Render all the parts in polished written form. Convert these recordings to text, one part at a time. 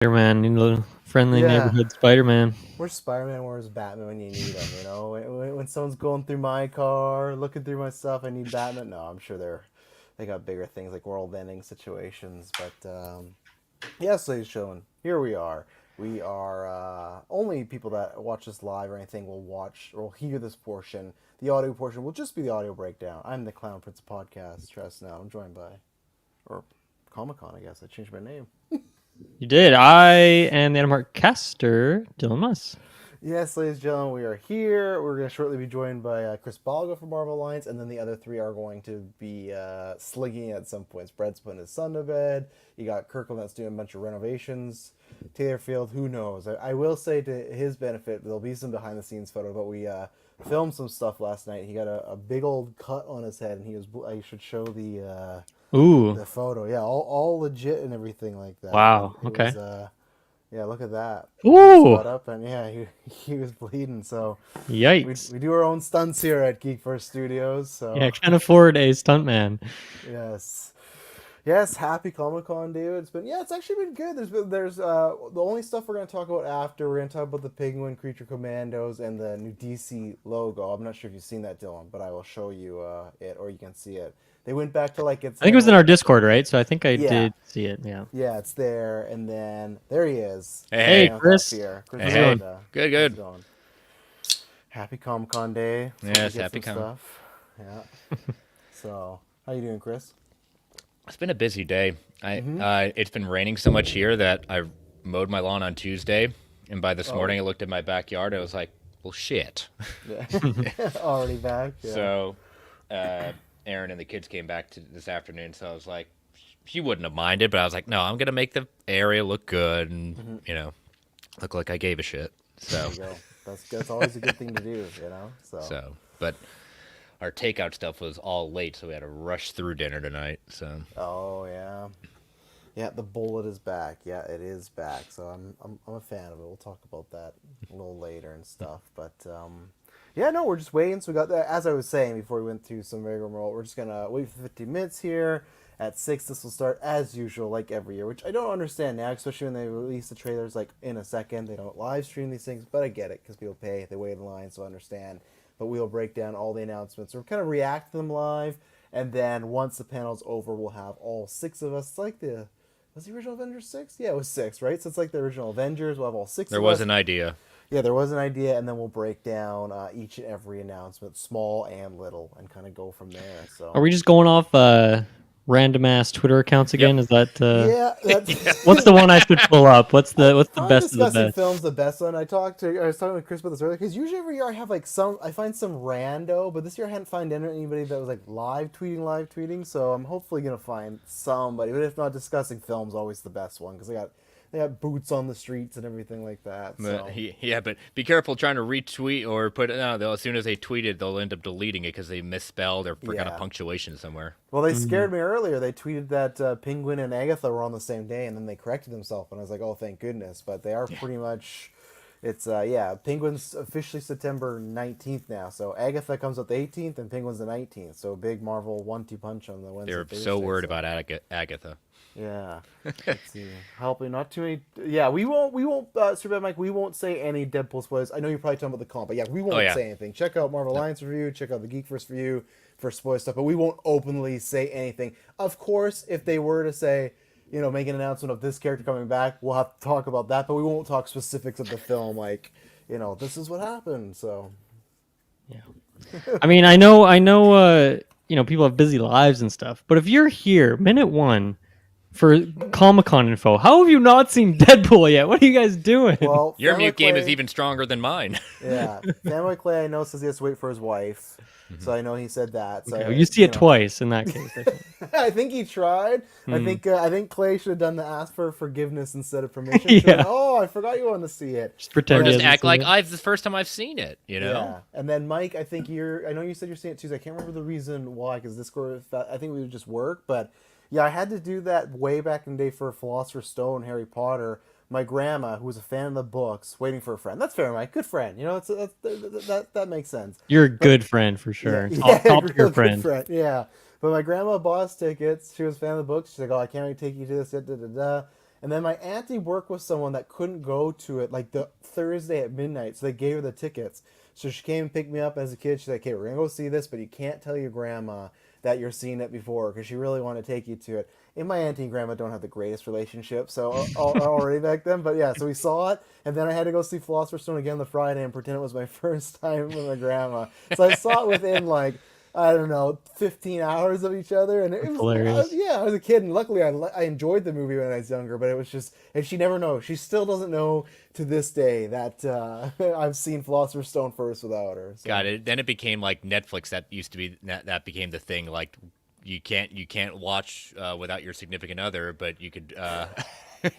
Spider-Man, friendly Yeah, neighborhood Spider-Man. where's Spider-Man? Where's Batman when you need him? When someone's going through my car, looking through my stuff, I need Batman. No, I'm sure they got bigger things like world-ending situations. But yes, ladies and gentlemen, here we are. We are only people that watch this live or anything will watch or will hear this portion. The audio portion will just be the audio breakdown. I'm the Clown Prince of Podcast. Trust now. I'm joined by or Comic Con. I guess I changed my name. You did. I am the Animark caster, Dylan Muss. Yes, ladies and gentlemen, we are here. We're going to shortly be joined by Chris Balgo from Marvel Alliance, and then the other three are going to be slinking at some points. Brett's putting his son to bed. You got Kirkland that's doing a bunch of renovations. Taylorfield, who knows? I will say to his benefit, there'll be some behind-the-scenes photo, but we filmed some stuff last night. He got a big old cut on his head, and he was. I should show Ooh, the photo. Yeah, all legit and everything like that. wow. It Okay. was. Yeah, look at that. He just Ooh, got up and yeah, he was bleeding. So yikes. we do our own stunts here at GeekVerse Studios. Yeah, So can't afford a stuntman. yes, yes, happy Comic Con, dude. It's actually been good. There's the only stuff we're gonna talk about after. We're gonna talk about the Penguin Creature Commandos and the new DC logo. I'm not sure if you've seen that, Dylan, but I will show you it or you can see it. They went back to like it's I think it was in our Discord, right? So I think I yeah. did see it. Yeah. Yeah, it's there, and then there he is. Hey, Hey, hey, Standing without Chris. fear. Chris, hey, How's how's it hey. going? Good, how's it good. going? Happy Comic Con Day. So Yes, get happy some Comic. stuff. Yeah. So, how you doing, Chris? It's been a busy day. Mm-hmm. It's been raining so much here that I mowed my lawn on Tuesday, and by this Oh, morning I looked at my backyard. I was like, well, shit. yeah. Already back. Yeah. So, Aaron and the kids came back this afternoon, so I was like, she wouldn't have minded, but I was like, no, I'm gonna make the area look good and Mm-hmm. look like I gave a shit. There So, you go. That's always a good thing to do, you know. So. but our takeout stuff was all late, so we had to rush through dinner tonight. So, Oh yeah. Yeah, the bullet is back. Yeah, it is back. So I'm a fan of it. We'll talk about that a little later and stuff. But yeah, no, we're just waiting. So we got that. As I was saying before we went through some regular roll, we're just gonna wait for 15 minutes here. At 6, this will start as usual, like every year, which I don't understand now, especially when they release the trailers like in a second. They don't live stream these things, but I get it because people pay, they wait in line, so I understand. But we'll break down all the announcements or kind of react to them live, and then once the panel's over, we'll have all 6 of us. It's like was the original Avengers 6? Yeah, it was 6, right? So it's like the original Avengers. We'll have all 6 there of was us. an idea. Yeah, there was an idea, and then we'll break down each and every announcement, small and little, and kind of go from there. Are So we just going off random ass Twitter accounts Yep. again? Is that yeah, what's the one I should pull up? What's I the find best of the discussing best? films the best one. I was talking with Chris about this earlier because usually every year I have like I find some rando, but this year I hadn't found anybody that was like live tweeting. So I'm hopefully gonna find somebody, but if not, discussing films always the best one because they got boots on the streets and everything like that. So Yeah, but be careful trying to retweet or put it. No, as soon as they tweet it, they'll end up deleting it because they misspelled or forgot a yeah. punctuation somewhere. Well, they Mhm. scared me earlier. They tweeted that Penguin and Agatha were on the same day, and then they corrected themselves, and I was like, "Oh, thank goodness!" But they are pretty much. It's yeah, Penguin's officially September 19th now. So Agatha comes out the 18th, and Penguin's the 19th. So big Marvel 1-2 punch on the Wednesday. They're Thursday, so worried so. about Agatha. Yeah. Let's see. Helping not too many. Yeah, we won't. Super Mike, we won't say any Deadpool spoilers. I know you're probably talking about the comp, but yeah, we won't Yeah. say anything. Check out Marvel Alliance review. Check out the Geekverse review for spoiler stuff, but we won't openly say anything. Of course, if they were to say, make an announcement of this character coming back, we'll have to talk about that, but we won't talk specifics of the film, like, this is what happened. So Yeah. I mean, I know, people have busy lives and stuff, but if you're here, minute one, for Comic Con info, how have you not seen Deadpool yet? What are you guys doing? well, Your Family mute game is Clay- even stronger than mine. Yeah, Family Clay I know says he has to wait for his wife, so I know he said that. So Okay, you see it twice in that case. I think. I think he tried. Hmm. I think Clay should have done the ask for forgiveness instead of permission. Yeah. Like, oh, I forgot you wanted to see it. Just pretend Or he just hasn't act seen like it. it's the first time I've seen it. Yeah. And then Mike, I think I know you said you're seeing it Tuesday. I can't remember the reason why, because Discord. I think we would just work, but yeah, I had to do that way back in the day for Philosopher's Stone, Harry Potter. My grandma, who was a fan of the books, waiting for a friend. That's fair, Mike. Good friend. That makes sense. You're a good friend for sure. Yeah, Top real tier good friend. Yeah. But my grandma bought us tickets. She was a fan of the books. She's like, "Oh, I can't really take you to this." Da, da, da, da. And then my auntie worked with someone that couldn't go to it like the Thursday at midnight, so they gave her the tickets. So she came and picked me up as a kid. She's like, "Okay, we're gonna go see this, but you can't tell your grandma that you're seeing it before because she really wanted to take you to it." And my auntie and grandma don't have the greatest relationship, so already back then. But yeah, so we saw it, and then I had to go see Philosopher's Stone again the Friday and pretend it was my first time with my grandma. So I saw it within like, I don't know, 15 hours of each other, and it was hilarious. I was a kid, and luckily I enjoyed the movie when I was younger. But it was just, and she never knows. She still doesn't know to this day that I've seen Philosopher's Stone first without her. So. Got it. Then it became like Netflix. That used to be that became the thing. Like you can't watch without your significant other, but you could kind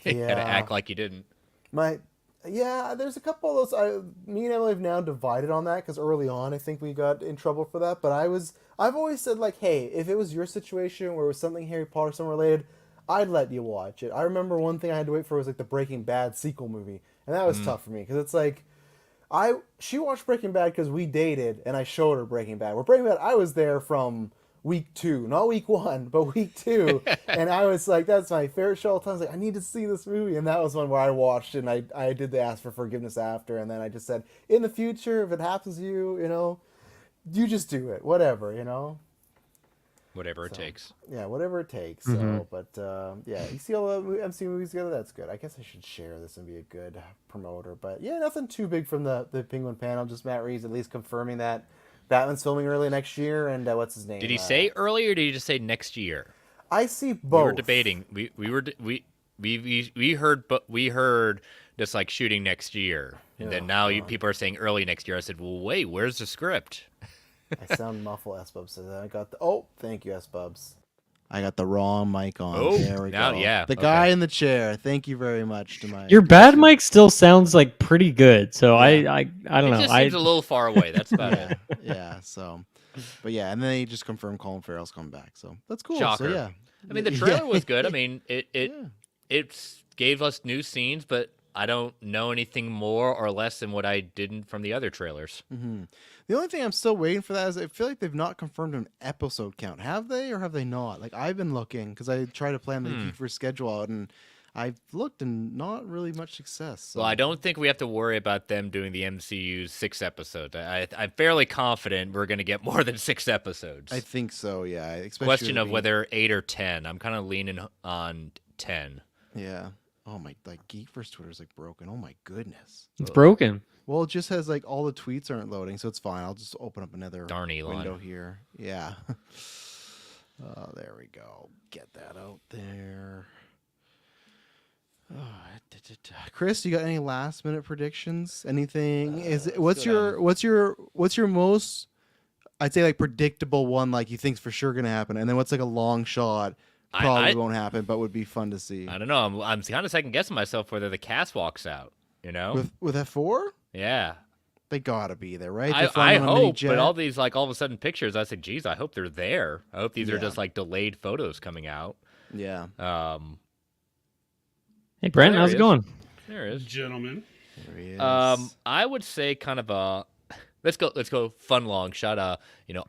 of act like you didn't. There's a couple of those. Me and Emily have now divided on that because early on I think we got in trouble for that. But I've always said like, hey, if it was your situation where it was something Harry Potter, something related, I'd let you watch it. I remember one thing I had to wait for was like the Breaking Bad sequel movie, and that was tough for me because it's like, she watched Breaking Bad because we dated, and I showed her Breaking Bad. Where Breaking Bad, I was there from week 2, not week 1, but week 2, and I was like, that's my favorite show all the time. I was like, I need to see this movie, and that was one where I watched it, and I did the ask for forgiveness after, and then I just said, in the future, if it happens to you, you just do it, whatever, Whatever it takes. Yeah, whatever it takes. So, but you see all the MCU movies together. That's good. I guess I should share this and be a good promoter. But yeah, nothing too big from the Penguin panel. Just Matt Reeves at least confirming that Batman's filming early next year. And what's his name? Did he say early or did he just say next year? I see both. We were debating. We heard just like shooting next year, and then now people are saying early next year. I said, well, wait, where's the script? I sound muffled, S-Bubs says. I got thank you, S-Bubs. I got the wrong mic on. Oh, there we now, go. yeah. The guy in the chair. Thank you very much to my. Your bad mic still sounds like pretty good, so I don't know. It just seems a little far away. That's about it. Yeah. So, but yeah, and then he just confirmed Colin Farrell's coming back, so that's cool. Shocker. So yeah, I mean, the trailer was good. I mean, it gave us new scenes, but I don't know anything more or less than what I didn't from the other trailers. Mm-hmm. The only thing I'm still waiting for that is I feel like they've not confirmed an episode count. Have they or have they not? Like I've been looking because I try to plan the GeekVerse schedule out, and I've looked and not really much success. So. Well, I don't think we have to worry about them doing the MCU's 6 episodes. I'm fairly confident we're going to get more than 6 episodes. I think so, yeah. Especially Question of whether 8 or 10. I'm kind of leaning on 10. Yeah. Oh my! Like GeekVerse Twitter's like broken. Oh my goodness. It's broken. Well, it just has like all the tweets aren't loading, so it's fine. I'll just open up another Downey window line. here. Yeah. Oh, there we go. Get that out there. Chris, you got any last minute predictions? Anything? What's your most, I'd say, like predictable one, like you think's for sure gonna happen, and then what's like a long shot probably won't happen but would be fun to see? I don't know. I'm kind of second guessing myself whether the cast walks out. With F4? Yeah. They gotta be there, right? I hope, but all these like all of a sudden pictures, I said, geez, I hope they're there. I hope these are just like delayed photos coming out. Yeah. Hey, Brent, how's it going? There it is. Gentlemen. There he is. I would say kind of a let's go fun long shot.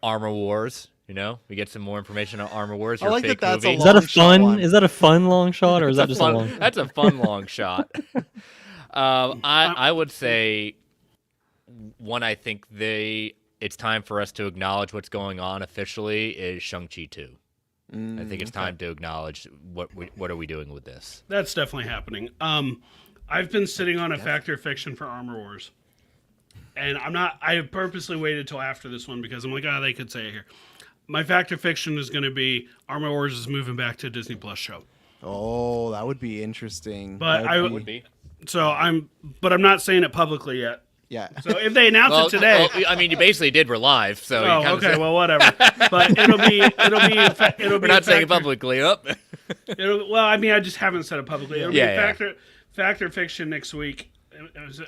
Armor Wars. We get some more information on Armor Wars. I like fake that's movie. Is that a long shot fun? one. Is that a fun long shot, or is that just a fun, long? That's a fun long shot. I would say one. I think it's time for us to acknowledge what's going on officially is Shang-Chi 2. I think it's time to acknowledge what are we doing with this. That's definitely happening. I've been sitting on a Factor Fiction for Armor Wars. And I purposely waited till after this one because I'm like, they could say it here. My Factor Fiction is going to be Armor Wars is moving back to a Disney Plus show. Oh, that would be interesting. But Would be. I'm not saying it publicly yet. Yeah. So if they announce it today, I mean, you basically did. We're live, so. Oh, okay. Well, whatever. But it'll be. We're not saying it publicly. Up. I just haven't said it publicly. It'll be Factor Fiction next week.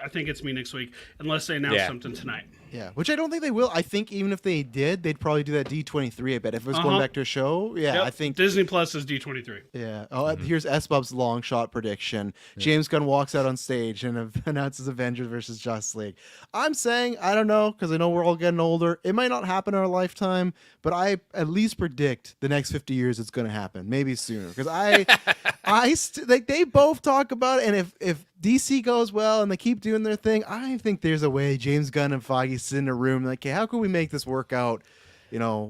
I think it's me next week, unless they announce something tonight. Yeah, which I don't think they will. I think even if they did, they'd probably do that D23. I bet if it was going back to a show. Yeah, Yep. I think Disney Plus is D23. Yeah. Oh, here's S-Bub's long shot prediction. James Gunn walks out on stage and announces Avengers versus Justice League. I'm saying, I don't know, because I know we're all getting older. It might not happen in our lifetime, but I at least predict the next 50 years it's going to happen. Maybe sooner. Because like they both talk about it, and if DC goes well and they keep doing their thing, I think there's a way James Gunn and Feige sit in a room like, hey, how can we make this work out?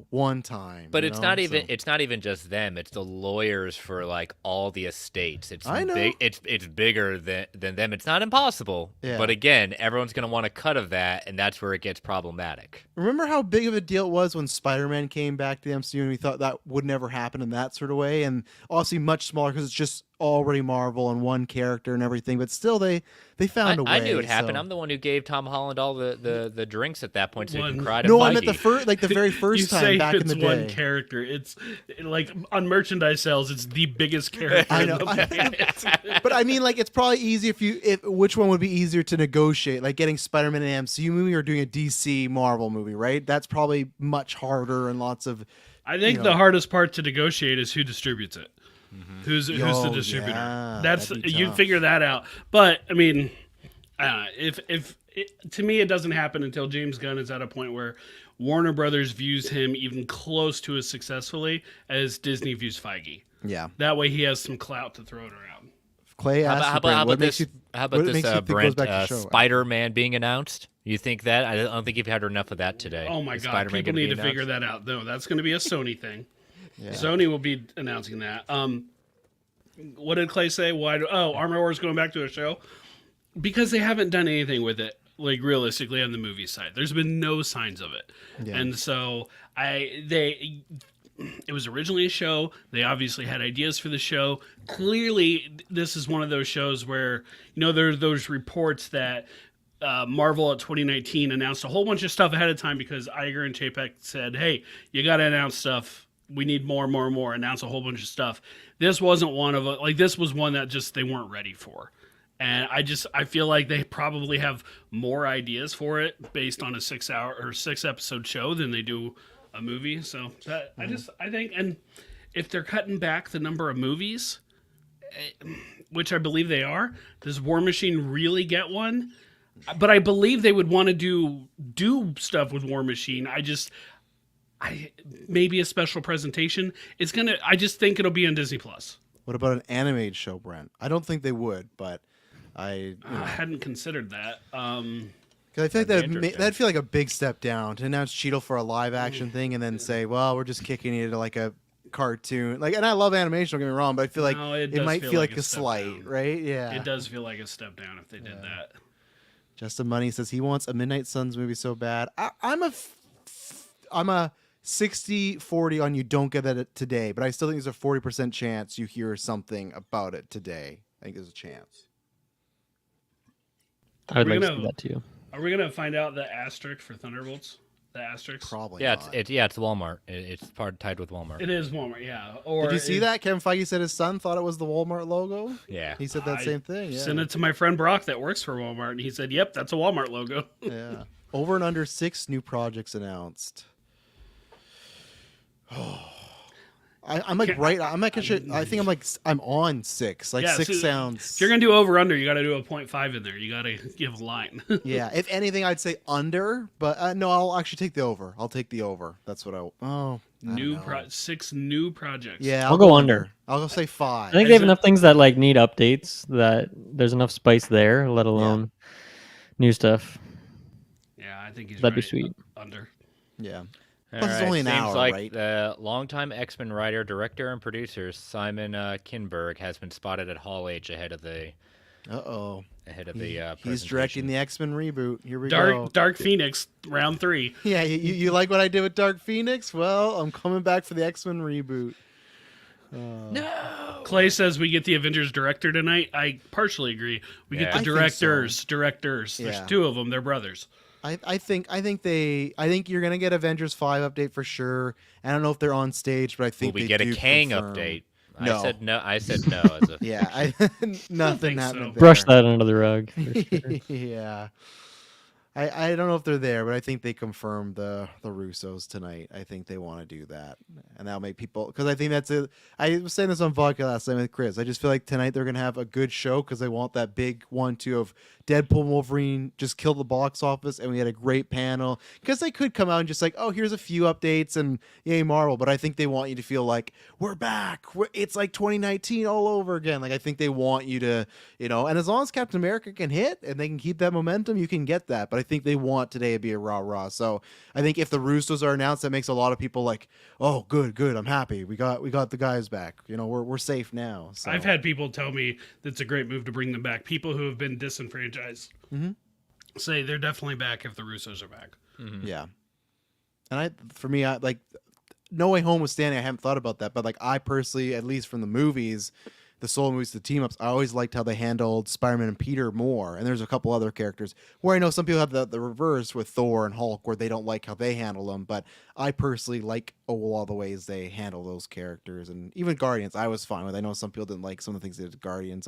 One time. But it's not even just them. It's the lawyers for like all the estates. I know. It's bigger than them. It's not impossible. Yeah. But again, everyone's gonna want a cut of that, and that's where it gets problematic. Remember how big of a deal it was when Spider-Man came back to the MCU and we thought that would never happen in that sort of way? And obviously much smaller because it's just already Marvel and one character and everything. But still, they found a way. I knew it happened. so- I'm the one who gave Tom Holland all the drinks at that point so he can cry to No, Feige. I meant the very first You time say back in the it's day. one character. It's like on merchandise sales, it's the biggest character. I in know. the planet. But I mean, like, it's probably easy if which one would be easier to negotiate, like getting Spider-Man in an MCU movie or doing a DC Marvel movie, right? That's probably much harder and lots of. I think the hardest part to negotiate is who distributes it. Who's the Oh, distributor? yeah, That's that'd be you tough. figure that out. But I mean, to me, it doesn't happen until James Gunn is at a point where Warner Brothers views him even close to as successfully as Disney views Feige. Yeah. That way, he has some clout to throw it around. Clay asked How you, Brent, about what makes this? you- How about what this, makes you think goes Brent? back to the show? Spider-Man being announced. You think that? I don't think you've had enough of that today. Oh my Is God, Spider-Man people gonna need be to figure announced? that out. No, that's going to be a Sony thing. Yeah. Sony will be announcing that. What did Clay say? Armor Wars going back to a show? Because they haven't done anything with it, like realistically on the movie side. There's been no signs of it. Yeah. And so it was originally a show. They obviously had ideas for the show. Clearly, this is one of those shows where, there are those reports that Marvel at 2019 announced a whole bunch of stuff ahead of time because Iger and Chapek said, hey, you got to announce stuff. We need more, announce a whole bunch of stuff. This wasn't one of it. This was one that just they weren't ready for. And I feel like they probably have more ideas for it based on a 6 episode show than they do a movie. So that I think, and if they're cutting back the number of movies, which I believe they are, does War Machine really get one? But I believe they would want to do stuff with War Machine. Maybe a special presentation. I just think it'll be on Disney Plus. What about an animated show, Brent? I don't think they would, but I hadn't considered that. Because I feel like interesting. that'd feel like a big step down to announce Cheetle for a live action thing and then say, well, we're just kicking it to like a cartoon. And I love animation, don't get me wrong, but I feel like No, it it does might feel feel like like a a step slight, down. right? Yeah. It does feel like a step down if they did that. Justin Money says he wants a Midnight Suns movie so bad. I'm a 60-40 on you don't get that today, but I still think there's a 40% chance you hear something about it today. I think there's a chance. I'd We're like to gonna- see that too. Are we gonna find out the asterisk for Thunderbolts? The asterisk? Probably Yeah, not. it's Walmart. It's tied with Walmart. It is Walmart, yeah. Or Did you see that? Kevin Feige said his son thought it was the Walmart logo. Yeah. He said that same thing. Yeah. Sent it to my friend Brock that works for Walmart, and he said, "Yep, that's a Walmart logo." Yeah. Over and under 6 new projects announced. I'm like right. I'm like I think I'm on 6. Like Yeah, 6 so sounds. If you're gonna do over under, you got to do a 0.5 in there. You got to give a line. Yeah. If anything, I'd say under. But no, I'll actually take the over. I'll take the over. That's what I. Oh. I don't know. 6 new projects. Yeah. I'll go under. I'll go say 5. I think they have enough things that like need updates. That there's enough spice there, let alone new stuff. Yeah, I think he's That'd be right. sweet. Under. Yeah. All Plus, it's right, only an seems hour, like right? the longtime X-Men writer, director, and producer Simon Kinberg has been spotted at Hall H ahead of the Uh-oh. presentation. He's directing the X-Men reboot. Here we go. Dark Phoenix, round 3. Yeah, you like what I did with Dark Phoenix? Well, I'm coming back for the X-Men reboot. Clay says we get the Avengers director tonight. I partially agree. We get Yeah. the I think so. directors. There's Yeah. 2 of them. They're brothers. I think you're gonna get Avengers 5 update for sure. I don't know if they're on stage, but I Will think we they get a do Kang confirm. update? No. I said no. As a Yeah, nothing think happened. so. There. Brush that under the rug. For sure. Yeah. I don't know if they're there, but I think they confirmed the Russos tonight. I think they want to do that, and that'll make people, because I think that's it. I was saying this on vodka last night with Chris. I just feel like tonight they're gonna have a good show because they want that big 1-2 of Deadpool and Wolverine just kill the box office, and we had a great panel because they could come out and just like, oh, here's a few updates and yay Marvel, but I think they want you to feel like we're back. It's like 2019 all over again. Like I think they want you to, and as long as Captain America can hit and they can keep that momentum, you can get that. But I think they want today to be a rah-rah. So I think if the Russos are announced, that makes a lot of people like, oh, good, I'm happy. We got the guys back. We're safe now. So. I've had people tell me that's a great move to bring them back. People who have been disenfranchised say they're definitely back if the Russos are back. Mm-hmm. Yeah. And for me, I like No Way Home was standing. I haven't thought about that, but like I personally, at least from the movies, the solo movies, the team ups, I always liked how they handled Spider-Man and Peter more. And there's a couple other characters where I know some people have the reverse with Thor and Hulk where they don't like how they handle them. But I personally like all the ways they handle those characters. And even Guardians, I was fine with. I know some people didn't like some of the things they did with Guardians.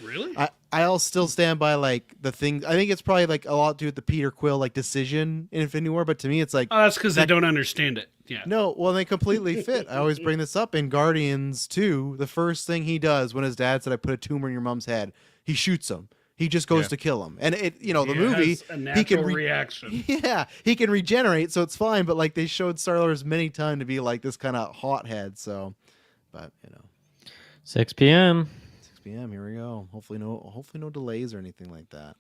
Really? I'll still stand by like the thing. I think it's probably like a lot to do with the Peter Quill like decision in Infinity War. But to me, it's like, oh, that's because they don't understand it. Yeah. No, well, they completely fit. I always bring this up in Guardians 2. The first thing he does when his dad said, I put a tumor in your mom's head, he shoots him. He just goes to kill him. And the movie, has a natural reaction. Yeah, he can regenerate, so it's fine. But like they showed Star-Lord many times to be like this kind of hothead. So, but 6 p.m. 6 p.m. Here we go. Hopefully no delays or anything like that.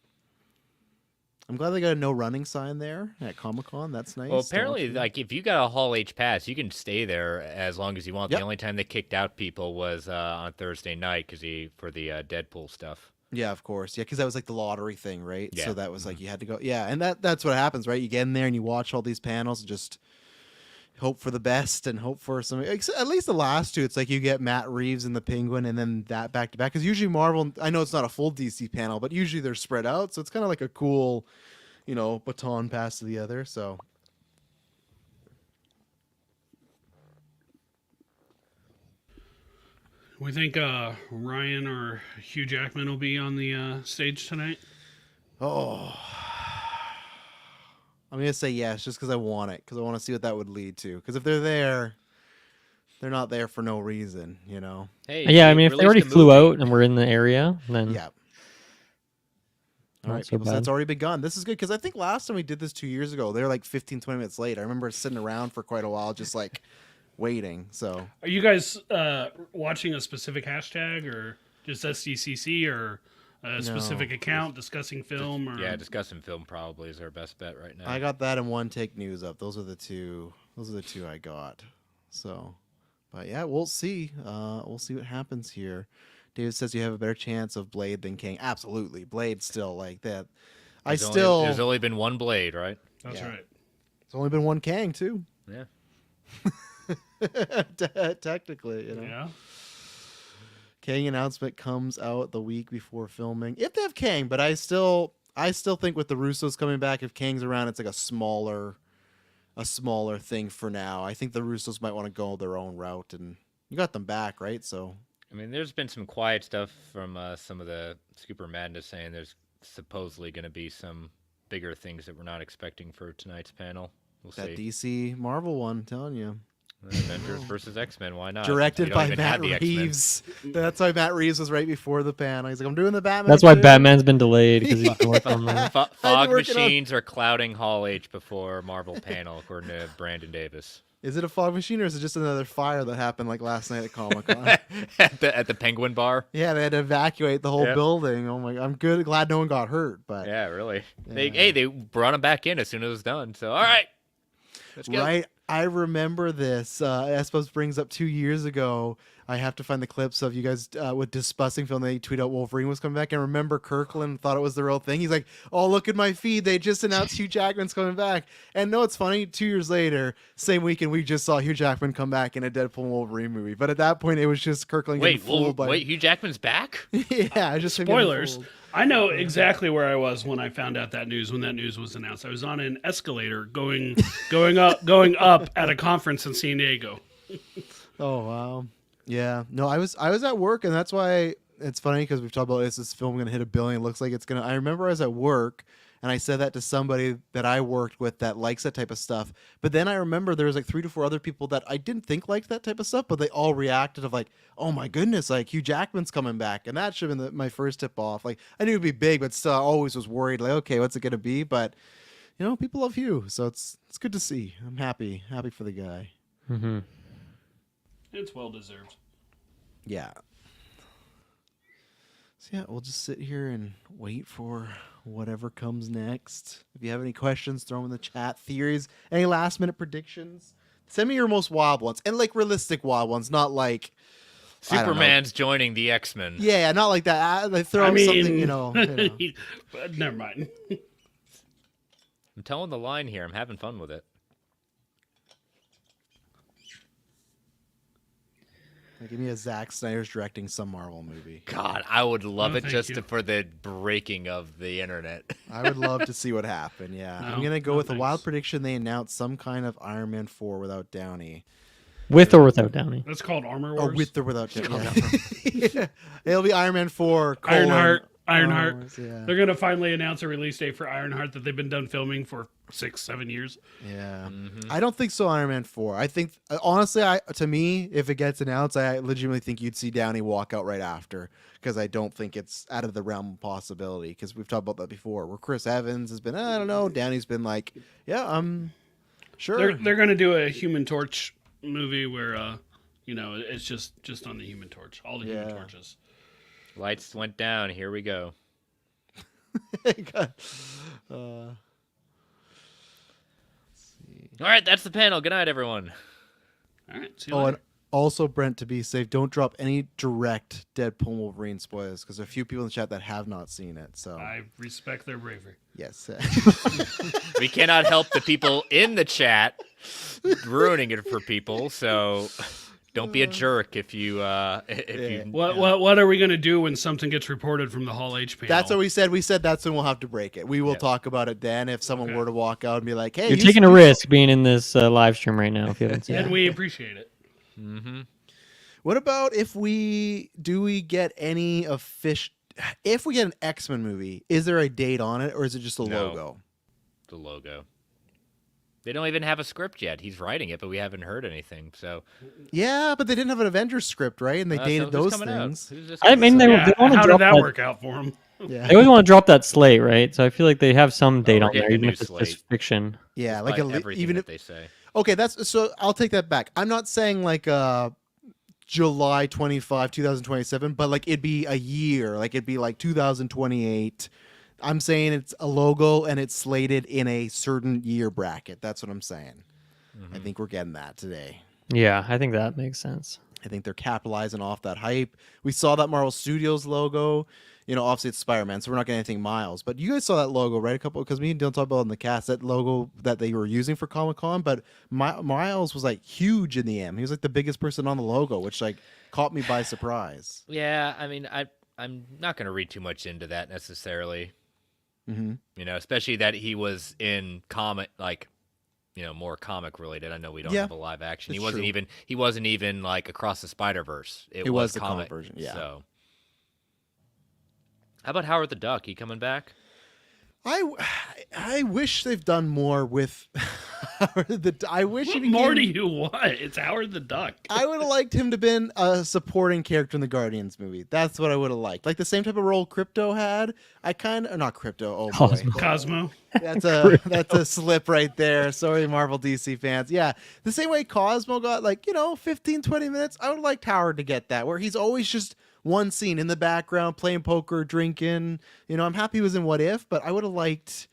I'm glad they got a no running sign there at Comic-Con. That's nice. Well, apparently, like if you got a Hall H pass, you can stay there as long as you want. Yep. The only time they kicked out people was on Thursday night for the Deadpool stuff. Yeah, of course. Yeah, because that was like the lottery thing, right? Yeah. So that was like you had to go. Yeah, and that's what happens, right? You get in there and you watch all these panels and just hope for the best and hope for some. At least the last two, it's like you get Matt Reeves and the Penguin, and then that back to back. Because usually Marvel, I know it's not a full DC panel, but usually they're spread out, so it's kind of like a cool, baton pass to the other. So. We think Ryan or Hugh Jackman will be on the stage tonight. Oh, I'm gonna say yes, just because I want it, because I want to see what that would lead to. Because if they're there, they're not there for no reason, Hey, Yeah, I mean, if they already released a flew movie. out and we're in the area, then Yeah. All Not right, so people, so bad. that's already begun. This is good because I think last time we did this 2 years ago, they were like 15, 20 minutes late. I remember sitting around for quite a while, just like waiting. So Are you guys watching a specific hashtag or just SDCC or a specific account discussing film? Or... Yeah, discussing film probably is our best bet right now. I got that and One Take News up. Those are the two I got. So, but yeah, we'll see. We'll see what happens here. David says you have a better chance of Blade than King. Absolutely, Blade still like that. There's only been one Blade, right? That's right. It's only been one Kang too. Yeah. Technically, Yeah. Kang announcement comes out the week before filming. If they have Kang, but I still think with the Russos coming back, if Kang's around, it's like a smaller thing for now. I think the Russos might want to go their own route, and you got them back, right? So I mean, there's been some quiet stuff from some of the Super Madness saying there's supposedly going to be some bigger things that we're not expecting for tonight's panel. We'll that see. DC Marvel one, I'm telling you. Avengers versus X-Men, why not? Directed We don't by even Matt have the X-Men. Reeves. That's why Matt Reeves was right before the panel. He's like, I'm doing the Batman. that's why too." Batman's been delayed because he's been working on that. Fog working on- machines are clouding Hall H before Marvel panel, according to Brandon Davis. Is it a fog machine or is it just another fire that happened like last night at Comic-Con? at the Penguin Bar. Yeah, they had to evacuate the whole Yep. building. Oh my! I'm glad no one got hurt. But Yeah, really. Yeah. They brought him back in as soon as it was done. So all right, let's go. right, I remember this. I suppose brings up 2 years ago. I have to find the clips of you guys with discussing film. They tweet out Wolverine was coming back, and remember Kirkland thought it was the real thing. He's like, "Oh, look at my feed! They just announced Hugh Jackman's coming back." And no, it's funny. 2 years later, same weekend, we just saw Hugh Jackman come back in a Deadpool and Wolverine movie. But at that point, it was just Kirkland getting fooled by. Wait, Hugh Jackman's back? Yeah, I just him getting Spoilers. fooled. I know exactly where I was when I found out that news. When that news was announced, I was on an escalator going up at a conference in San Diego. Oh wow. Yeah. No, I was at work, and that's why it's funny because we've talked about this film going to hit $1 billion. It looks like it's going to. I remember I was at work and I said that to somebody that I worked with that likes that type of stuff. But then I remember there was like 3 to 4 other people that I didn't think liked that type of stuff, but they all reacted of like, oh my goodness, like Hugh Jackman's coming back. And that should have been my first tip off. Like I knew it'd be big, but still I always was worried like, okay, what's it going to be? But people love Hugh. So it's good to see. I'm happy for the guy. Mm-hmm. It's well deserved. Yeah. So yeah, we'll just sit here and wait for whatever comes next. If you have any questions, throw them in the chat. Theories, any last minute predictions? Send me your most wild ones and like realistic wild ones, not like Superman's joining the X-Men. Yeah, not like that. They throw something, But never mind. I'm telling the line here. I'm having fun with it. Give me a Zack Snyder's directing some Marvel movie. God, I would love it thank just you. for the breaking of the internet. I would love to see what happened. Yeah, I'm gonna go with a wild prediction. They announced some kind of Iron Man 4 without Downey. With or without Downey? That's called Armor Or Wars. with or without Downey. Yeah. It'll be Iron Man 4. Ironheart. Wars, yeah. They're going to finally announce a release date for Ironheart that they've been done filming for 6-7 years. Yeah, I don't think so. Iron Man 4. I think honestly, to me, if it gets announced, I legitimately think you'd see Downey walk out right after because I don't think it's out of the realm of possibility. Because we've talked about that before, where Chris Evans has been, I don't know, Downey's been like, yeah, I'm sure. They're going to do a Human Torch movie where, it's just on the Human Torch, all the Human Torches. Lights went down. Here we go. All right, that's the panel. Good night, everyone. All right, see you later. And also, Brent, to be safe, don't drop any direct Deadpool Wolverine spoilers because there are a few people in the chat that have not seen it. So I respect their bravery. yes, We cannot help the people in the chat ruining it for people, so don't be a jerk if you What are we going to do when something gets reported from the Hall H panel? that's what we said. We said that's when we'll have to break it. We will talk about it then if someone were to walk out and be like, "Hey, You're taking a risk being in this live stream right now. If you haven't seen And it. we appreciate it. Mm-hmm. What about if we get any official? If we get an X-Men movie, is there a date on it or is it just a logo? The logo. They don't even have a script yet. He's writing it, but we haven't heard anything. So Yeah, but they didn't have an Avengers script, right? And they dated so who's those coming out? things. Who's this I mean, coming out? they want to How drop did that that. work out for him? Yeah, They always want to drop that slate, right? So I feel like they have some date we're on there, getting a even new if it's slate. just fiction. yeah, By like everything even that if they say. okay, so I'll take that back. I'm not saying like July 25, 2027, but like it'd be a year, like it'd be like 2028. I'm saying it's a logo and it's slated in a certain year bracket. That's what I'm saying. I think we're getting that today. Yeah, I think that makes sense. I think they're capitalizing off that hype. We saw that Marvel Studios logo. Obviously it's Spider-Man, so we're not getting anything Miles. But you guys saw that logo, right? Because me and Dylan talked about it in the cast, that logo that they were using for Comic-Con. But Miles was like huge in the M. He was like the biggest person on the logo, which like caught me by surprise. Yeah, I mean, I'm not going to read too much into that necessarily. Mm-hmm. Especially that he was in comic, like, more comic related. I know we don't have a live action. It's He wasn't even like Across the Spider-Verse. It was the comic version, yeah. So, how about Howard the Duck? He coming back? I wish they've done more with I wish What he more do became, you want? It's Howard the Duck. I would have liked him to been a supporting character in the Guardians movie. That's what I would have liked. Like the same type of role Crypto had. Not Crypto. Oh boy. Cosmo. That's a slip right there. Sorry, Marvel DC fans. Yeah, the same way Cosmo got 15, 20 minutes. I would have liked Howard to get that, where he's always just one scene in the background playing poker, drinking. I'm happy he was in What If, but I would have liked,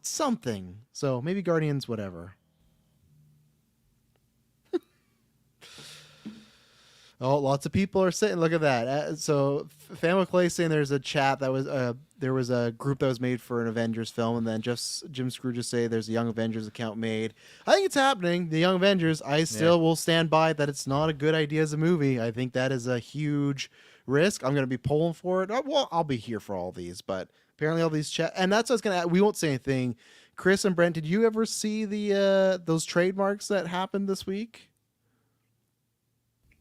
something. So maybe Guardians, whatever. Oh, lots of people are saying, look at that. So Fan Clay saying there's a chat that was there was a group that was made for an Avengers film, and then Jim Scrooge just say there's a Young Avengers account made. I think it's happening. The Young Avengers. I still will stand by that. It's not a good idea as a movie. I think that is a huge risk. I'm going to be pulling for it. Well, I'll be here for all these, but apparently all these chat, and that's what's going to. We won't say anything. Chris and Brent, did you ever see the those trademarks that happened this week?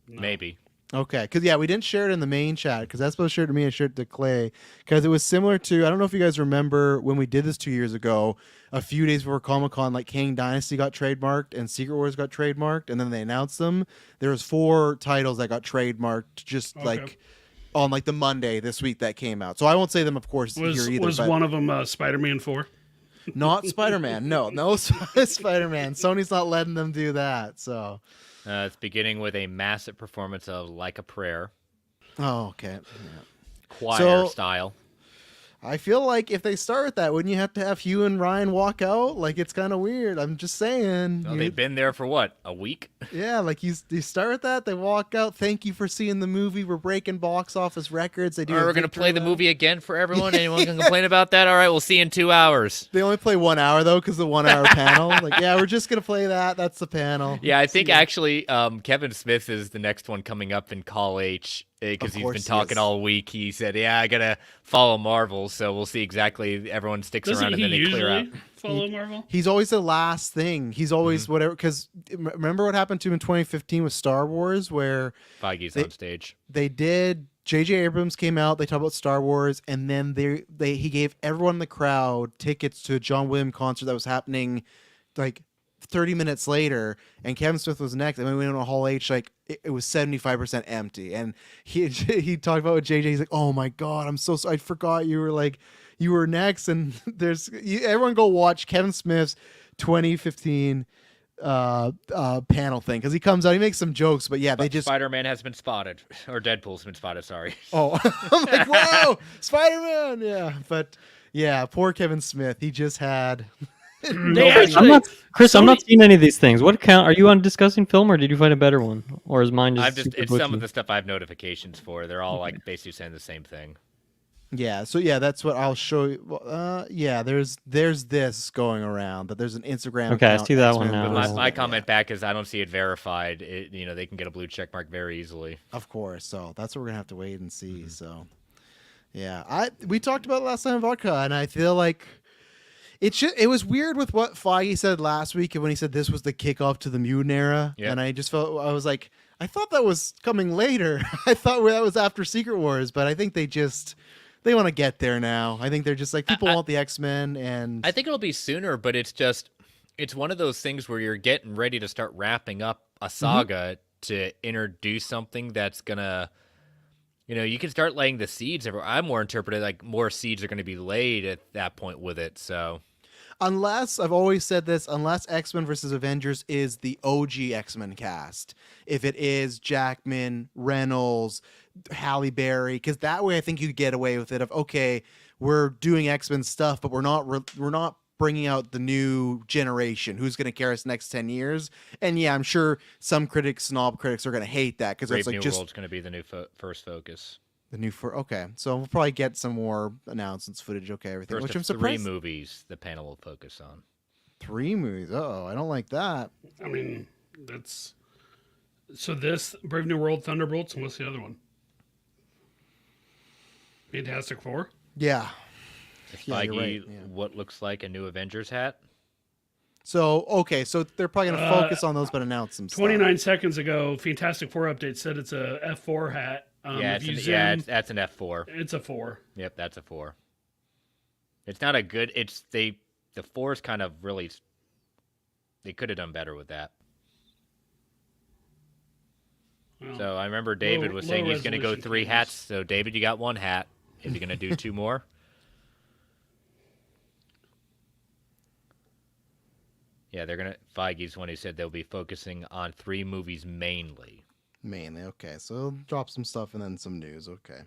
No. Maybe. Okay, because we didn't share it in the main chat because that's supposed to share it to me and share it to Clay because it was similar to I don't know if you guys remember when we did this 2 years ago, a few days before Comic-Con, like Kang Dynasty got trademarked and Secret Wars got trademarked, and then they announced them. There was 4 titles that got trademarked just like on like the Monday this week that came out. So I won't say them, of course, here either. Was one of them Spider-Man 4? Not Spider-Man. No Spider-Man. Sony's not letting them do that. So It's beginning with a massive performance of Like a Prayer, oh, okay. Yeah. choir style. I feel like if they start with that, wouldn't you have to have Hugh and Ryan walk out? Like, it's kind of weird. I'm just saying. Well, they've been there for what, a week? Yeah, like you start with that, they walk out. Thank you for seeing the movie. We're breaking box office records. They do. We're going to play the movie again for everyone. Anyone can complain about that? All right, we'll see you in 2 hours. They only play 1 hour though, because the 1 hour panel. Like, yeah, we're just gonna play that. That's the panel. Yeah, I think actually Kevin Smith is the next one coming up in Call H because he's been talking all week. He said, "Yeah, I gotta follow Marvel, so we'll see exactly." Everyone sticks around and then they clear out. Follow Marvel? He's always the last thing. He's always whatever. Because remember what happened to him in 2015 with Star Wars, where Feige's on stage. They did. J.J. Abrams came out. They talked about Star Wars, and then he gave everyone in the crowd tickets to a John Williams concert that was happening, like 30 minutes later. And Kevin Smith was next. And when we went to Hall H, like it was 75% empty. And he talked about with J.J. He's like, "Oh my god, I'm so sorry. I forgot you were next." And everyone go watch Kevin Smith's 2015 panel thing, because he comes out, he makes some jokes, but yeah, Spider-Man has been spotted, or Deadpool's been spotted. Sorry. Oh, I'm like, whoa, Spider-Man, yeah, but yeah, poor Kevin Smith. He just had. I'm not seeing any of these things. What count? Are you on discussing film, or did you find a better one, or is mine just? It's some of the stuff I have notifications for. They're all like basically saying the same thing. Yeah, so yeah, that's what I'll show you. Yeah, there's this going around that there's an Instagram. Okay, I account, see that X-Men one now. Marvel. My comment back is I don't see it verified. They can get a blue check mark very easily. Of course, so that's what we're gonna have to wait and see. So, yeah, we talked about it last time in Vodka, and I feel like it was weird with what Feige said last week when he said this was the kickoff to the mutant era, and I just felt I was like, I thought that was coming later. I thought that was after Secret Wars, but I think they want to get there now. I think they're just like, people want the X-Men, and I think it'll be sooner, but it's one of those things where you're getting ready to start wrapping up a saga to introduce something that's gonna, you can start laying the seeds. I more interpreted like more seeds are going to be laid at that point with it. So unless, I've always said this, unless X-Men versus Avengers is the OG X-Men cast, if it is Jackman, Reynolds, Halle Berry, because that way I think you get away with it of, okay, we're doing X-Men stuff, but we're not bringing out the new generation who's going to carry us next 10 years. And yeah, I'm sure some snob critics are going to hate that, because it's like New World's going to be the new first focus. Okay, so we'll probably get some more announcements, footage, everything. First which I'm three surprised. movies the panel will focus on. 3 movies? Oh, I don't like that. I mean, that's so this Brave New World, Thunderbolts, and what's the other one? Fantastic Four? Yeah. Feige, you're right. Yeah. what looks like a new Avengers hat. So, okay, so they're probably going to focus on those, but announce some 29 seconds ago, Fantastic Four update said it's a F4 hat. That's an F4. It's a 4. Yep, that's a 4. It's not a good. The 4 is kind of really. They could have done better with that. Well, so I remember David was saying he's going to go 3 hats. So David, you got 1 hat. Is he going to do 2 more? Yeah, Feige's one who said they'll be focusing on 3 movies mainly. Mainly, okay. So drop some stuff and then some news, okay.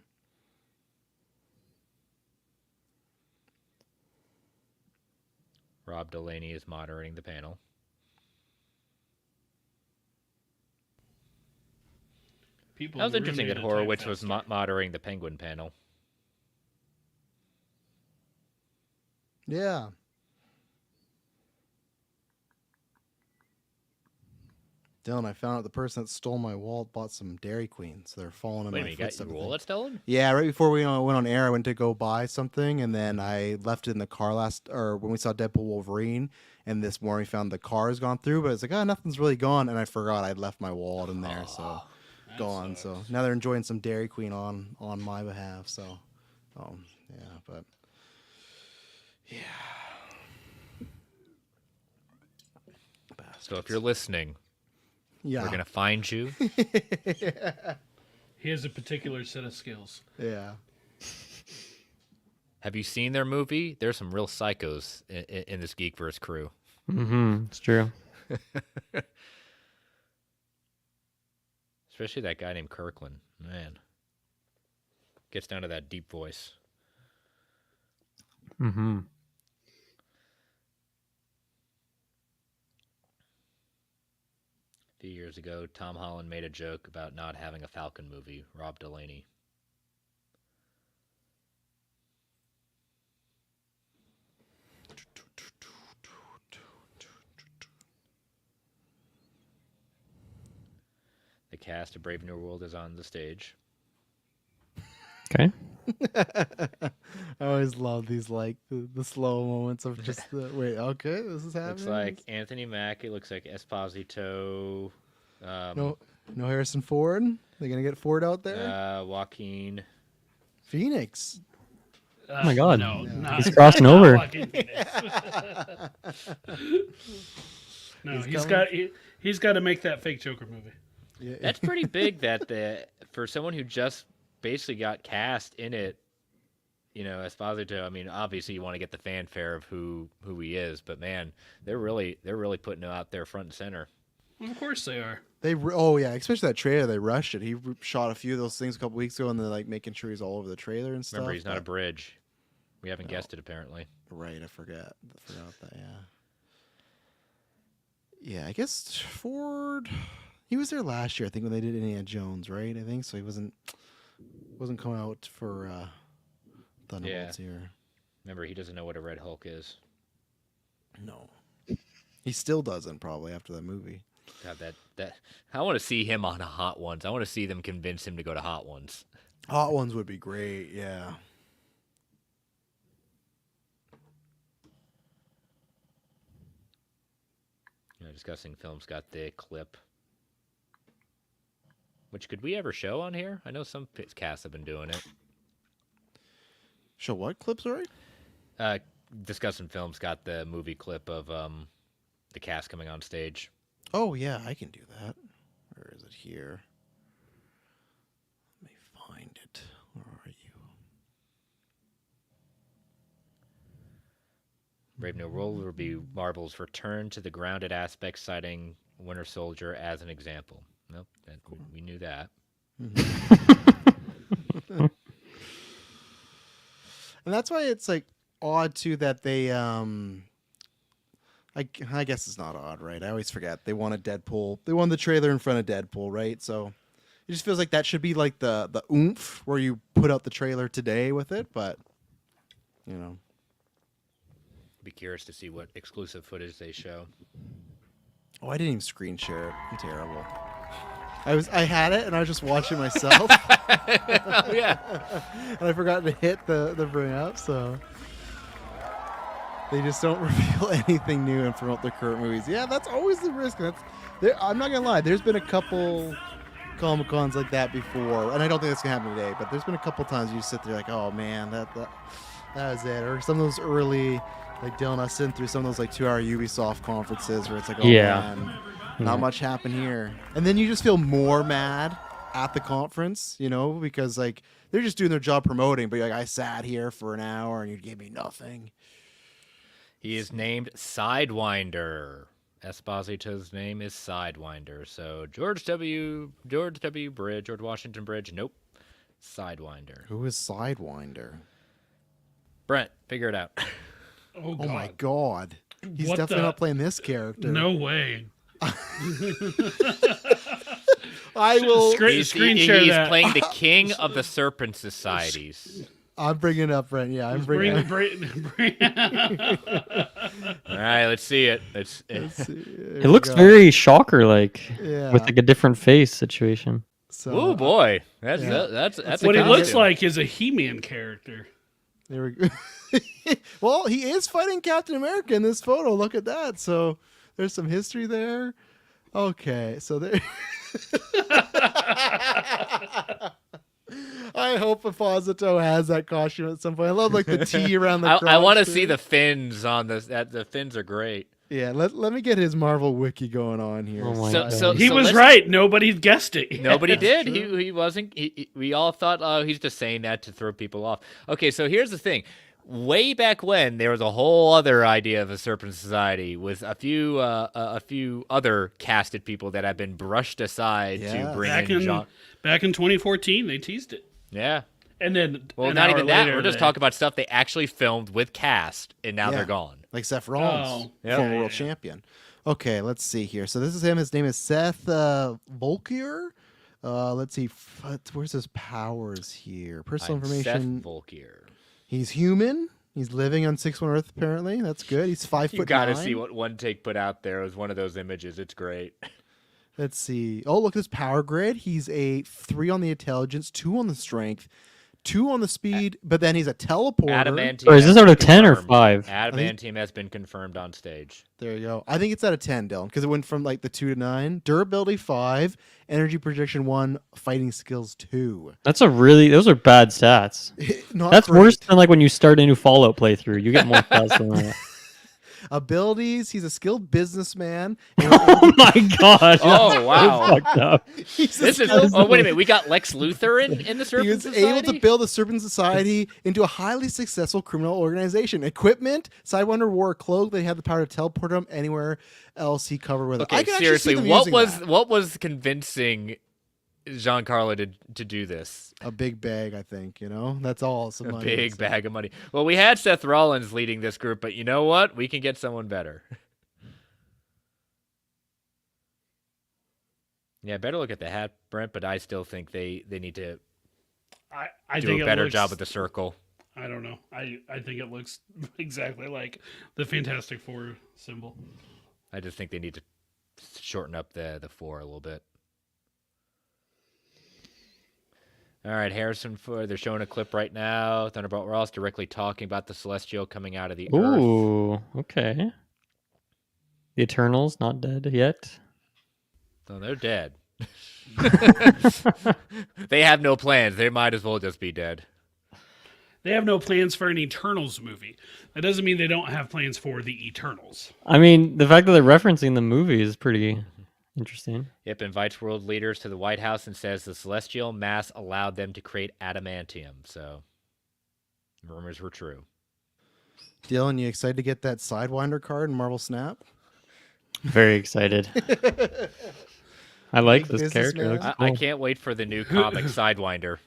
Rob Delaney is moderating the panel. That was interesting that Horowitz was moderating the Penguin panel. Yeah. Dylan, I found out the person that stole my wallet bought some Dairy Queen, so they're following in my footsteps. Wait, you got your wallet stolen? Yeah, right before we went on air, I went to go buy something, and then I left it in the car when we saw Deadpool Wolverine, and this morning we found the car has gone through, but it's like, nothing's really gone, and I forgot I'd left my wallet in there, so. gone. So now they're enjoying some Dairy Queen on my behalf. So, yeah, but yeah. So if you're listening, Yeah. we're gonna find you. He has a particular set of skills. Yeah. Have you seen their movie? There's some real psychos in this Geekverse crew. Mm-hmm. It's true. Especially that guy named Kirkland. Man. Gets down to that deep voice. Mm-hmm. A few years ago, Tom Holland made a joke about not having a Falcon movie. Rob Delaney. The cast of Brave New World is on the stage. Okay. I always love these like the slow moments of just the wait. Okay, this is happening. Looks like Anthony Mackie. Looks like Esposito. no Harrison Ford. They're gonna get Ford out there. Joaquin. Phoenix. Oh my God. No, not, He's crossing not over. Joaquin Phoenix. No, He's he's got to make that fake Joker movie. Yeah. That's pretty big. For someone who just basically got cast in it, Esposito. I mean, obviously you want to get the fanfare of who he is, but man, they're really putting him out there front and center. Well, of course they are. Especially that trailer. They rushed it. He shot a few of those things a couple weeks ago, and they're like making sure he's all over the trailer and stuff. Remember, he's not a bridge. We haven't guessed it apparently. Right, I forgot that. Yeah, I guess Ford. He was there last year, I think, when they did Indiana Jones, right? I think so. He wasn't coming out for Thunderbolts here. Remember, he doesn't know what a Red Hulk is. No, he still doesn't. Probably after that movie. God, that I want to see him on Hot Ones. I want to see them convince him to go to Hot Ones. Hot Ones would be great. Yeah. Discussing films got the clip. Which could we ever show on here? I know some casts have been doing it. Show what clips, right? Discussing films got the movie clip of the cast coming on stage. Oh yeah, I can do that. Where is it here? Let me find it. Where are you? Brave New World will be Marvel's return to the grounded aspect, citing Winter Soldier as an example. Nope, we knew that. And that's why it's like odd too that they I guess it's not odd, right? I always forget they wanted Deadpool. They wanted the trailer in front of Deadpool, right? So it just feels like that should be like the oomph where you put out the trailer today with it, but Be curious to see what exclusive footage they show. Oh, I didn't even screen share it. I'm terrible. I had it and I was just watching myself. Yeah. And I forgot to hit the bring up, so they just don't reveal anything new and promote their current movies. Yeah, that's always the risk. I'm not gonna lie. There's been a couple Comic-Cons like that before, and I don't think that's gonna happen today. But there's been a couple times you sit there like, oh man, that was it. Or some of those early, like Dylan, I was sitting through some of those like 2-hour Ubisoft conferences where it's like, oh man, not much happened here. And then you just feel more mad at the conference, because like they're just doing their job promoting, but you're like, I sat here for an hour and you gave me nothing. He is named Sidewinder. Esposito's name is Sidewinder. So George W. Bridge, George Washington Bridge. Nope. Sidewinder. Who is Sidewinder? Brent, figure it out. Oh, God. Oh my God. He's What definitely the- not playing this character. No way. I will. Screen share he's that. playing the king of the Serpent Societies. I'm bringing it up, Brent. Yeah, I'm bringing it up. All right, let's see it. It looks very Shocker-like, Yeah. with like a different face situation. So, Oh boy, that's Yeah. that's What a he looks costume. like is a He-Man character. There we go. Well, he is fighting Captain America in this photo. Look at that. So there's some history there. Okay, so there. I hope Apposito has that costume at some point. I love like the T around the I want to crotch see there. the fins on this. The fins are great. Yeah, let me get his Marvel wiki going on here. Oh my So- god. so- He was let's- right. Nobody guessed it. yet. Nobody did. true. He wasn't. We all thought, oh, he's just saying that to throw people off. Okay, so here's the thing. Way back when, there was a whole other idea of a Serpent Society with a few other casted people that have been brushed aside Yeah. to bring Back in in John. back in 2014, they teased it, Yeah. and then Well, an not hour even that. later, We're just they- talking about stuff they actually filmed with cast, and now Yeah. they're gone. Like Seth Rollins, Oh. Yeah. former Yeah, world yeah. champion. Okay, let's see here. So this is him. His name is Seth Volkier. Let's see. Where's his powers here? Personal I'm information. Seth Volkier. He's human. He's living on 6-1 Earth, apparently. That's good. He's 5 You foot got to 9. see what One Take put out there. It was one of those images. It's great. Let's see. Oh, look at his power grid. He's a 3 on the intelligence, 2 on the strength, 2 on the speed, but then he's a teleporter. Adamantium. Or is this has out been of 10 or confirmed. 5? Adamantium has been confirmed on stage. There you go. I think it's out of 10, Dylan, because it went from like the 2 to 9. Durability 5, energy projection 1, fighting skills 2. Those are bad stats. Not That's great. worse than like when you start a new Fallout playthrough. You get more stats than that. Abilities, he's a skilled businessman. Oh my god. Oh, wow. Fucked up. He's a This is. skilled- Oh, wait a minute. We got Lex Luthor in the He Serpent was Society? able to build the Serpent Society into a highly successful criminal organization. Equipment, Sidewinder wore a cloak that had the power to teleport him anywhere else he covered with it. I Okay, can actually seriously, see them what using was that. what was convincing Giancarlo to do this? A big bag, I think, you know? That's all. Some A money, big so. bag of money. Well, we had Seth Rollins leading this group, but you know what? We can get someone better. Yeah, better look at the hat, Brent, but I still think they need to I do think a it better looks- job with the circle. I don't know. I think it looks exactly like the Fantastic Four symbol. I just think they need to shorten up the 4 a little bit. All right, Harrison Ford. They're showing a clip right now. Thunderbolt Ross directly talking about the Celestial coming out of the Earth. Ooh, okay. The Eternals not dead yet. So they're dead. They have no plans. They might as well just be dead. They have no plans for an Eternals movie. That doesn't mean they don't have plans for the Eternals. I mean, the fact that they're referencing the movie is pretty interesting. Yep, invites world leaders to the White House and says the celestial mass allowed them to create adamantium. So, rumors were true. Dylan, you excited to get that Sidewinder card in Marvel Snap? Very excited. I like Big this character. businessman. Looks I cool. can't wait for the new comic Sidewinder.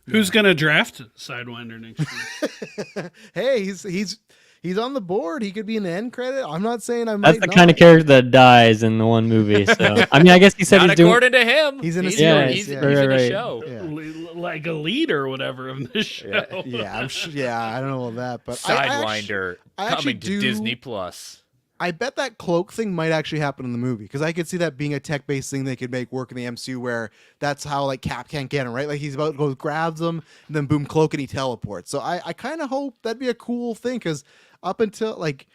Who's gonna draft Sidewinder next year? Hey, he's on the board. He could be an end credit. I'm not saying I might That's the not. kind of character that dies in the one movie. So I mean, I guess he said Not he's doing. according to him. He's in a he's, series, He's, yeah. he's in a Right. show. Yeah. Like a lead or whatever of this show. Yeah, I'm sure. Yeah, I don't know about that, but Sidewinder I actually coming to do- Disney Plus. I bet that cloak thing might actually happen in the movie because I could see that being a tech-based thing they could make work in the MCU where that's how like Cap can't get him, right? Like he's about to go grabs him and then boom, cloak and he teleports. So I kind of hope that'd be a cool thing because up until like,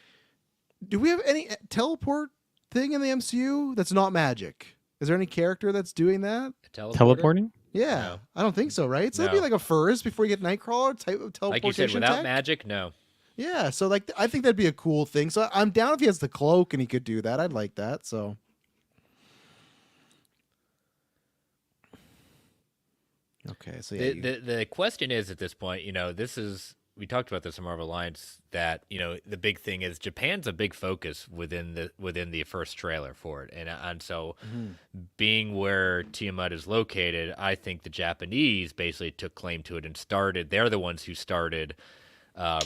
do we have any teleport thing in the MCU that's not magic? Is there any character that's doing that? Teleporting? Yeah, No. I don't think so, right? So that'd be No. like a first before you get Nightcrawler type of teleportation Like you said, without tech. magic, no. Yeah, so like I think that'd be a cool thing. So I'm down if he has the cloak and he could do that. I'd like that. So okay, so yeah, The question is at this point, this is we talked about this in Marvel Alliance that the big thing is Japan's a big focus within the first trailer for it, and so being where Tiamat is located, I think the Japanese basically took claim to it and started. They're the ones who started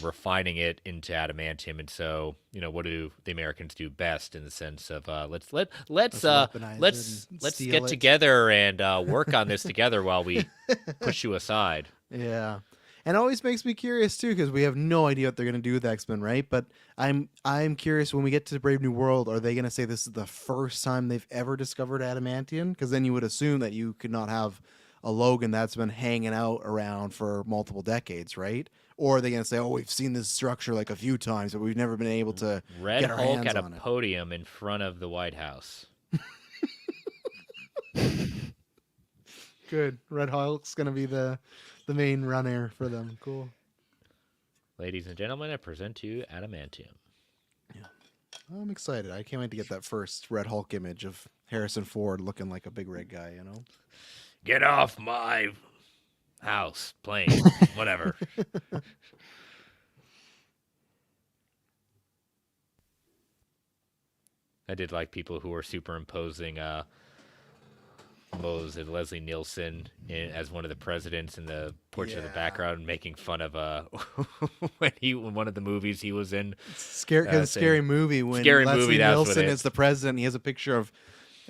refining it into adamantium, and so what do the Americans do best in the sense of let's weaponize it and let's steal get it. together and work on this together while we push you aside. yeah. And it always makes me curious too because we have no idea what they're gonna do with X-Men, right? But I'm curious when we get to Brave New World, are they gonna say this is the first time they've ever discovered adamantium? Because then you would assume that you could not have a Logan that's been hanging out around for multiple decades, right? Or are they going to say, oh, we've seen this structure like a few times, but we've never been able to Red get our Hulk hands at a on it? podium in front of the White House. Good. Red Hulk's gonna be the main runner for them. Cool. Ladies and gentlemen, I present to you Adamantium. I'm excited. I can't wait to get that first Red Hulk image of Harrison Ford looking like a big red guy. You know. Get off my house, plane, whatever. I did like people who were superimposing Mose and Leslie Nielsen as one of the presidents in the portrait in the background, making fun of when one of the movies he was in. Scary movie when Scary Leslie movie, that's what Nielsen it is the president. He has a picture of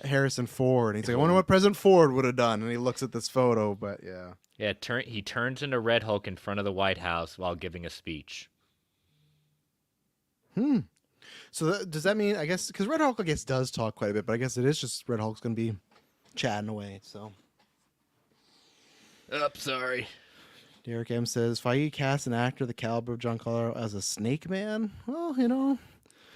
Harrison Ford. He's like, I wonder what President Ford would have done. And he looks at this photo, but yeah. Yeah, he turns into Red Hulk in front of the White House while giving a speech. So does that mean, I guess, because Red Hulk, I guess, does talk quite a bit, but I guess it is just Red Hulk's going to be chatting away, so. Sorry. Derek M says, Feige cast an actor the caliber of John Connor as a Snake Man? Well, you know,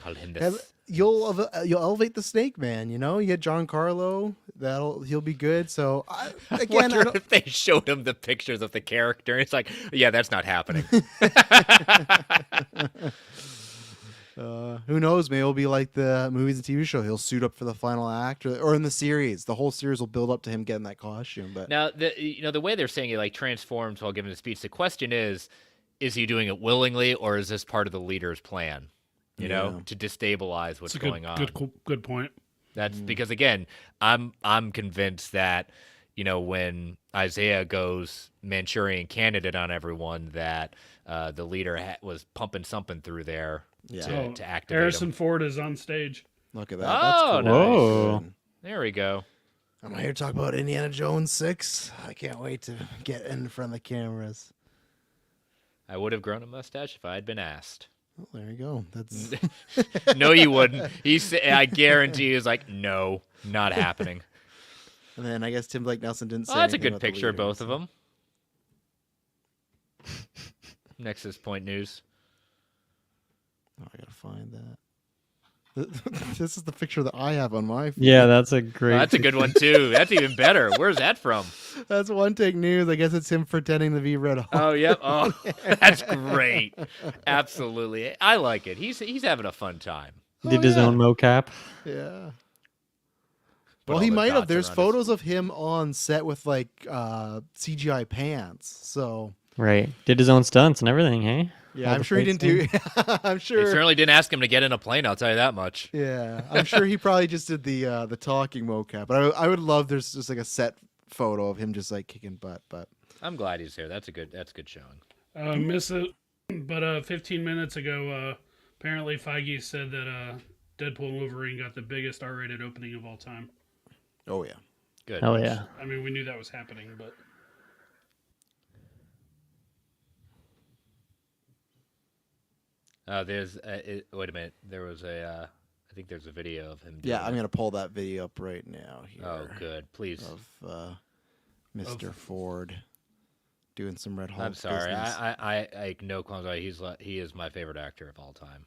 Call him this. you'll elevate the Snake Man, you know? You get John Carlo, he'll be good, so, I wonder if they showed him the pictures of the character, and it's like, yeah, that's not happening. Who knows? Maybe it'll be like the movies and TV show. He'll suit up for the final act, or in the series, the whole series will build up to him getting that costume. But now, the way they're saying it, like, transforms while giving a speech. The question is he doing it willingly, or is this part of the leader's plan? You know, to destabilize what's going on. Good point. That's because, again, I'm convinced that, you know, when Isaiah goes Manchurian Candidate on everyone, that the leader was pumping something through there to activate Harrison him. Ford is on stage. look at that. Oh, That's cool. nice. Good. There we go. I'm here to talk about Indiana Jones 6. I can't wait to get in front of the cameras. I would have grown a mustache if I had been asked. Oh, there you go. That's No, you wouldn't. I guarantee he was like, no, not happening. and then I guess Tim Blake Nelson didn't say. Oh, that's a anything good about the picture of leader, both so- of them. Nexus Point News. Oh, I gotta find that. This is the picture that I have on my phone. Yeah, that's a great. Oh, that's a good one too. That's even better. Where's that from? That's One Take News. I guess it's him pretending to be Red Hulk. Oh, yep. Oh, that's great. Absolutely. I like it. He's having a fun time. Did his own mocap. Yeah. Put Well, all he the might have. dots There's around photos of him on set with like CGI pants. So Right. Did his own stunts and everything, hey? yeah, All I'm the sure he fake didn't do. I'm They sure. certainly didn't ask him to get in a plane, I'll tell you that much. Yeah, I'm sure he probably just did the talking mocap. But I would love there's just like a set photo of him just like kicking butt. But I'm glad he's here. That's a good showing. Miss it, but 15 minutes ago, apparently Feige said that Deadpool and Wolverine got the biggest R-rated opening of all time. oh yeah, Good. Hell yeah. I mean, we knew that was happening, but There's wait a minute. There was I think there's a video of him. yeah. doing I'm it. gonna pull that video up right now here. Oh, good. Please. Of Mr. Ford doing some Red Hulk. I'm sorry. business. I no qualms about it. He is my favorite actor of all time.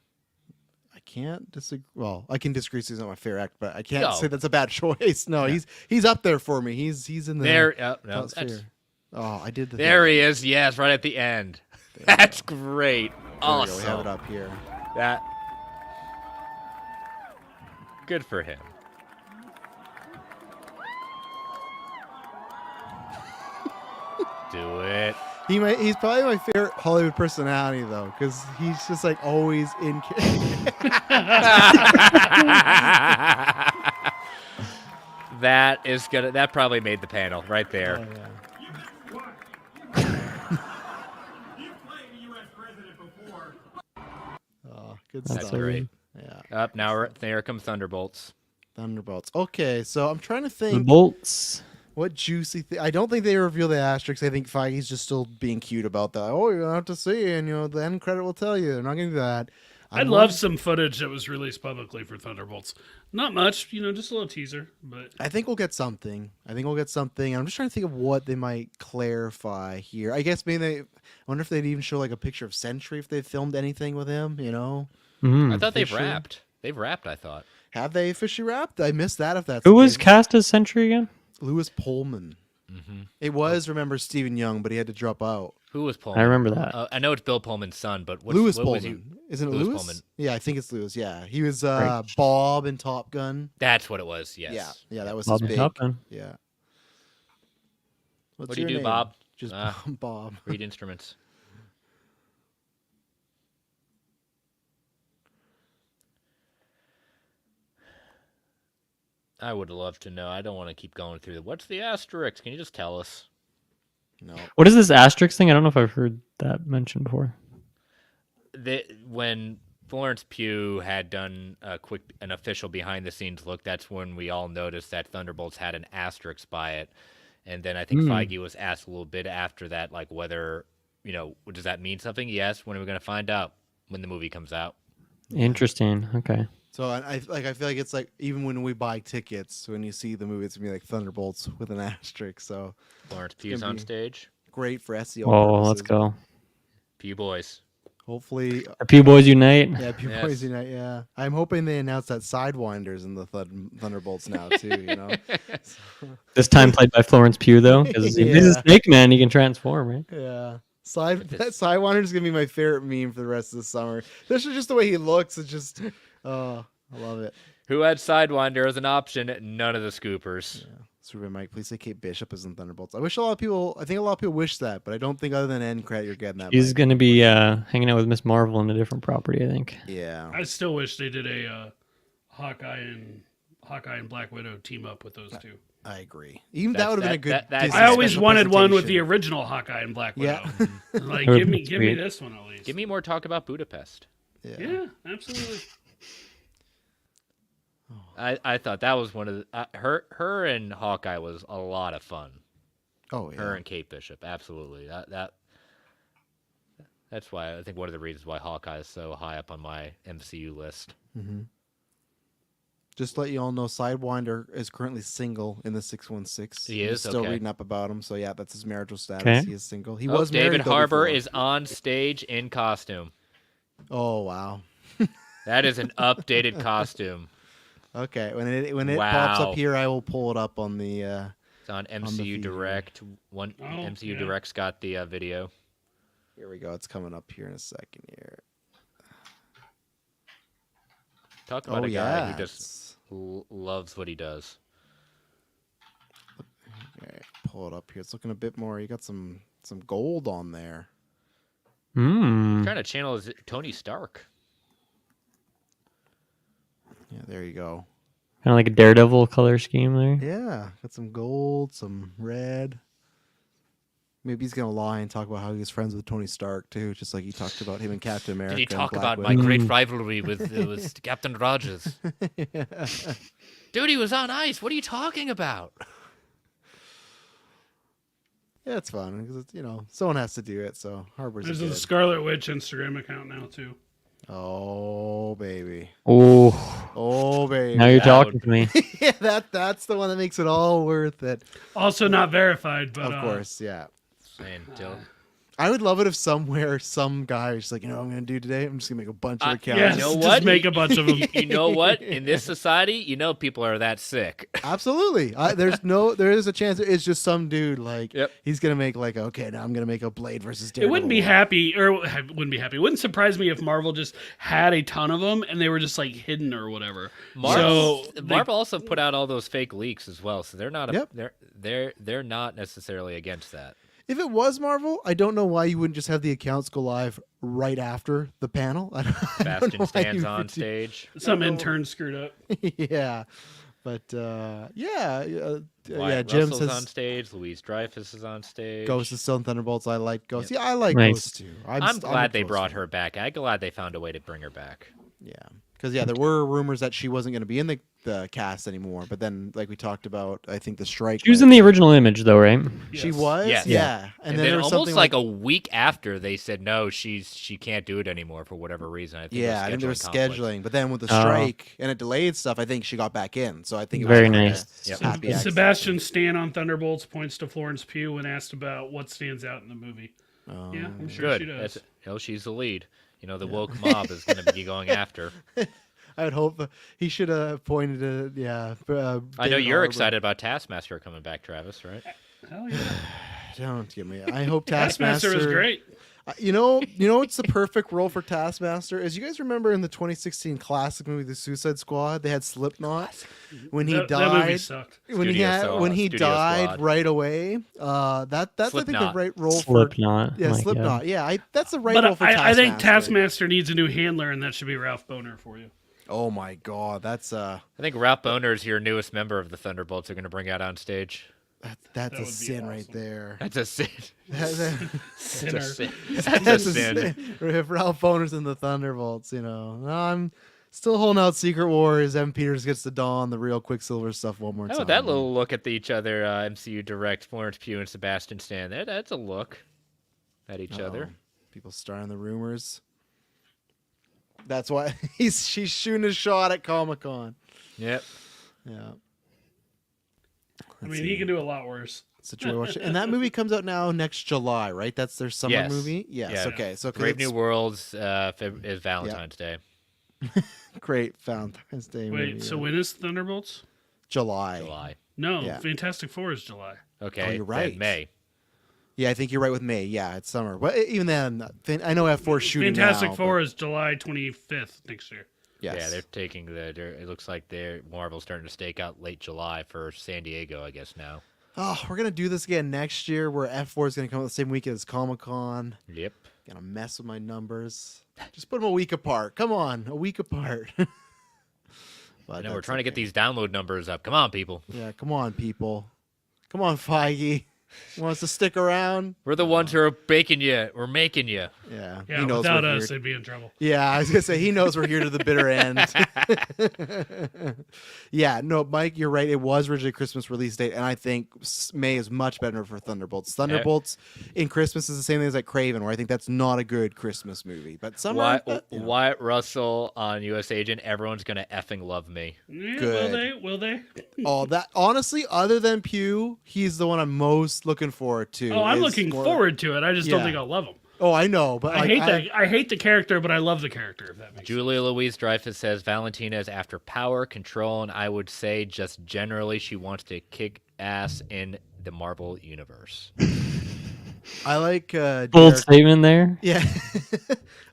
I can't disagree. Well, I can disagree. 'Cause he's not my favorite actor, but I can't No. say that's a bad choice. No, Yeah. he's up there for me. He's in the No, top that's, sphere. Oh, I did the. there thing. he is. Yes, right at the end. There we That's go. great. There we go. Awesome. We have it up here. That. Good for him. Do it. He's probably my favorite Hollywood personality though, because he's just like always in. That probably made the panel right there. Oh, yeah. Oh, good That's stuff. so great. Yeah, Up now. There comes Thunderbolts. Thunderbolts. Okay, so I'm trying to think Bolts. what juicy thing. I don't think they reveal the asterisks. I think Feige's just still being cute about that. Oh, you don't have to see, and the end credit will tell you. They're not going to do that. I'd love some footage that was released publicly for Thunderbolts. Not much, just a little teaser, but I think we'll get something. I'm just trying to think of what they might clarify here. I guess maybe I wonder if they'd even show like a picture of Sentry if they filmed anything with him. Mhm. I thought they've officially. wrapped. They've wrapped, I thought. Have they officially wrapped? I missed that. If that's Who the was case. cast as Sentry again? Lewis Pullman. It was, remember, Stephen Young, but he had to drop out. Who was Pullman? I remember that. I know it's Bill Pullman's son, but Lewis what Pullman. was he? Isn't it Lewis Lewis? Pullman. Yeah, I think it's Lewis. Yeah, he was Right. Bob in Top Gun. That's what it was. Yes. Yeah, that was Bob his big. Top Gun. Yeah. What's What do you your do, name? Bob? Just Ah. Bob. Read instruments. I would love to know. I don't want to keep going through. What's the asterisk? Can you just tell us? No. What is this asterisk thing? I don't know if I've heard that mentioned before. When Florence Pugh had done an official behind the scenes look, that's when we all noticed that Thunderbolts had an asterisk by it. And then I think Feige was asked a little bit after that, like whether, does that mean something? Yes. When are we going to find out? When the movie comes out. Interesting. Okay. So I feel like it's like even when we buy tickets, when you see the movie, it's gonna be like Thunderbolts with an asterisk. So Florence Pugh's gonna on be- stage. great for SEO. Oh, let's purposes. go. Pew boys. Hopefully, The Pew Boys unite. yeah, Pew Yes. Boys Unite. Yeah, I'm hoping they announce that Sidewinders in the Thunderbolts now too. This time played by Florence Pugh, though, because he's a Yeah. Snake Man. He can transform, right? Yeah. That Sidewinder is gonna be my favorite meme for the rest of the summer. This is just the way he looks. It's just, I love it. Who had Sidewinder as an option? None of the Scoopers. Yeah. Super Mike, please say Kate Bishop is in Thunderbolts. I think a lot of people wish that, but I don't think other than end credit you're getting that. He's Mike. going to be hanging out with Miss Marvel in a different property, I think. Yeah. I still wish they did a Hawkeye and Black Widow team up with those two. I agree. Even that would have been a good. that's- Disney I always special wanted one with the presentation. original Hawkeye and Black Widow. Yeah. Like, That would've give me been sweet. this one at least. Give me more talk about Budapest. Yeah, absolutely. I thought that was one of the her and Hawkeye was a lot of fun. Oh yeah. Her and Kate Bishop, absolutely. That's why I think one of the reasons why Hawkeye is so high up on my MCU list. Just to let you all know, Sidewinder is currently single in the 616. He is? Still Okay. reading up about him. So yeah, that's his marital status. Okay. He is single. He Oh, was David married, though, Harbour before. is on stage in costume. Oh wow. That is an updated costume. Okay. When it pops Wow. up here, I will pull it up on the. It's on the MCU feed, Direct. One Oh, MCU yeah. Direct's got the video. Here we go. It's coming up here in a second here. Talk about Oh a guy yeah. who just loves what he does. Okay, pull it up here. It's looking a bit more. You got some gold on there. Hmm. Trying to channel his Tony Stark. Yeah, there you go. Kind of like a Daredevil color scheme there. Yeah, got some gold, some red. Maybe he's gonna lie and talk about how he was friends with Tony Stark too, just like he talked about him and Captain America. Did he and talk Black about Widow. my great rivalry with Captain Rogers? Dude, he was on ice. What are you talking about? Yeah, it's fun because someone has to do it. So Harbor's There's a a kid. Scarlet Witch Instagram account now too. Oh baby, Oh, baby. now you're That talking to me. Yeah, that's the one that makes it all worth it. Also not verified, but Of course, yeah. Man, Dylan. I would love it if somewhere some guy was just like, what I'm gonna do today? I'm just gonna make a bunch of accounts. yes, You know just what? make a bunch of them. You know what? In this society, people are that sick. Absolutely. There is a chance it's just some dude like Yep. he's gonna make like, okay, now I'm gonna make a Blade versus It Daredevil. wouldn't be happy, or wouldn't be happy. It wouldn't surprise me if Marvel just had a ton of them and they were just like hidden or whatever. Marvel, So Marvel also put out all those fake leaks as well, so they're not Yep. they're not necessarily against that. If it was Marvel, I don't know why you wouldn't just have the accounts go live right after the panel. I don't know Bastion why stands you on would do- stage. some intern screwed up. Yeah, but yeah, Wyatt Jim Russell's says on stage. Louise Dreyfus is on stage. Ghost is still in Thunderbolts. I like Ghost. Yeah, I like Nice. Ghost too. I'm a glad they Ghost brought fan. her back. I'm glad they found a way to bring her back. Yeah, because there were rumors that she wasn't going to be in the cast anymore. But then, like we talked about, I think the strike. She was in the original image, though, right? She Yes. was. Yes. Yeah, And then then there was almost something like a week after, they said no, she can't do it anymore for whatever reason. I think it was I think there was scheduling conflict. scheduling, but then with the Oh. strike and it delayed stuff, I think she got back in. So I think it was Very like a nice. Yep. happy accident. Sebastian Stan on Thunderbolts points to Florence Pugh when asked about what stands out in the movie. Oh. Yeah, I'm sure she Good. does. She's the lead. The woke mob is going to be going after. I would hope he should have pointed to I know David you're Harbour. excited about Taskmaster coming back, Travis, right? Hell yeah. Don't give me. I hope Taskmaster was great. You know what's the perfect role for Taskmaster is. You guys remember in the 2016 classic movie The Suicide Squad, they had Slipknot when he That died. movie sucked. When he Studio died Squad. right away. That's I think the Slipknot. right role Slipknot. for. Yeah, my Slipknot. God. Yeah, that's the right But role for Taskmaster. I think Taskmaster needs a new handler, and that should be Ralph Boner for you. Oh my God, that's I think Ralph Boner is your newest member of the Thunderbolts. Are going to bring out on stage. that's That a would be sin right awesome. there. That's a sin. Sinner. That's a sin. That's That's a a sin. If Ralph Boner's in the Thunderbolts, I'm still holding out Secret Wars. Evan Peters gets to don the real Quicksilver stuff one more Oh, time. that little look at each other, MCU direct, Florence Pugh and Sebastian Stan. That's a look at each other. People starting the rumors. That's why she's shooting a shot at Comic-Con. Yep. Yeah. I mean, he can do a lot worse. It's a joy to watch it. And that movie comes out now next July, right? That's their summer Yes. movie? Yes. Yeah. Okay. So Brave it's New Worlds is Valentine's Day. great Valentine's Day movie. Wait, so when is Thunderbolts? July. July. No, Yeah. Fantastic Four is July. Okay. you're then right. May. Yeah, I think you're right with May. Yeah, it's summer. But even then, I know F4 shooting Fantastic now, Four but- is July 25th next year. Yes. Yeah, they're taking it looks like Marvel's starting to stake out late July for San Diego, I guess now. Oh, we're gonna do this again next year, where F4 is gonna come out the same week as Comic-Con. Yep. Gonna mess with my numbers. Just put them a week apart. Come on, a week apart. I But know we're that's trying to get okay. these download numbers up. Come on, people. Yeah, come on, people. Come on, Feige. Wants to stick around? We're the ones who are baking you. We're making you. Yeah. Yeah, he knows without we're us, here. they'd be in trouble. Yeah, I was gonna say he knows we're here to the bitter end. Yeah, no, Mike, you're right. It was originally a Christmas release date, and I think May is much better for Thunderbolts. Thunderbolts in Christmas is the same thing as like Craven, where I think that's not a good Christmas movie. But summer, Wyatt Russell on U.S. Agent. Everyone's gonna effing love me. Yeah, Good. Will they? oh, that honestly, other than Pew, he's the one I'm most looking forward to. Oh, I'm is looking more- forward to it. I just don't Yeah. think I'll love him. Oh, I know, but I like, hate that. I hate the character, but I love the character. If that makes sense. Julia Louise-Dreyfus says Valentina is after power, control, and I would say just generally she wants to kick ass in the Marvel universe. I like Bold Derek- statement there. Yeah.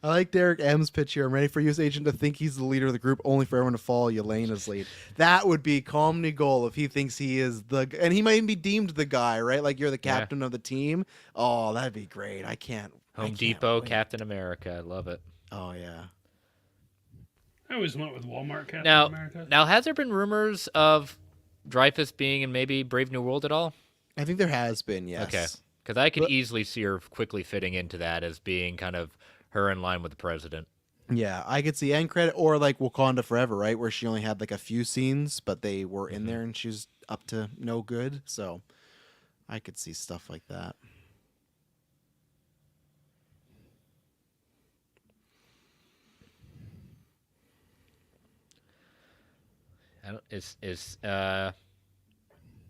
I like Derek M's pitch here. I'm ready for U.S. Agent to think he's the leader of the group, only for everyone to follow Yelena's lead. That would be Comedy Goal if he thinks he is and he might even be deemed the guy, right? Like you're the captain of the team. Oh, that'd be great. I can't. Home Depot, Captain America. I love it. Oh, yeah. I always went with Walmart Captain Now, America. now, has there been rumors of Dreyfus being in maybe Brave New World at all? I think there has been, yes. Okay. Because I could But- easily see her quickly fitting into that as being kind of her in line with the president. Yeah, I could see end credit or like Wakanda Forever, right? Where she only had like a few scenes, but they were in there and she was up to no good. So I could see stuff like that. Is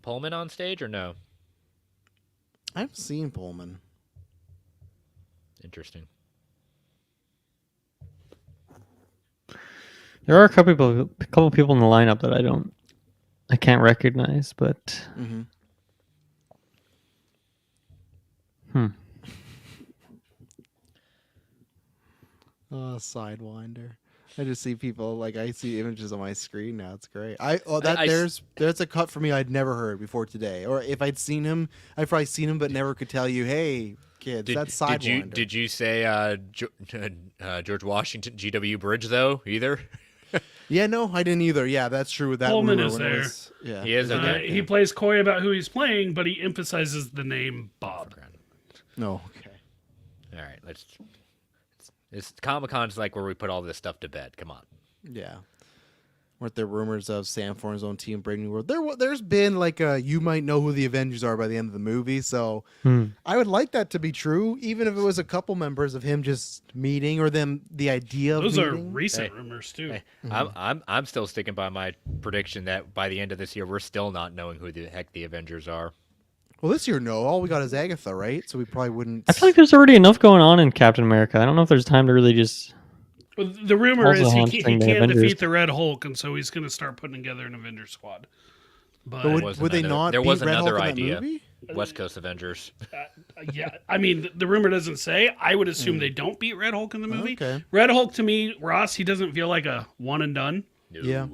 Pullman on stage or no? I haven't seen Pullman. Interesting. There are a couple people in the lineup that I can't recognize, but Mm-hmm. Oh, Sidewinder. I just see people like I see images on my screen now. It's great. There's a cut for me I'd never heard before today. Or if I'd seen him, I've probably seen him but never could tell you, hey kids, that's Sidewinder. Did you say George Washington GW Bridge though either? Yeah, no, I didn't either. Yeah, that's true with that Pullman rumor is when it there. was- yeah. He is okay. He plays coy about who he's playing, but he emphasizes the name Bob. No, okay. All right, it's Comic-Con's like where we put all this stuff to bed. Come on. Yeah. Weren't there rumors of Sam forming his own team, Brave New World? There's been like you might know who the Avengers are by the end of the movie, so I would like that to be true, even if it was a couple members of him just meeting or them the idea of Those are meeting. recent rumors too. Hey, I'm still sticking by my prediction that by the end of this year we're still not knowing who the heck the Avengers are. Well, this year, no. All we got is Agatha, right? So we probably wouldn't. I feel like there's already enough going on in Captain America. I don't know if there's time to really just Well, the rumor Also is he hamstring the can't Avengers. defeat the Red Hulk, and so he's going to start putting together an Avengers squad. But There Would, was would they another- not there beat was Red another Hulk in idea. that movie? West Coast Avengers. yeah, I mean, the rumor doesn't say. I would assume they don't beat Red Hulk in the movie. Okay. Red Hulk, to me, Ross, he doesn't feel like a one and done. No. Yeah.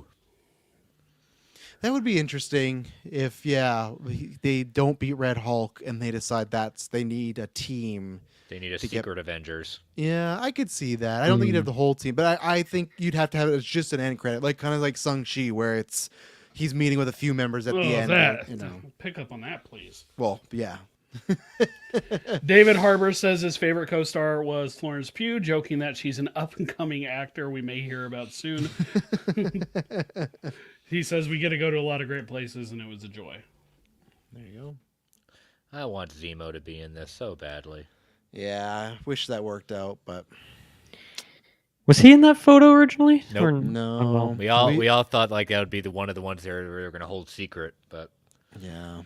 That would be interesting if, they don't beat Red Hulk and they decide they need a team. They need a To get- secret Avengers. Yeah, I could see that. I don't think you'd have the whole team, but I think you'd have to have it as just an end credit, like kind of like Shang-Chi, where he's meeting with a few members at the end. That pick up on that, please. Well, yeah. David Harbour says his favorite co-star was Florence Pugh, joking that she's an up-and-coming actor we may hear about soon. He says we get to go to a lot of great places, and it was a joy. There you go. I want Zemo to be in this so badly. Yeah, I wish that worked out, but Was he in that photo originally? Nope. Or- no. We all thought like that would be one of the ones they were going to hold secret, but Yeah.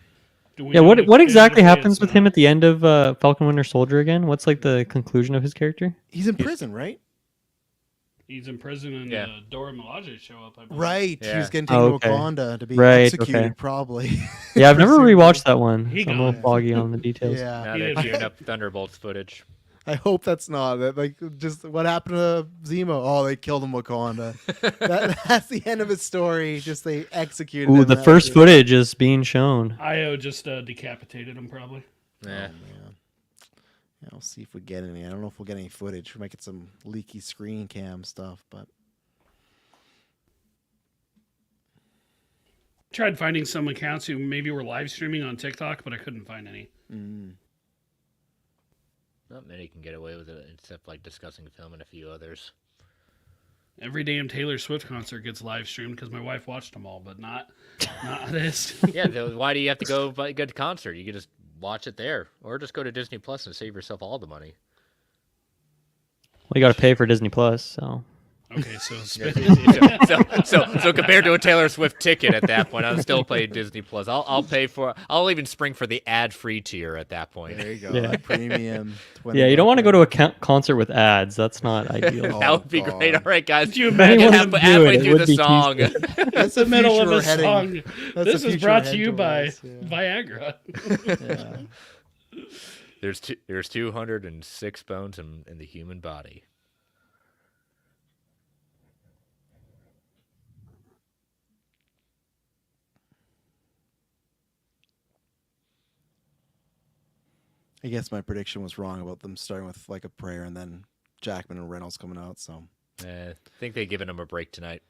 Do we Yeah, know what if exactly it's happens with not? him at the end of Falcon Winter Soldier again? What's like the conclusion of his character? He's in prison, right? He's in prison, and Yeah. Dora Milaje show up. I believe. Right. He Yeah. was getting taken Oh, okay. to Wakanda to be Right, executed, okay. probably. Yeah, I've never Presumably. rewatched that one. He So I'm a got little it. foggy on the details. Yeah. now He they're did. queuing up Thunderbolts footage. I hope that's not it. Like, just what happened to Zemo? Oh, they killed him, Wakanda. That's the end of his story. Just they executed him. Ooh, the That first was it. footage is being shown. Io just decapitated him, probably. Yeah. Oh, man. Yeah, I'll see if we get any. I don't know if we'll get any footage. We might get some leaky screen cam stuff, but Tried finding some accounts who maybe were live streaming on TikTok, but I couldn't find any. Not many can get away with it except like discussing film and a few others. Every damn Taylor Swift concert gets live streamed because my wife watched them all, but not this. Yeah, why do you have to go to concert? You can just watch it there, or just go to Disney Plus and save yourself all the money. Well, you got to pay for Disney Plus, so Okay, so So compared to a Taylor Swift ticket at that point, I'll still pay Disney Plus. I'll even spring for the ad-free tier at that point. there you go. Yeah. Like premium. 20 yeah, you don't want to go bucks. to a concert with ads. That's not ideal. That would be God. great. All right, guys. Could you imagine Anyone them can do halfway it. It through would the be song. That's the middle of future a we're heading- song? that's This the is future brought we're to you heading by towards, Viagra. Yeah. There's 206 bones in the human body. I guess my prediction was wrong about them starting with like a prayer and then Jackman and Reynolds coming out. So I think they've given him a break tonight.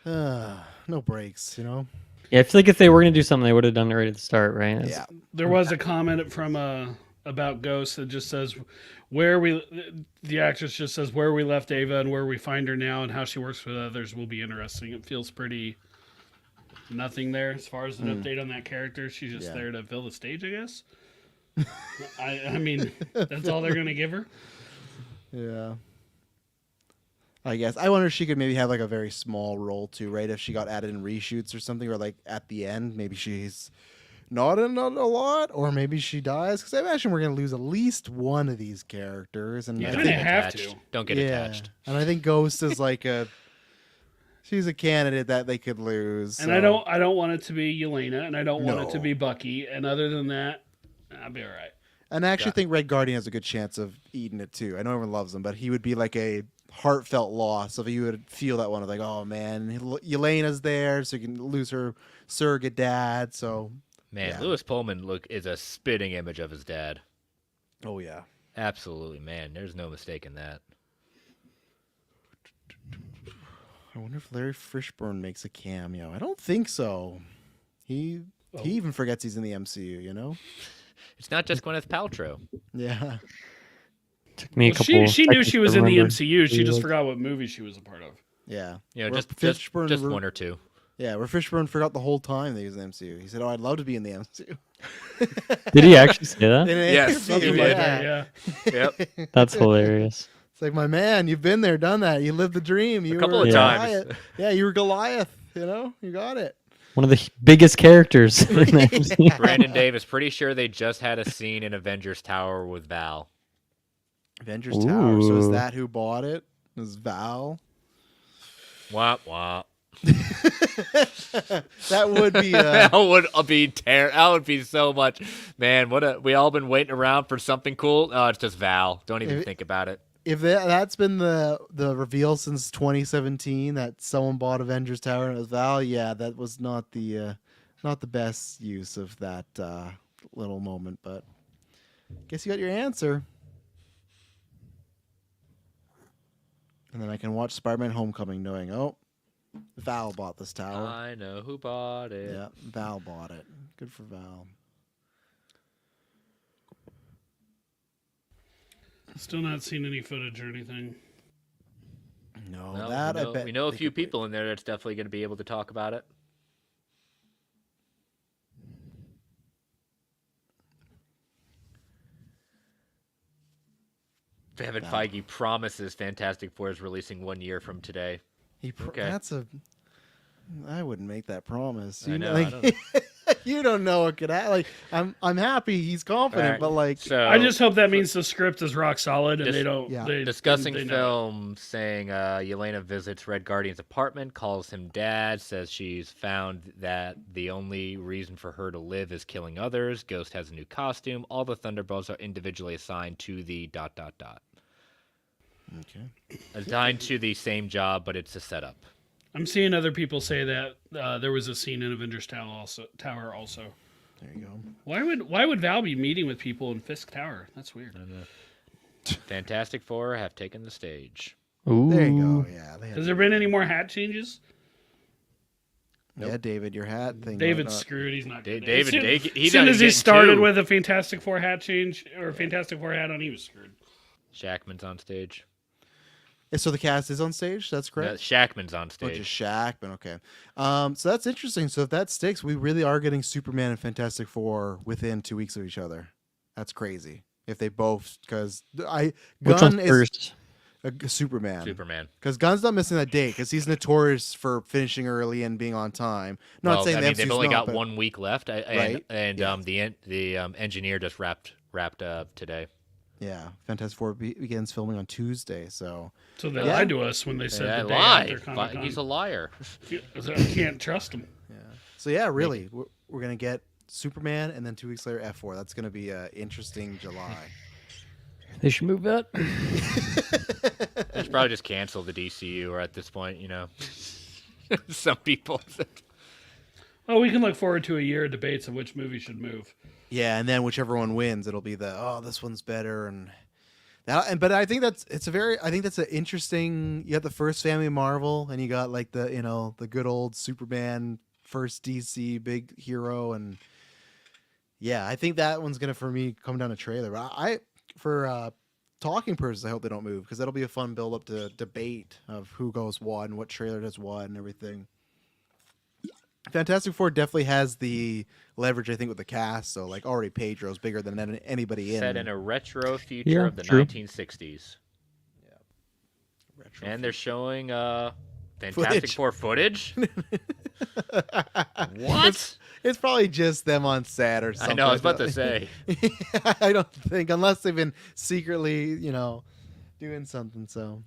no breaks, you know. Yeah, I feel like if they were going to do something, they would have done it right at the start, right? Yeah. There was a comment from about Ghost that just says the actress just says where we left Ava and where we find her now and how she works with others will be interesting. It feels pretty nothing there as far as an update on that character. She's just Yeah. there to fill the stage, I guess. I mean, that's all they're gonna give her. Yeah. I guess. I wonder if she could maybe have like a very small role too, right? If she got added in reshoots or something, or like at the end, maybe she's not in a lot, or maybe she dies. Because I imagine we're gonna lose at least one of these characters, and You I kinda think, have attached. to. Don't get attached. and I think Ghost is like she's a candidate that they could lose. And so- I don't want it to be Yelena, and I don't want it to No. be Bucky. And other than that, I'll be all right. And I actually think Red Guardian has a good chance of eating it too. I know everyone loves him, but he would be like a heartfelt loss if you would feel that one of like, oh man, Yelena's there, so you can lose her surrogate dad. So Man, Yeah. Lewis Pullman is a spitting image of his dad. oh yeah. Absolutely, man. There's no mistaking that. I wonder if Larry Fishburne makes a cameo. I don't think so. He even forgets he's in the MCU, you know? It's not just Gwyneth Paltrow. Yeah. Took me a Well, couple. she knew seconds she was to in the remember. MCU. She just was. forgot what movie she was a part of. Yeah. You know, Where just Fishburne one or two. Yeah, where Fishburne forgot the whole time that he was in the MCU. He said, "Oh, I'd love to be in the MCU." Did he actually say that? In an Yes, interview, he did. yeah. Yep. That's hilarious. It's like, my man, you've been there, done that. You lived the dream. You couple were of times. Goliath. Yeah, you were Goliath. You know, you got it. One of the biggest characters. in the MCU. Brandon Davis, pretty sure they just had a scene in Avengers Tower with Val. Avengers Tower. So is Ooh. that who bought it? As Val. Wah wah. That would be That would be That would be so much, man. We all been waiting around for something cool. Oh, it's just Val. Don't even think about it. if that's been the reveal since 2017 that someone bought Avengers Tower and it was Val. Yeah, that was not the best use of that little moment, but guess you got your answer. And then I can watch Spider-Man Homecoming knowing, oh, Val bought this tower. I know who bought it. Yeah, Val bought it. Good for Val. Still not seen any footage or anything. No, Well, that we know, I bet we know a they few could wait. people in there that's definitely going to be able to talk about it. Kevin Feige promises Fantastic Four is releasing 1 year from today. Okay. That's I wouldn't make that promise. I know. Like, I don't know. you don't know what could happen. Like, I'm happy he's confident, Right. but like, So I just hope that means the script is rock solid and Dis- they don't. yeah. They, discussing they know film, saying Yelena visits Red Guardian's apartment, calls him dad, says she's found that the only reason for her to live is killing others. Ghost has a new costume. All the Thunderbolts are individually assigned to the ... okay. Assigned to the same job, but it's a setup. I'm seeing other people say that there was a scene in Avengers Tower also. There you go. Why would Val be meeting with people in Fisk Tower? That's weird. Fantastic Four have taken the stage. Ooh. There you go. Yeah. Has there been any more hat changes? Yeah, David, your hat thing. David's might not- screwed. He's not getting David, it. he As soon done as he getting started two. with a Fantastic Four hat change or Fantastic Four hat on, he was screwed. Shackman's on stage. So the cast is on stage. That's correct. No, Shackman's on Oh, stage. just Shackman. Okay. So that's interesting. So if that sticks, we really are getting Superman and Fantastic Four within 2 weeks of each other. That's if they both, because Which Gunn one's is first? Superman. Superman. Because Gunn's not missing that date because he's notorious for finishing early and being on time. Not Well, saying I the mean, they've MCU's only not, got but- 1 week left, Right. and Yeah. the engineer just wrapped up today. Yeah, Fantastic Four begins filming on Tuesday. So So they Yeah. lied to us when they said Yeah, the day lie. after Comic-Con. He's a liar. I can't trust him. yeah, really, we're gonna get Superman and then 2 weeks later F4. That's gonna be an interesting July. They should move that. They should probably just cancel the DCU, or at this point, some people. Well, we can look forward to a year of debates of which movie should move. Yeah, and then whichever one wins, it'll be this one's better but I think that's an interesting. You got the first family Marvel, and you got like the good old Superman first DC big hero, and yeah, I think that one's gonna for me come down to trailer. But for talking purposes, I hope they don't move because that'll be a fun build up to debate of who goes what and what trailer does what and everything. Fantastic Four definitely has the leverage, I think, with the cast. So, like, already Pedro's bigger than anybody in. Set in a retro future Yeah, of the true. 1960s. Retro And they're showing Fantastic Footage. Four footage? What? It's probably just them on set or I something. know, I was about to say. I don't think, unless they've been secretly, doing something. So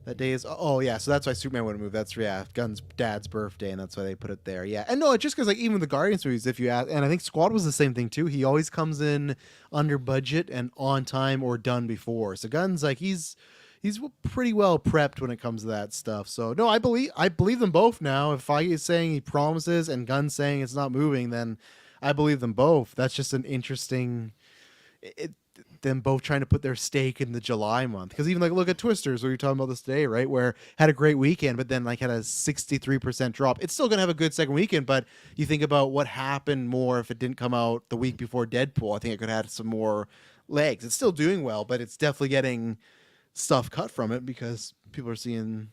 that day is, so that's why Superman wouldn't move. That's, Gunn's dad's birthday, and that's why they put it there. Yeah. And no, it's just because, like, even the Guardians movies, if you ask, and I think Squad was the same thing too. He always comes in under budget and on time or done before. So Gunn's like, he's pretty well prepped when it comes to that stuff. So no, I believe them both now. If Feige is saying he promises and Gunn's saying it's not moving, then I believe them both. That's just an interesting, them both trying to put their stake in the July month. Because even like look at Twisters, we were talking about this today, right? Where had a great weekend, but then like had a 63% drop. It's still gonna have a good second weekend, but you think about what happened more if it didn't come out the week before Deadpool. I think it could have had some more legs. It's still doing well, but it's definitely getting stuff cut from it because people are seeing.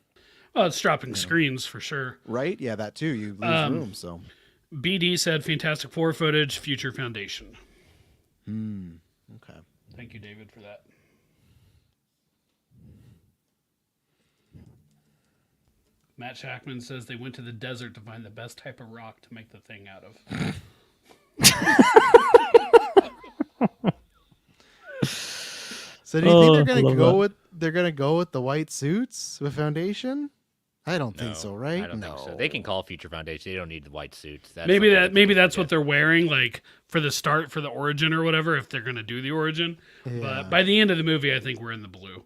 Well, it's dropping screens for sure. Right? Yeah, that too. You lose room. So BD said Fantastic Four footage, Future Foundation. okay. Thank you, David, for that. Matt Shackman says they went to the desert to find the best type of rock to make the thing out of. So do you think they're I gonna love go with the white suits with Foundation? I don't think so, right? I don't think so. They can call Future Foundation. They don't need the white suits. That's Maybe something maybe people that's what forget. they're wearing, like for the start, for the origin or whatever. If they're gonna do the origin, Yeah. but by the end of the movie, I think we're in the blue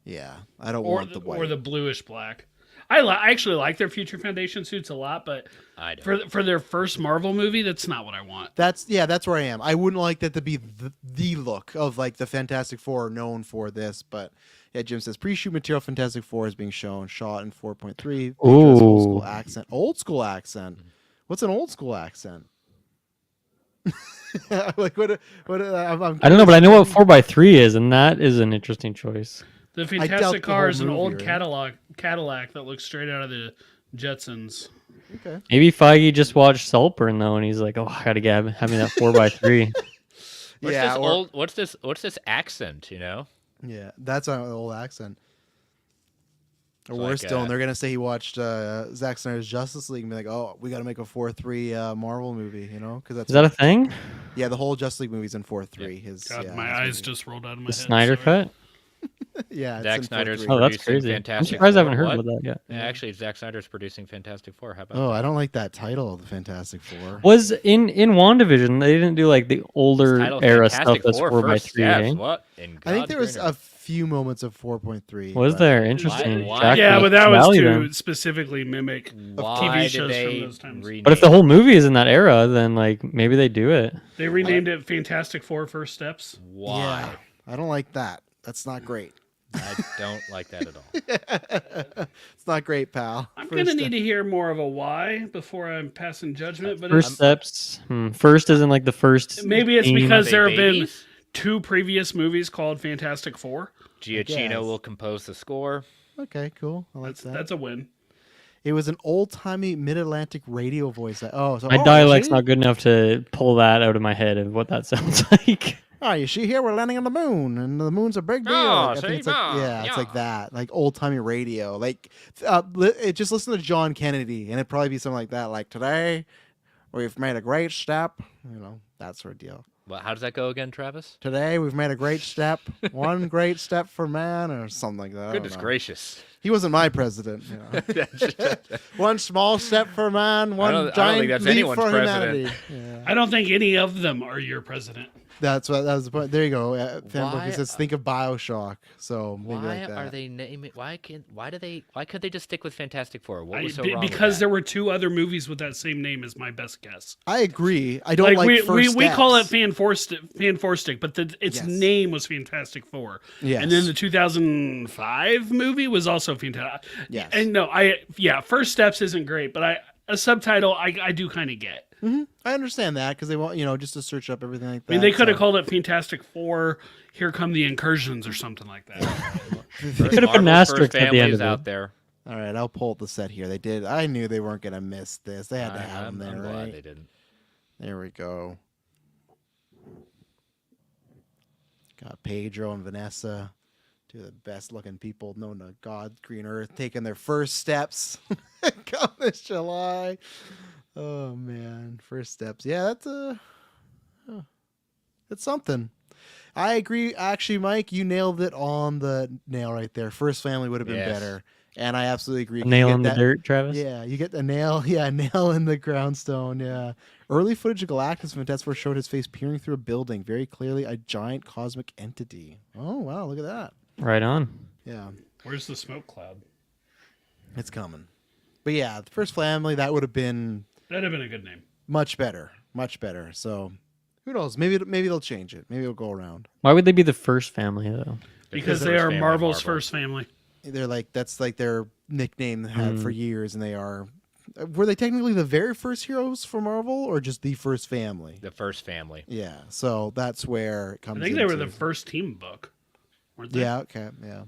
Yeah, I don't or want the white. or the bluish black. I actually like their Future Foundation suits a lot, but I don't. for their first Marvel movie, that's not what I want. That's where I am. I wouldn't like that to be the look of like the Fantastic Four are known for this, but yeah, Jim says pre-shoot material Fantastic Four is being shot in 4.3. Old school Ooh. accent. Old school accent. What's an old school accent? Like what? I'm I don't know, but I know what 4x3 is, and that is an interesting choice. The doubt Fantastic the Car whole is an movie, old right? Cadillac that looks straight out of the Jetsons. Okay. Maybe Feige just watched Saltburn though, and he's like, "Oh, I gotta have me that 4x3." What's this accent? You know. Yeah, that's an old accent. Or It's worse like, still, they're gonna say he watched Zack Snyder's Justice League and be like, "Oh, we got to make a 4-3 Marvel movie," you know? Because that's Is that a thing? yeah, the whole Justice League movie's in 4-3. His God, yeah, my his eyes movie. just rolled out of my The head. Snyder sorry. cut? Yeah, it's Zack in Snyder's 4-3. Oh, that's producing crazy. I'm Fantastic surprised I Four. haven't heard What? about that yet. Yeah, actually, Zack Snyder's producing Fantastic Four. How about Oh, that? I don't like that title of the Fantastic Four. Was in WandaVision they didn't do like the older Title era Fantastic stuff that's Four, 4x3, First Steps. eh? What? In I think God's there was green a earth. few moments of 4.3. Was but- there? Interesting. Why- Jack Yeah, was but that was Valley to then. specifically mimic Why TV did shows they from those times. rename But if the whole movie is in that era, then like maybe they do it. They renamed it Fantastic Four First Steps. Why? Yeah, I don't like that. That's not great. I don't like that at all. It's not great, pal. I'm First gonna need to hear more of a why before I'm passing judgment. But First steps. First isn't like the first. maybe it's theme. because Are they there have been babies? 2 previous movies called Fantastic Four. guess. Giacchino will compose the score. Okay, cool. I like that. That's a win. It was an old-timey Mid-Atlantic radio voice. So My dialect's not good enough to pull that out of my head of what that sounds like. Oh, you see here, we're landing on the moon, and the moon's a big deal. Oh, Like, I think see, it's like, yeah, it's like yeah. that, like old-timey radio. Like, just listen to John Kennedy, and it'd probably be something like that. Like, today, we've made a great step. You know, that sort of deal. Well, how does that go again, Travis? Today, we've made a great step. One great step for man, or something like that. I don't Goodness know. gracious. He wasn't my president. You know. One small step for man, one I don't giant think that's leap anyone's for president. humanity. Yeah. I don't think any of them are your president. That was the point. There you go. Fanbook Why- says think of BioShock. So maybe Why like that. are they naming? Why could they just stick with Fantastic Four? What was so wrong? Because with there that? were 2 other movies with that same name is my best guess. I agree. I don't like we first we call it steps. Fan Four Stick, but its Yes. name was Fantastic Four. Yes. And then the 2005 movie was also fantastic. Yes. And no, First Steps isn't great, but a subtitle I do kind of get. I understand that because they want just to search up everything like that. I mean, they could have so- called it Fantastic Four. Here come the incursions or something like that. They could have put an Marvel's asterisk first at the end families of it. out there. All right, I'll pull up the set here. They did. I knew they weren't gonna miss this. They had to have I'm them there, glad right? they didn't. There we go. Got Pedro and Vanessa, 2 of the best looking people known to God's green earth, taking their first steps. Come this July. Oh man, first steps. Yeah, that's something. I agree. Actually, Mike, you nailed it on the nail right there. First family would have been Yes. better, and I absolutely agree. A 'cause nail you in get the that- dirt, Travis. Yeah, you get the nail. Yeah, nail in the groundstone. Yeah. Early footage of Galactus from Fantastic Four showed his face peering through a building, very clearly a giant cosmic entity. Oh wow, look at that. Right on. Yeah, Where's the smoke cloud? it's coming. But yeah, the first family that would have been That'd have been a good name. much better, much better. So who knows? Maybe they'll change it. Maybe it'll go around. Why would they be the first family though? Because they're they the are first family, Marvel's Marvel. first family. They're like that's like their nickname they had for years, and they are. Were they technically the very first heroes for Marvel, or just the first family? The first family. Yeah, so that's where it I comes. think they were into- the first team book, weren't they? Yeah. Okay. Yeah.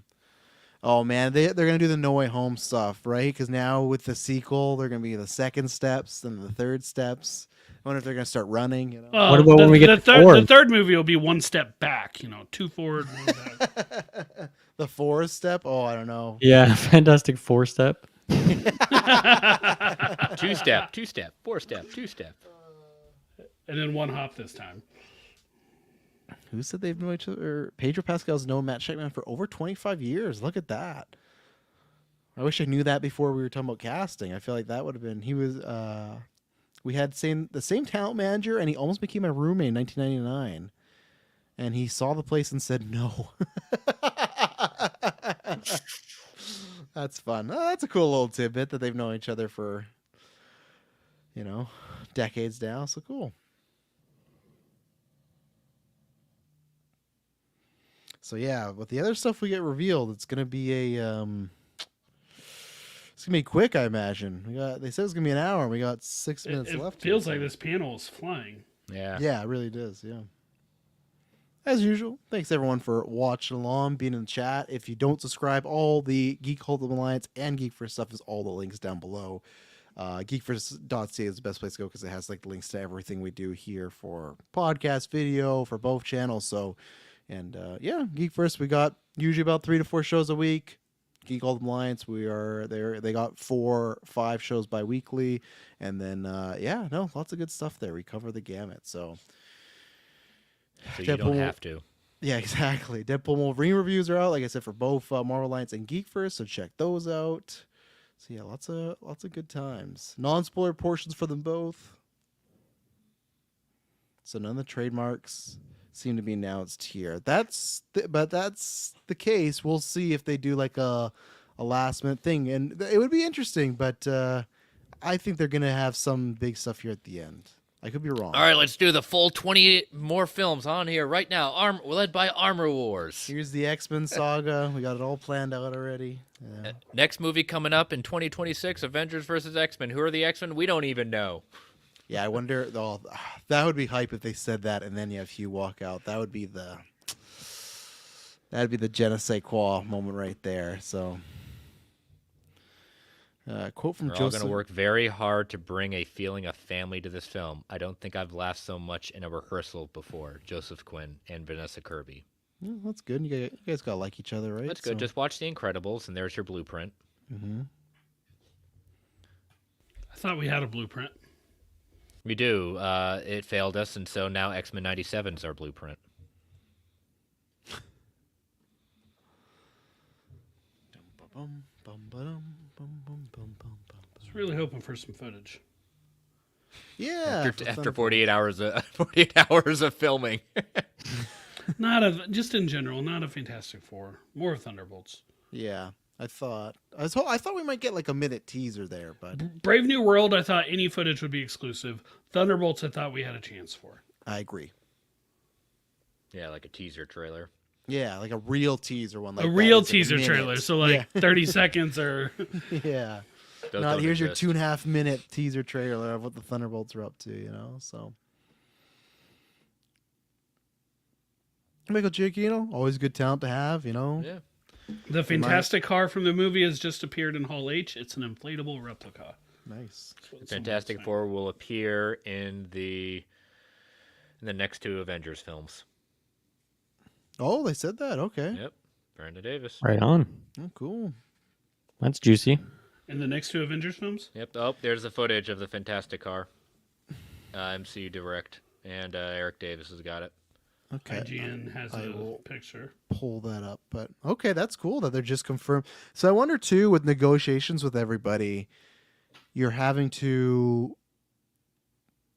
Oh man, they're gonna do the No Way Home stuff, right? Because now with the sequel, they're gonna be the second steps and the third steps. I wonder if they're gonna start running. You know. Well, What about when we get to four? the third movie will be 1 step back, 2 forward, 1 back. The fourth step. Oh, I don't know. Yeah, Fantastic Four step. 2-step, 2-step, 4-step, 2-step. And then 1 hop this time. Who said they've known each other? Pedro Pascal's known Matt Shakman for over 25 years. Look at that. I wish I knew that before we were talking about casting. I feel like that would have been. He was. We had the same talent manager, and he almost became my roommate in 1999. And he saw the place and said no. That's fun. Oh, that's a cool little tidbit that they've known each other for, decades now. So cool. So yeah, with the other stuff we get revealed, it's gonna be it's gonna be quick, I imagine. They said it's gonna be an hour, and we got 6 minutes left. It feels like this panel is flying. Yeah. Yeah, it really does. Yeah. As usual, thanks everyone for watching along, being in the chat. If you don't subscribe, all the Geek Cult Alliance and GeekVerse stuff is all the links down below. GeekVerse.ca is the best place to go because it has links to everything we do here for podcast, video, for both channels. So. And yeah, GeekVerse, we got usually about 3 to 4 shows a week. Geek Cult Alliance, we are there. They got 4, 5 shows bi-weekly. And then, lots of good stuff there. We cover the gamut. So you don't have to. Yeah, exactly. Deadpool Wolverine reviews are out, like I said, for both Marvel Alliance and GeekVerse. So check those out. So yeah, lots of good times. Non-spoiler portions for them both. So none of the trademarks seem to be announced here. But that's the case. We'll see if they do a last minute thing, and it would be interesting. But I think they're gonna have some big stuff here at the end. I could be wrong. All right, let's do the full 20 more films on here right now. Led by Armor Wars. Here's the X-Men saga. We got it all planned out already. Yeah. Next movie coming up in 2026: Avengers versus X-Men. Who are the X-Men? We don't even know. Yeah, I wonder. That would be hype if they said that, and then you have Hugh walk out. That'd be the je ne sais quoi moment right there. So, quote from We're all Joseph. going to work very hard to bring a feeling of family to this film. I don't think I've laughed so much in a rehearsal before. Joseph Quinn and Vanessa Kirby. Yeah, that's good. You guys gotta like each other, right? That's good. Just watch The Incredibles, and there's your blueprint. Mm-hmm. I thought we had a blueprint. We do. It failed us, and so now X-Men 97 is our blueprint. I was really hoping for some footage. Yeah. After 48 hours of filming. Just in general, not a Fantastic Four. More of Thunderbolts. Yeah. I thought we might get a minute teaser there, but Brave New World, I thought any footage would be exclusive. Thunderbolts, I thought we had a chance for. I agree. Yeah, like a teaser trailer. Yeah, like a real teaser one. A real teaser trailer, so 30 seconds or... Yeah. Those Not don't here's exist. your 2.5 minute teaser trailer of what the Thunderbolts are up to, so. Michael Giacchino, always a good talent to have, Yeah. The Fantastic car from the movie has just appeared in Hall H. It's an inflatable replica. Nice. Fantastic Four will appear in the next 2 Avengers films. Oh, they said that. Okay. Yep. Brenda Davis. Right on. Oh, cool. That's juicy. In the next 2 Avengers films? Yep. Oh, there's the footage of the Fantastic Car. MCU Direct. And Eric Davis has got it. Okay. IGN has I a will picture. pull that up, but okay, that's cool that they're just confirmed. So I wonder too, with negotiations with everybody, you're having to.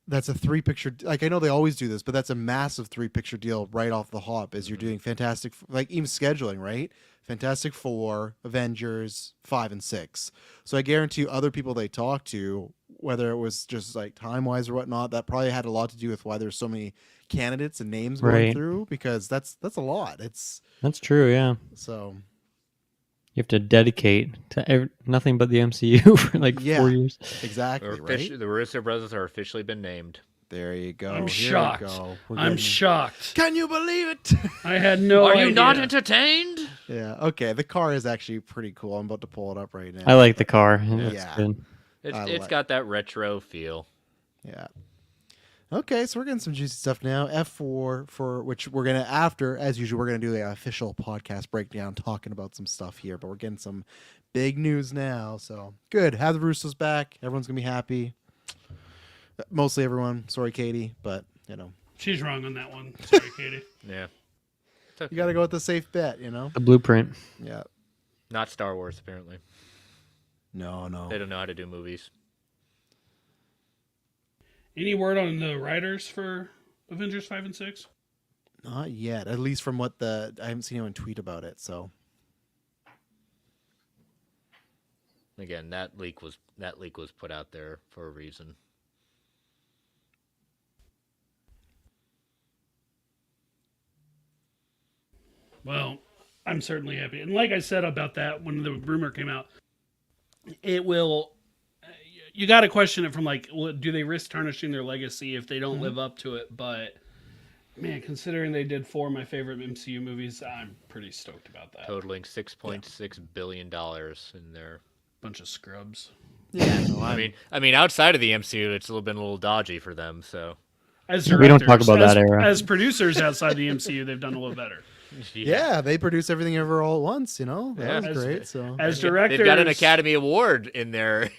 That's a 3-picture. I know they always do this, but that's a massive 3-picture deal right off the hop. As you're doing Fantastic, even scheduling, right? Fantastic Four, Avengers 5 and 6. So I guarantee you, other people they talk to, whether it was just time wise or whatnot, that probably had a lot to do with why there's so many candidates and names going Right. through, because that's a lot. That's true, yeah. So You have to dedicate to nothing but the MCU for 4 years. exactly right. The Russo brothers are officially been named. There you go. I'm Here shocked. we go. I'm shocked. Can you believe it? I had no Are idea. you not entertained? Yeah. Okay. The car is actually pretty cool. I'm about to pull it up right now. I like the car. It's Yeah. good. It's got that retro feel. Yeah. Okay, so we're getting some juicy stuff now. F4 for which we're gonna as usual, we're gonna do the official podcast breakdown, talking about some stuff here. But we're getting some big news now, so good. Have the Russos back. Everyone's gonna be happy. Mostly everyone. Sorry, Katie, but She's wrong on that one. Sorry, Katie. Yeah. You got to go with the safe bet, you know? The blueprint. Yeah. Not Star Wars, apparently. No. They don't know how to do movies. Any word on the writers for Avengers 5 and 6? Not yet. At least from what I haven't seen anyone tweet about it, so. Again, that leak was put out there for a reason. Well, I'm certainly happy. And like I said about that when the rumor came out, it will. You got to question it from like, do they risk tarnishing their legacy if they don't live up to it? But man, considering they did 4 of my favorite MCU movies, I'm pretty stoked about that. Totaling $6.6 billion in their Bunch of scrubs. Yeah, no, I mean, outside of the MCU, it's been a little dodgy for them. So As We don't talk directors, about that era. As producers outside the MCU, they've done a little better. yeah, they produce everything ever all at once, you know? That Yeah. was great, so. As directors, they've got an Academy Award in there.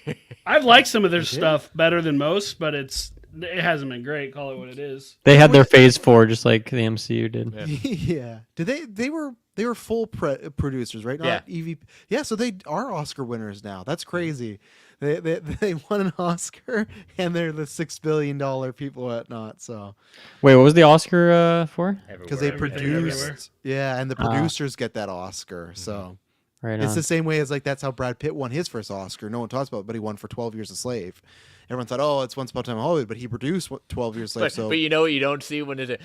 I've liked some of their stuff better than most, but it hasn't been great. Call it what it is. They had their phase 4 just like the MCU did. Yeah. Did they were full producers, right? Not EVP. Yeah, so they are Oscar winners now. That's crazy. They won an Oscar and they're the $6 billion people whatnot. So Wait, what was the Oscar for? because they Everything, produced, everywhere. yeah, and the producers get that Oscar. So Right it's on. the same way as like that's how Brad Pitt won his first Oscar. No one talks about it, but he won for 12 Years a Slave. Everyone thought, oh, it's Once Upon a Time in Hollywood, but he produced 12 Years a Slave. But you know what you don't see when it's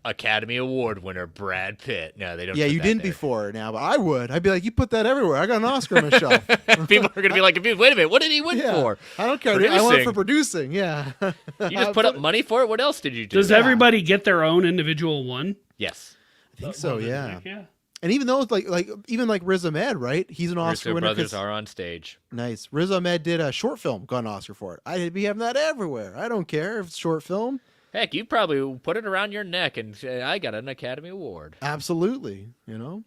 Academy Award winner Brad Pitt. No, they don't. Yeah, put you that didn't there. before now, but I would. I'd be like, you put that everywhere. I got an Oscar on my shelf. People are gonna be like, wait a minute, what did he win Yeah, for? I don't care. I want it for Producing. producing. Yeah. You just put up money for it. What else did you do? Does everybody get their own individual one? Yes. I think so. Yeah. Heck yeah. And even though even like Riz Ahmed, right? He's an Oscar Russo winner. brothers 'Cause- are on stage. Nice. Riz Ahmed did a short film, got an Oscar for it. I'd be having that everywhere. I don't care if it's short film. Heck, you probably put it around your neck and say, I got an Academy Award. Absolutely. You know,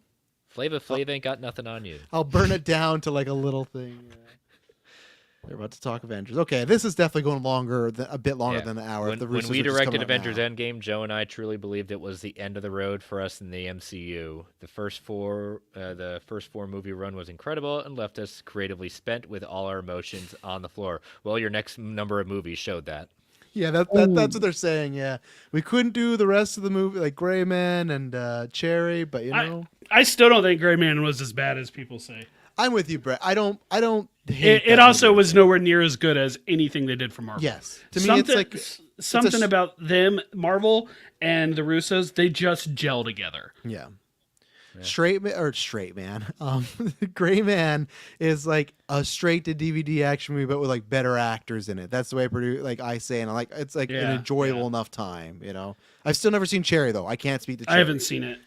Flava Flav ain't got nothing on you. I'll burn it down to like a little thing. They're about to talk Avengers. Okay, this is definitely going a bit longer Yeah. than an hour. When, if the when Russos we are just directed coming out Avengers now. Endgame, Joe and I truly believed it was the end of the road for us in the MCU. The first four movie run was incredible and left us creatively spent with all our emotions on the floor. Well, your next number of movies showed that. Yeah, that's what they're saying. Yeah, we couldn't do the rest of the movie like Gray Man and Cherry, but you know, I still don't think Gray Man was as bad as people say. I'm with you, Brett. I don't hate It that also movie. was nowhere near as good as anything they did for Marvel. Yes, to me it's like something about them, Marvel and the Russos. They just gel together. yeah. Straight man. Gray Man is like a straight to DVD action movie, but with like better actors in it. That's the way I say, and I like it's like an enjoyable enough time. You know, I've still never seen Cherry though. I can't speak to Cherry. I haven't seen it.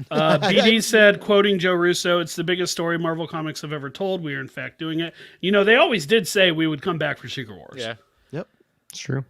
BD said, quoting Joe Russo, "It's the biggest story Marvel Comics have ever told. We are in fact doing it." You know, they always did say we would come back for Secret Wars. Yeah. Yep. It's true.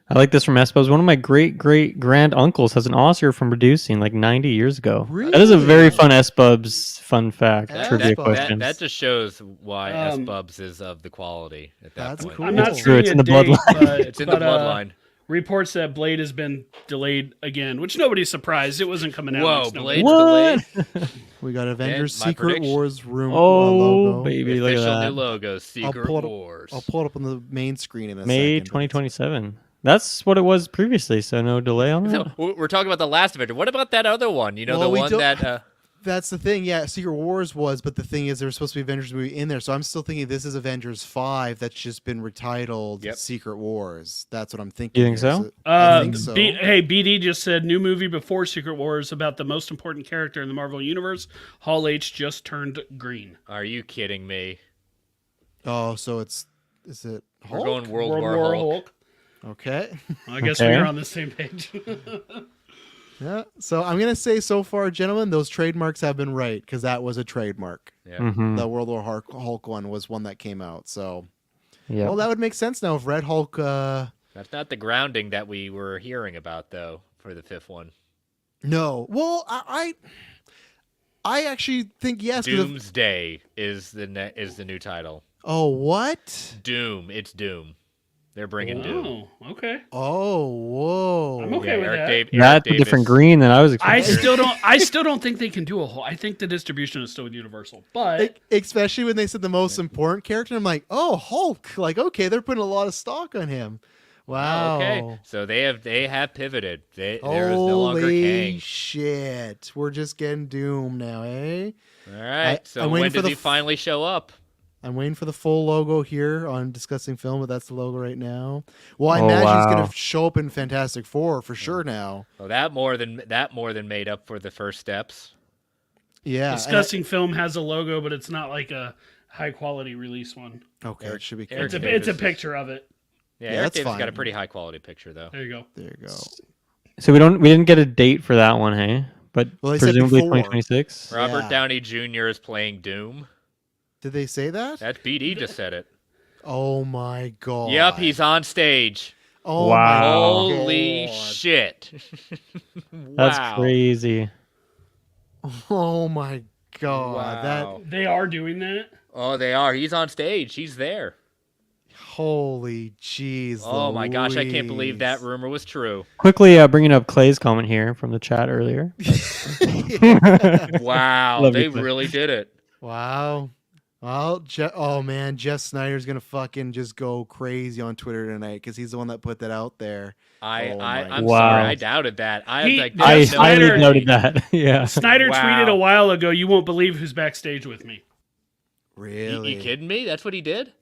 I like this from Espos. One of my great grand uncles has an Oscar from producing like 90 years ago. That is a very fun Espubs fun fact trivia question. That just shows why S-Bubs is of the quality at that That's point. cool. I'm not It's true, seeing it's a in the date, bloodline. but- It's in the but, bloodline. Reports that Blade has been delayed again, which nobody's surprised. It wasn't coming out. Whoa, next November. Blade's delayed. We got Avengers my Secret prediction. Wars room. Oh, logo. baby, look at Official new that. logo, Secret pull it up- Wars. I'll pull it up on the main screen in a May second. 2027. That's what it was previously, so no delay on that. So, we're talking about the last Avenger. What about that other one? You know, Well, the we one don't- that... That's the thing. Yeah, Secret Wars was, but the thing is, there was supposed to be Avengers movie in there, so I'm still thinking this is Avengers 5 that's just been retitled Yep. Secret Wars. That's what I'm thinking. You think here. so? I think so. Hey, BD just said new movie before Secret Wars about the most important character in the Marvel Universe. Hall H just turned green. Are you kidding me? Oh, so is it We're Hulk? going World War Hulk. Okay. Well, I guess Okay. we're on the same page. Yeah. So I'm gonna say so far, gentlemen, those trademarks have been right because that was a trademark. Yeah. Mhm. The World War Hulk one was one that came out. So, Yeah. well, that would make sense now if Red Hulk. That's not the grounding that we were hearing about, though, for the fifth one. No. Well, I actually think yes. 'Cause Doomsday is the new title. oh, what? Doom. It's Doom. They're bringing Doom. Oh, okay. Oh, whoa. I'm okay with that. Eric That's a different green than I was I expecting. still don't think they can do a whole. I think the distribution is still universal, but Especially when they said the most important character. I'm like, oh, Hulk. Like, okay, they're putting a lot of stock on him. Wow. Okay, so they have pivoted. There is no longer Holy Kang. shit. We're just getting Doom now, eh? All right. So I'm when waiting for does the he finally show up? I'm waiting for the full logo here on Discussing Film, but that's the logo right now. Well, I Oh, imagine he's wow. going to show up in Fantastic Four for sure now. Well, that more than made up for the first steps. Yeah. Discussing Film has a logo, but it's not like a high quality release one. Okay, it should be cool. Eric It's a Davis picture of it. Yeah, Yeah, Eric that's Davis got a fine. pretty high quality picture though. There you go. There you go. So we didn't get a date for that one, hey? But Well, they said presumably before. 2026. Robert Yeah. Downey Jr. is playing Doom. Did they say that? That's BD just said it. Oh my god. Yep, he's on stage. Oh Wow. my Holy god. shit! That's Wow. crazy. Oh my god. Wow. They are doing that. Oh, they are. He's on stage. He's there. Holy jeez. Oh my gosh, I can't believe that Louise. rumor was true. Quickly bringing up Clay's comment here from the chat earlier. Wow, Love they you, Clay. really did it. Wow. Well, oh man, Jeff Snyder's gonna fucking just go crazy on Twitter tonight because he's the one that put that out there. Oh my I'm Wow. sorry, I doubted that. He- I Jeff highly Snyder- noted that. Yeah. Snyder Wow. tweeted a while ago, "You won't believe who's backstage with me." Really? You kidding me? That's what he did?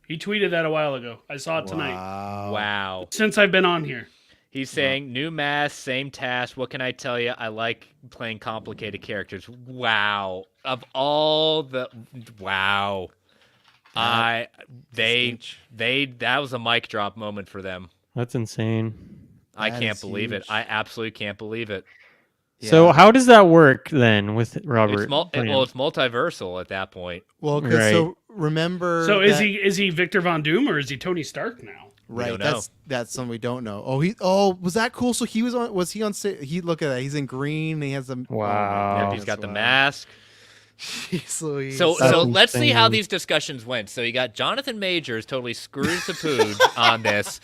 He tweeted that a while ago. I saw it tonight. Wow. Wow. Since I've been on here. He's saying, new mask, same task. What can I tell you? I like playing complicated characters. Wow. Of all the... Wow. That was a mic drop moment for them. That's insane. I That can't is believe it. huge. I absolutely can't believe it. So Yeah. how does that work then with Robert? It's multiversal at that point. Well, because Right. so remember. So is that- he Victor Von Doom or is he Tony Stark now? Right, don't know. that's something we don't know. Was that cool? So he was on he look at that. He's in green, and he has a Wow. Yep, he's got the mask. Jeez Louise. So That's let's see how insane. these discussions went. So you got Jonathan Majors totally screws the pooch on this,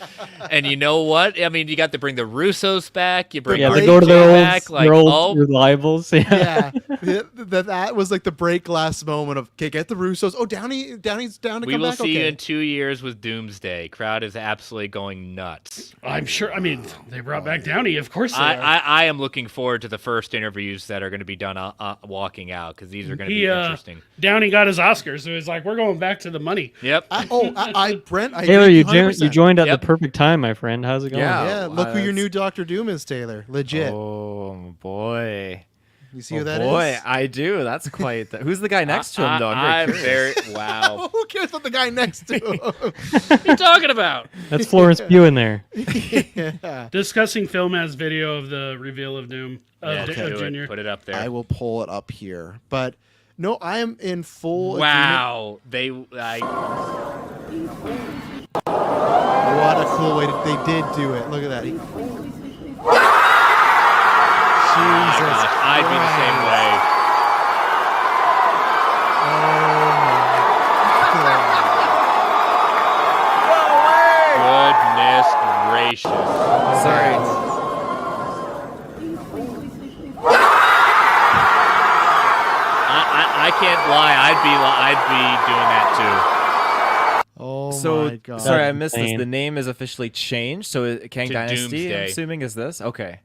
and you know what? I mean, you got to bring the Russos back. You bring Yeah, they break go to their back. old, their old oh, rivals. Yeah. yeah, that was like the break glass moment of okay, get the Russos. Oh, Downey's down to we come will back. see you Okay. in 2 years with Doomsday. Crowd is absolutely going nuts. I'm sure. I mean, they brought back Downey. Of course they are. I am looking forward to the first interviews that are going to be done walking out because these are going to be interesting. Downey got his Oscars, so it's like we're going back to the money. Yep. Brent, I Taylor, agree you 100%. joined at Yep. the perfect time, my friend. How's it going? Yeah, look who your that's- new Doctor Doom is, Taylor. Legit. Oh boy. You see who that boy, is? I do. That's quite. Who's the guy next to him, though? I'm very curious. wow. Who cares about the guy next to him? What are you talking about? That's Florence Pugh in there. Yeah. Discussing Film has video of the reveal of Doom Yeah, of do it. Junior. Put it up there. I will pull it up here, but no, I am in full. Wow. What a cool way they did do it. Look at that. Jesus, I'd be the same way. Goodness gracious. Sorry. I can't lie. I'd be doing that Oh So my god. sorry, I That's missed this. insane. The name is officially changed. So Kang To Dynasty, Doomsday. I'm assuming, is this okay?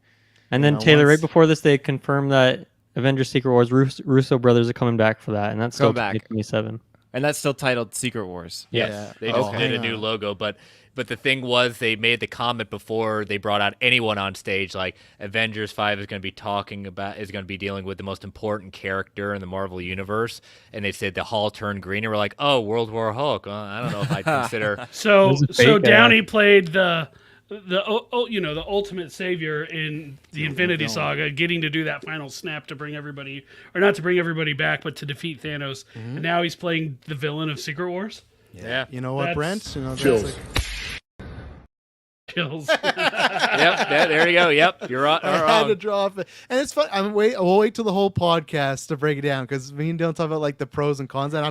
And then Yeah, Taylor, once- right before this, they confirmed that Avengers: Secret Wars Russo brothers are coming back for that, and that's still Come back. 2027. And that's still titled Secret Wars. too. Yes, Yeah. they just Okay. did a Hang new on. logo, but the thing was they made the comment before they brought out anyone on stage like Avengers 5 is going to be dealing with the most important character in the Marvel universe, and they said the Hall turned green, and we're like, oh, World War Hulk. I don't know if I'd consider. So There's a so fake Downey played the ultimate savior in the Infinity Saga, getting to do that final snap to bring everybody, or not to bring everybody back, but to defeat Thanos. And now he's playing the villain of Secret Wars. Yeah. You know what, That's- Brent? You know, that's Chills. like, Kills. There you go. Yep, you're right. I had to drop it, and it's fun. We'll wait till the whole podcast to break it down because me and Dylan talk about like the pros and cons, and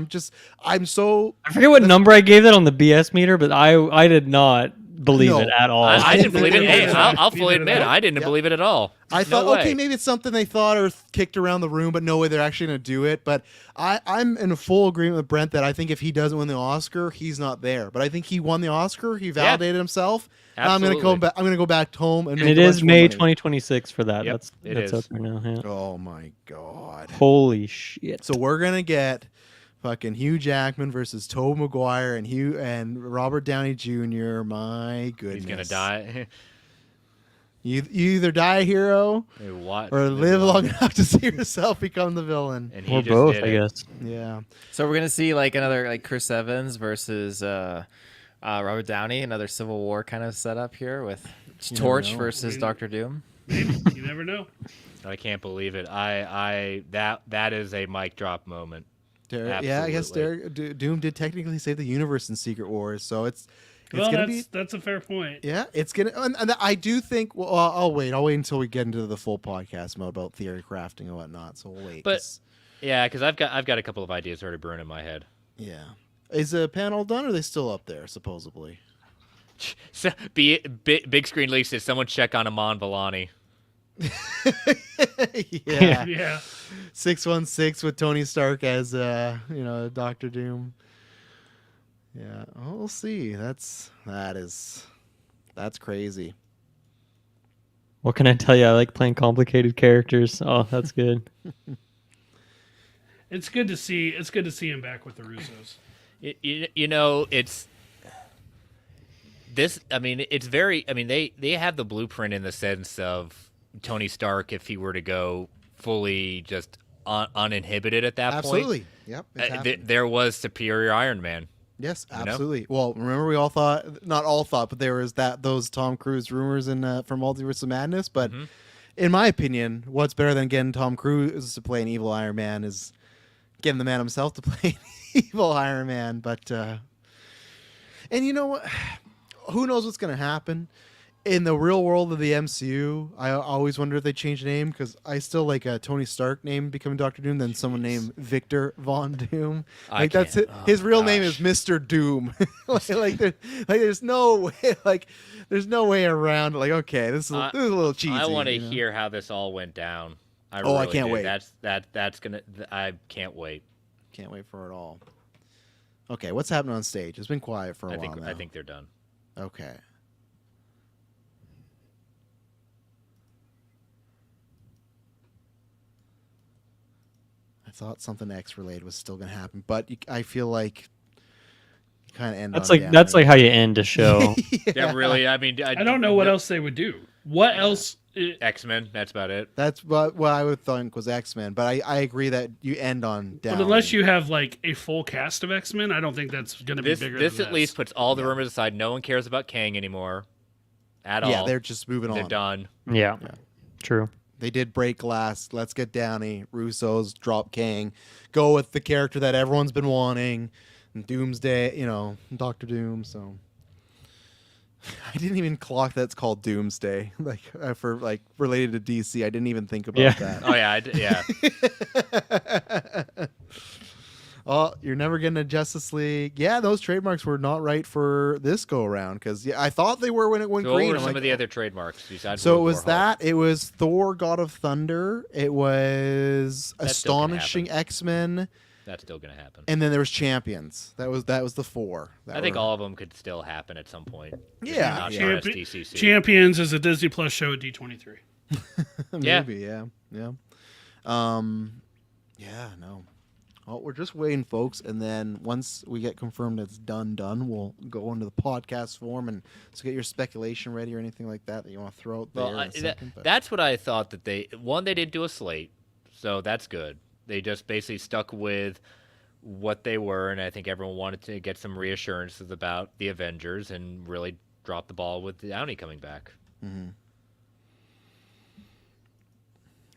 I'm so. I forget what number I gave that on the BS meter, but I did not believe No. it at all. I didn't believe it. Either Hey, of I'll them. fully Either of admit, them. I didn't believe it at all. I thought, No way. okay, maybe it's something they thought or kicked around the room, but no way they're actually going to do it. But I'm in full agreement with Brent that I think if he doesn't win the Oscar, he's not there. But I think he won the Oscar. He validated himself. And I'm going to Absolutely. I'm going to go back home and and make it a is bunch more May money. 2026 for that. Yep, it that's is. up there now. Yeah. Oh my god! Holy shit! So we're gonna get fucking Hugh Jackman versus Tobey Maguire and Robert Downey Jr. My goodness, He's gonna die. You either die a hero What? or live long enough to see yourself become the villain. And he Or just both, did I it. guess. Yeah. So we're gonna see like another like Chris Evans versus Robert Downey, another Civil War kind of setup here with Torch know. versus Doctor Doom. Maybe. You never know. I can't believe it. That is a mic drop moment. Yeah, I guess Absolutely. Doom did technically save the universe in Secret Wars, so it's Well, gonna be. that's a fair point. Yeah, it's gonna, and I do think. Well, I'll wait. I'll wait until we get into the full podcast mode about theory crafting and whatnot. So we'll wait. But 'cause- yeah, because I've got a couple of ideas already brewing in my head. yeah, is the panel done? Or are they still up there? Supposedly. So, big screen leaks. Did someone check on Amon Vellani? Yeah, Yeah. 616 with Tony Stark as Doctor Doom. Yeah, we'll see. That's crazy. What can I tell you? I like playing complicated characters. Oh, that's good. It's good to see. It's good to see him back with the Russos. It's this. I mean, it's very. I mean, they have the blueprint in the sense of Tony Stark if he were to go fully just uninhibited at that Absolutely. point. Yep. It's happened. There was Superior Iron Man. Yes, know? absolutely. Well, remember we all thought, not all thought, but there was those Tom Cruise rumors in from Multiverse of Madness. But in my opinion, what's better than getting Tom Cruise to play an evil Iron Man is getting the man himself to play an evil Iron Man. But and you know what? Who knows what's going to happen in the real world of the MCU? I always wonder if they change the name because I still like a Tony Stark name becoming Doctor Doom than someone named Victor Von Doom. Like that's can't- his real name is Mr. Doom. There's no way there's no way around. Like okay, this is a little cheesy. I want to you know? hear how this all went down. I I can't do. wait. That's gonna. I can't wait. Can't wait for it all. Okay, what's happening on stage? It's been quiet for a while now. I think they're done. Okay. I thought something X related was still going to happen, but I feel like you kind of end. That's like how you end a show. Yeah, really. I mean, I don't know what else they would do. What else? X-Men. That's about it. That's what I would think was X-Men, but I agree that you end on Downey. But unless you have like a full cast of X-Men, I don't think that's going to be bigger. This than at least puts all the rumors aside. No one cares about Kang anymore. At all. Yeah, they're just moving They're on. done. Yeah, true. They did break glass. Let's get Downey. Russo's drop Kang. Go with the character that everyone's been wanting. And Doomsday, Doctor Doom. So I didn't even clock that it's called Doomsday. For related to DC, I didn't even think about that. Oh yeah, yeah. Oh, you're never getting a Justice League. Yeah, those trademarks were not right for this go around because I thought they were when it went So green. what were I'm some like, of the other trademarks besides? So it World was War Hulk? that. It was Thor: God of Thunder. It was That's still gonna Astonishing happen. X-Men, That's still gonna happen. and then there was Champions. That was the four. I think all of them could still happen at some point. Just Yeah, not yeah. for Champi- SDCC. Champions is a Disney Plus show at D23. Yeah. Maybe, yeah. Yeah, no. Well, we're just waiting, folks, and then once we get confirmed it's done, we'll go into the podcast form and so get your speculation ready or anything like that you want to throw out there. Well, in a second, but- that's what I thought that they didn't do a slate, so that's good. They just basically stuck with what they were, and I think everyone wanted to get some reassurances about the Avengers and really drop the ball with Downey coming back.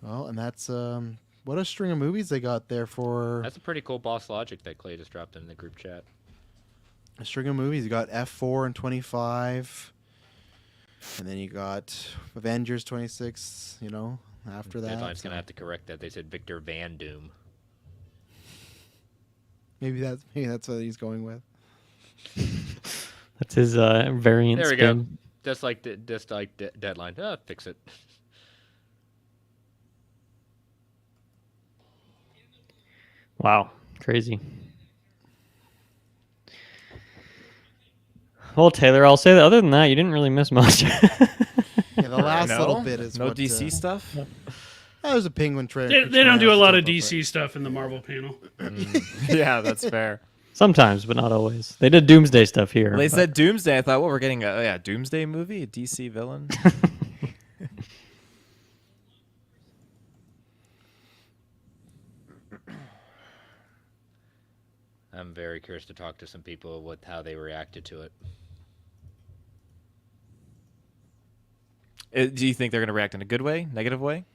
Well, and that's what a string of movies they got there for That's a pretty cool boss logic that Clay just dropped in the group chat. a string of movies. You got F4 and 25. And then you got Avengers 26, after that. Deadline's going to have to correct that. They said Victor Van Doom. Maybe that's what he's going with. That's his variant There we spin. go. Just like Deadline. Fix it. Wow, crazy. Well, Taylor, I'll say that other than that, you didn't really miss much. Yeah, the last little bit is no what, DC stuff. There's a Penguin trailer. They don't do a lot of DC stuff in the Marvel panel. Yeah, that's fair. Sometimes, but not always. They did Doomsday stuff here. They but- said Doomsday. I thought, well, we're getting a Doomsday movie, a DC villain. I'm very curious to talk to some people with how they reacted to it. Do you think they're going to react in a good way, negative way?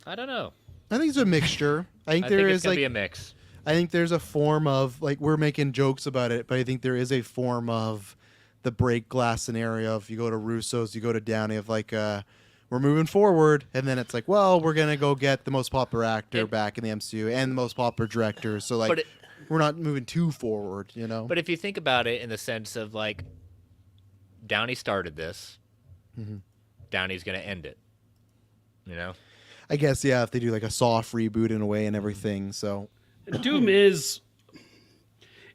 I don't know. I think it's a mixture. I think I there think it's is going like to be a mix. I think there's a form of like we're making jokes about it, but I think there is a form of the break glass scenario. If you go to Russo's, you go to Downey of like we're moving forward, and then it's like, well, we're gonna go get the most popular actor back in the MCU and the most popular director. So like we're not moving too forward, But if you think about it in the sense of like Downey started this, Downey's going to end it. I guess if they do like a soft reboot in a way and everything. So Doom is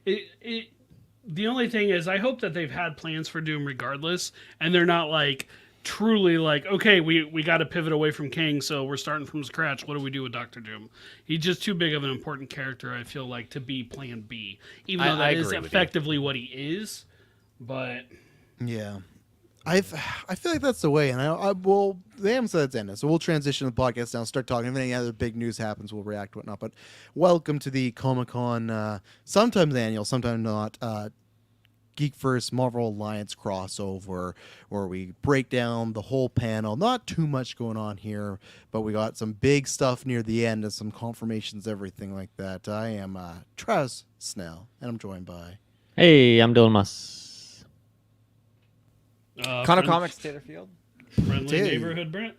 the only thing is I hope that they've had plans for Doom regardless, and they're not like truly like, okay, we got to pivot away from King, so we're starting from scratch. What do we do with Doctor Doom? He's just too big of an important character, I feel like, to be Plan B, even though that is effectively what he is. But yeah. I feel like that's the way, and I will. They haven't said it's ended, so we'll transition the podcast now. Start talking. If any other big news happens, we'll react to whatnot. But welcome to the Comic-Con, sometimes annual, sometimes not. GeekVerse Marvel Alliance crossover, where we break down the whole panel. Not too much going on here, but we got some big stuff near the end and some confirmations, everything like that. I am Trez Snell, and I'm joined by. Hey, I'm Dylan Muss. Cono Comics, Taylor Field. Friendly Hey. neighborhood Brent.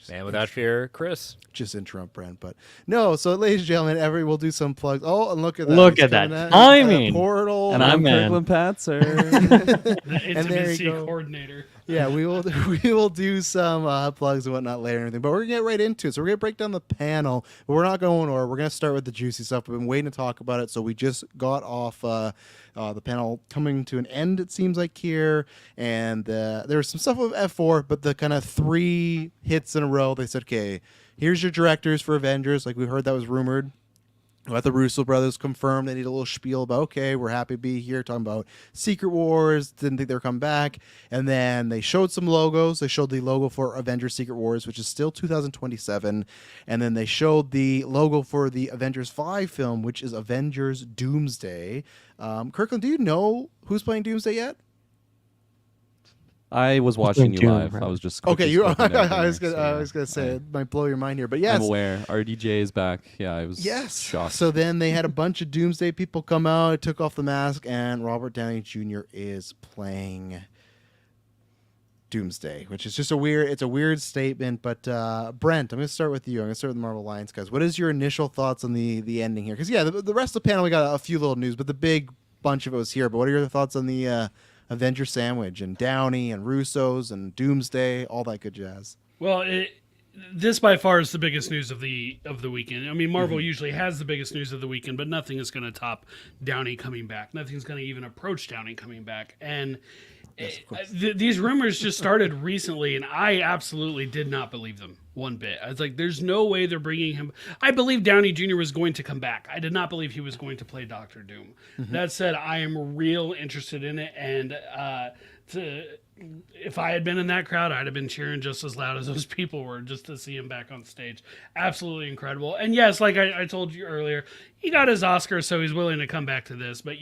Man without fear, Chris. Just interrupt Brent, but no. So, ladies and gentlemen, we'll do some plugs. Oh, and look at that! Look He's at that coming timing. Portal, And My I'm man. Kirkland Patzer. The there you intimacy go. coordinator. Yeah, we will do some plugs and whatnot later and everything, but we're gonna get right into it. So we're gonna break down the panel, but we're not going or we're gonna start with the juicy stuff. We've been waiting to talk about it, so we just got off the panel coming to an end. It seems like here, and there was some stuff with F4, but the kind of 3 hits in a row. They said, okay, here's your directors for Avengers. Like we heard that was rumored. Let the Russo brothers confirm. They need a little spiel about, okay, we're happy to be here, talking about Secret Wars. Didn't think they were coming back. And then they showed some logos. They showed the logo for Avengers Secret Wars, which is still 2027. And then they showed the logo for the Avengers 5 film, which is Avengers Doomsday. Kirkland, do you know who's playing Doomsday yet? I was watching you Doom, live. right? I was just Okay, quickly you. scoping everything I was there, gonna, so I was gonna say I- it might blow your mind here, but yes, I'm aware. RDJ is back. Yeah, I was yes. shocked. So then they had a bunch of Doomsday people come out, took off the mask, and Robert Downey Jr. is playing Doomsday, which is just a weird statement. But Brent, I'm gonna start with you. I'm gonna start with the Marvel Alliance guys. What is your initial thoughts on the ending here? Because the rest of the panel we got a few little news, but the big bunch of it was here. But what are your thoughts on the Avenger sandwich and Downey and Russo's and Doomsday, all that good jazz? Well, this by far is the biggest news of the weekend. I mean, Marvel usually has the biggest news of the weekend, but nothing is going to top Downey coming back. Nothing's going to even approach Downey coming back. And these rumors just started recently, and I absolutely did not believe them one bit. I was like, there's no way they're bringing him. I believe Downey Jr. was going to come back. I did not believe he was going to play Doctor Doom. That said, I am real interested in it, and if I had been in that crowd, I'd have been cheering just as loud as those people were just to see him back on stage. Absolutely incredible. And yes, like I told you earlier, he got his Oscar, so he's willing to come back to this. But,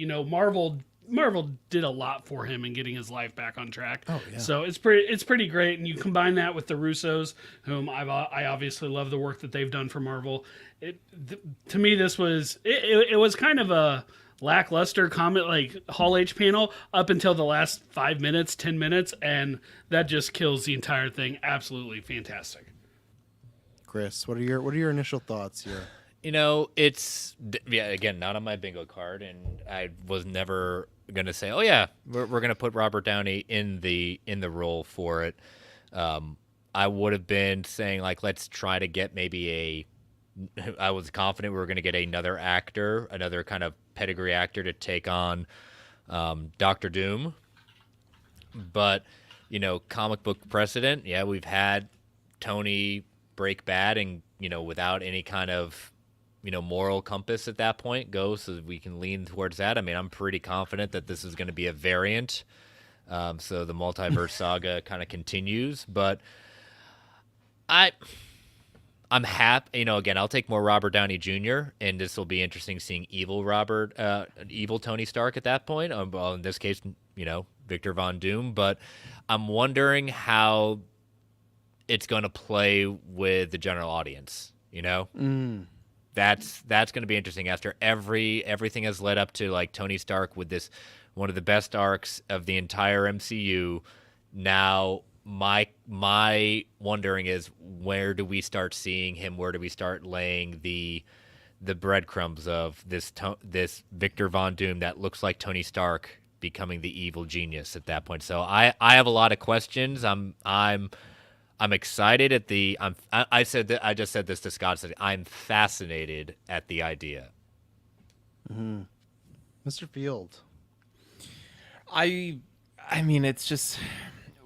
Marvel did a lot for him in getting his life back on track. Oh, yeah. So it's pretty great. And you combine that with the Russos, whom I obviously love the work that they've done for Marvel. To me, this was it was kind of a lackluster comic like Hall H panel up until the last 5 minutes, 10 minutes, and that just kills the entire thing. Absolutely fantastic. Chris, what are your initial thoughts here? It's again not on my bingo card, and I was never gonna say, oh yeah, we're gonna put Robert Downey in the role for it. I would have been saying like, let's try to get maybe I was confident we were gonna get another actor, another kind of pedigree actor to take on Doctor Doom, but comic book precedent. Yeah, we've had Tony break bad and without any kind of moral compass at that point go, so we can lean towards that. I mean, I'm pretty confident that this is going to be a variant, so the multiverse saga kind of continues. But I'm happy. Again, I'll take more Robert Downey Jr. and this will be interesting seeing evil Tony Stark at that point. Well, in this case, Victor Von Doom. But I'm wondering how it's going to play with the general audience. That's going to be interesting after everything has led up to like Tony Stark with this one of the best arcs of the entire MCU. Now my wondering is, where do we start seeing him? Where do we start laying the breadcrumbs of this Victor Von Doom that looks like Tony Stark becoming the evil genius at that point? So I have a lot of questions. I'm excited at the. I just said this to Scott. I'm fascinated at the idea. Mm-hmm. Mr. Field. I mean, it's just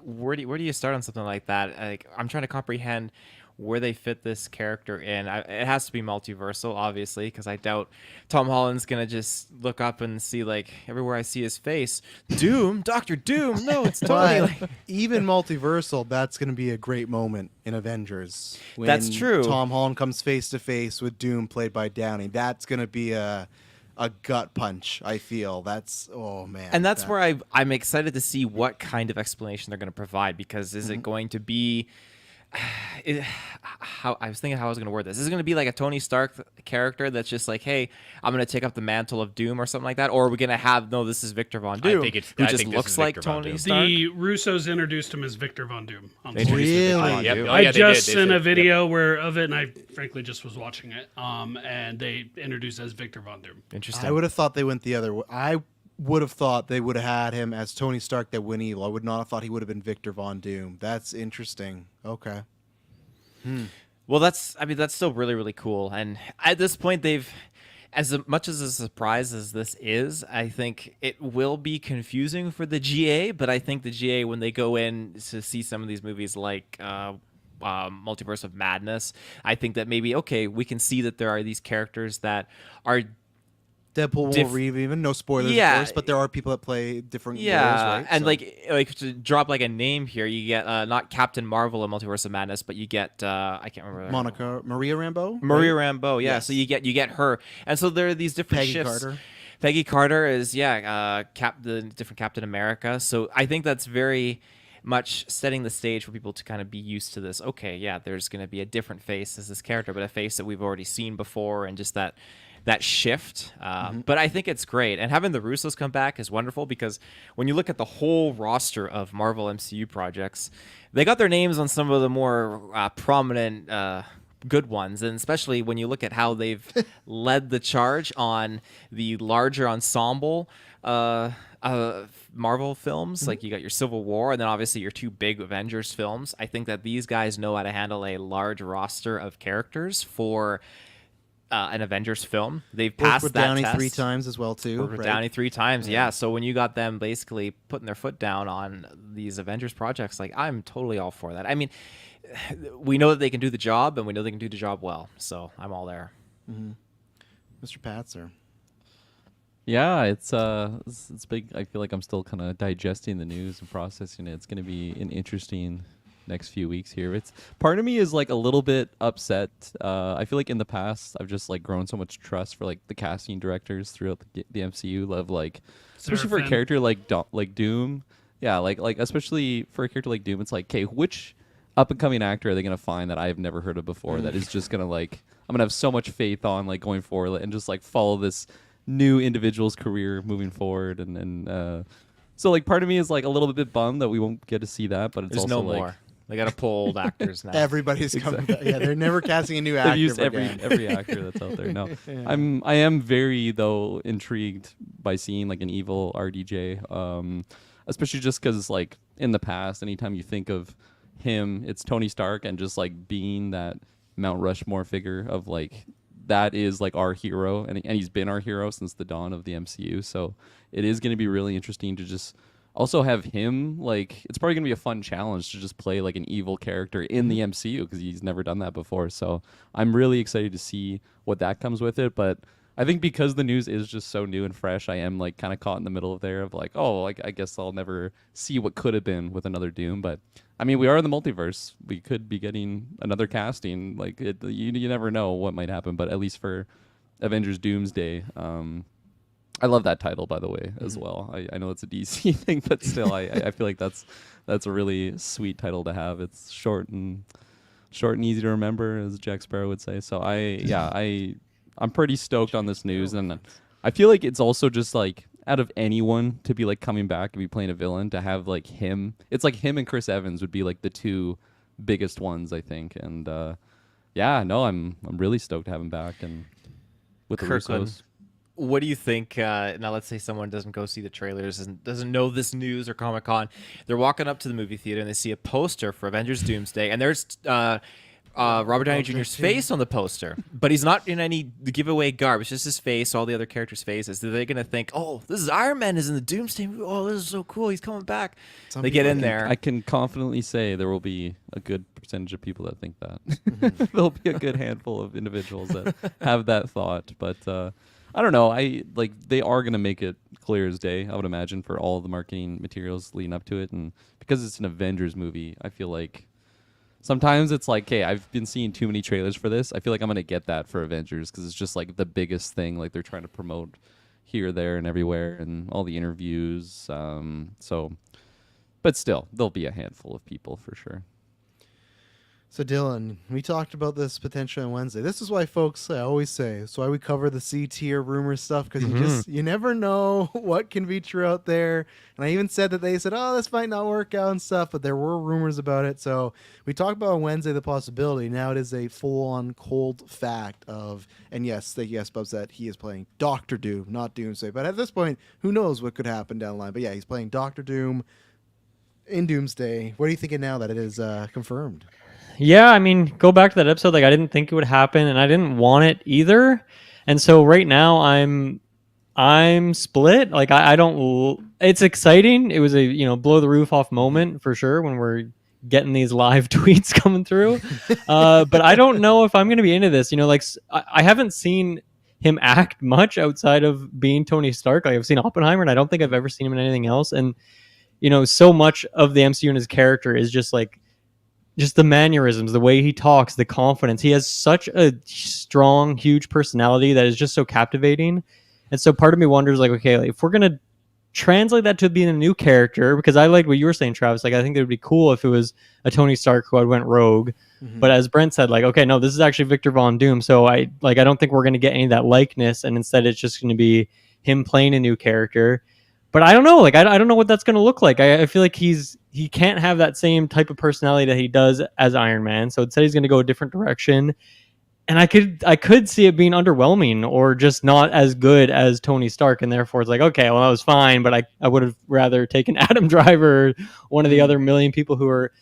where do you start on something like that? Like, I'm trying to comprehend where they fit this character in. It has to be multiversal, obviously, because I doubt Tom Holland's gonna just look up and see like everywhere I see his face, Doom, Doctor Doom. No, it's Tony. Like, even multiversal, that's gonna be a great moment in Avengers. When that's true. Tom Holland comes face to face with Doom, played by Downey. That's gonna be a gut punch. I feel that's man. And that's where I'm excited to see what kind of explanation they're going to provide, because is it going to be how I was thinking how I was going to word this. Is it going to be like a Tony Stark character that's just like, hey, I'm going to take up the mantle of Doom or something like that? Or are we going to have, no, this is Victor Von Doom, who just looks like Tony Stark? The Russos introduced him as Victor Von Doom. Really? I just sent a video of it, and I frankly just was watching it, and they introduced as Victor Von Doom. Interesting. I would have thought they went the other way. I would have thought they would have had him as Tony Stark that went evil. I would not have thought he would have been Victor Von Doom. That's interesting. Okay. Well, that's still really, really cool. And at this point, they've, as much as a surprise as this is, I think it will be confusing for the GA. But I think the GA, when they go in to see some of these movies like Multiverse of Madness, I think that maybe, okay, we can see that there are these characters that are Deadpool, Wolverine, even no spoilers, of course, but there are people that play different roles, right? And like to drop like a name here, you get not Captain Marvel in Multiverse of Madness, but you get I can't remember Maria Rambeau. Maria Rambeau, yeah. Yes. So you get her, and so there are these different Peggy shifts. Carter. Peggy Carter is the different Captain America. So I think that's very much setting the stage for people to kind of be used to this. Okay, yeah, there's going to be a different face as this character, but a face that we've already seen before, and just that shift. But I think it's great. And having the Russos come back is wonderful, because when you look at the whole roster of Marvel MCU projects, they got their names on some of the more prominent good ones. And especially when you look at how they've led the charge on the larger ensemble Marvel films, like you got your Civil War, and then obviously your two big Avengers films. I think that these guys know how to handle a large roster of characters for an Avengers film. They've passed with that Downey test 3 times as well too. With Downey 3 times, yeah. So when you got them basically putting their foot down on these Avengers projects, like, I'm totally all for that. I mean, we know that they can do the job, and we know they can do the job well. So I'm all there. Mr. Patzer. Yeah, it's big. I feel like I'm still kind of digesting the news and processing it. It's going to be an interesting next few weeks here. It's part of me is like a little bit upset. I feel like in the past I've just like grown so much trust for like the casting directors throughout the MCU. Love like, especially for a character like Doom. Yeah, like especially for a character like Doom, it's like, okay, which up and coming actor are they gonna find that I've never heard of before that is just gonna like, I'm gonna have so much faith on like going forward and just like follow this new individual's career moving forward, and so like part of me is like a little bit bummed that we won't get to see that, but it's There's also no like more. They got to pull old actors now. Everybody's coming back. Yeah, they're never casting a new actor. they've used for every again. every actor that's out there. No, I am very though intrigued by seeing like an evil RDJ, especially just because like in the past, anytime you think of him, it's Tony Stark, and just like being that Mount Rushmore figure of like that is like our hero, and he's been our hero since the dawn of the MCU. So it is going to be really interesting to just also have him, like, it's probably gonna be a fun challenge to just play like an evil character in the MCU because he's never done that before. So I'm really excited to see what that comes with it. But I think because the news is just so new and fresh, I am like kind of caught in the middle of there of like, oh, like I guess I'll never see what could have been with another Doom. But I mean, we are in the multiverse. We could be getting another casting. Like you never know what might happen. But at least for Avengers Doomsday, I love that title, by the way, as well. I know it's a DC thing, but still, I feel like that's a really sweet title to have. It's short and easy to remember, as Jack Sparrow would say. So I'm pretty stoked on this news, and I feel like it's also just like out of anyone to be like coming back and be playing a villain, to have like him. It's like him and Chris Evans would be like the two biggest ones, I think. And I'm really stoked to have him back and with the Kirkland, Russos. what do you think? Now, let's say someone doesn't go see the trailers and doesn't know this news or Comic Con. They're walking up to the movie theater and they see a poster for Avengers Doomsday, and there's Robert Downey Jr.'s face on the poster, but he's not in any giveaway garb. It's just his face, all the other characters' faces. Are they going to think, oh, this is Iron Man is in the Doomsday movie. Oh, this is so cool. He's coming back. They get in there. I can confidently say there will be a good percentage of people that think that. There'll be a good handful of individuals that have that thought, but I don't know. They are going to make it clear as day, I would imagine, for all the marketing materials leading up to it. And because it's an Avengers movie, I feel like sometimes it's like, hey, I've been seeing too many trailers for this. I feel like I'm going to get that for Avengers because it's just like the biggest thing. Like they're trying to promote here, there, and everywhere, and all the interviews. But still, there'll be a handful of people for sure. So Dylan, we talked about this potentially on Wednesday. This is why, folks, I always say, it's why we cover the C tier rumor stuff, because you never know what can be true out there. And I even said that they said, oh, this might not work out and stuff, but there were rumors about it. So we talked about on Wednesday the possibility. Now it is a full-on cold fact of, and yes, Bubs, that he is playing Doctor Doom, not Doomsday. But at this point, who knows what could happen down the line? But yeah, he's playing Doctor Doom in Doomsday. What are you thinking now that it is confirmed? Yeah, I mean, go back to that episode. Like, I didn't think it would happen, and I didn't want it either. And so right now, I'm split. Like, I don't. It's exciting. It was a blow the roof off moment for sure when we're getting these live tweets coming through. But I don't know if I'm going to be into this. I haven't seen him act much outside of being Tony Stark. Like, I've seen Oppenheimer, and I don't think I've ever seen him in anything else. And so much of the MCU and his character is just the mannerisms, the way he talks, the confidence. He has such a strong, huge personality that is just so captivating. And so part of me wonders, like, okay, if we're going to translate that to being a new character, because I like what you were saying, Travis, like, I think it would be cool if it was a Tony Stark who had went rogue. Mm-hmm. But as Brent said, like, okay, no, this is actually Victor Von Doom. So I don't think we're going to get any of that likeness. And instead it's just going to be him playing a new character. But I don't know. Like, I don't know what that's going to look like. I feel like he can't have that same type of personality that he does as Iron Man. So instead, he's going to go a different direction. And I could see it being underwhelming or just not as good as Tony Stark. And therefore, it's like, okay, well, that was fine. But I would have rather taken Adam Driver, or one of the other million people who are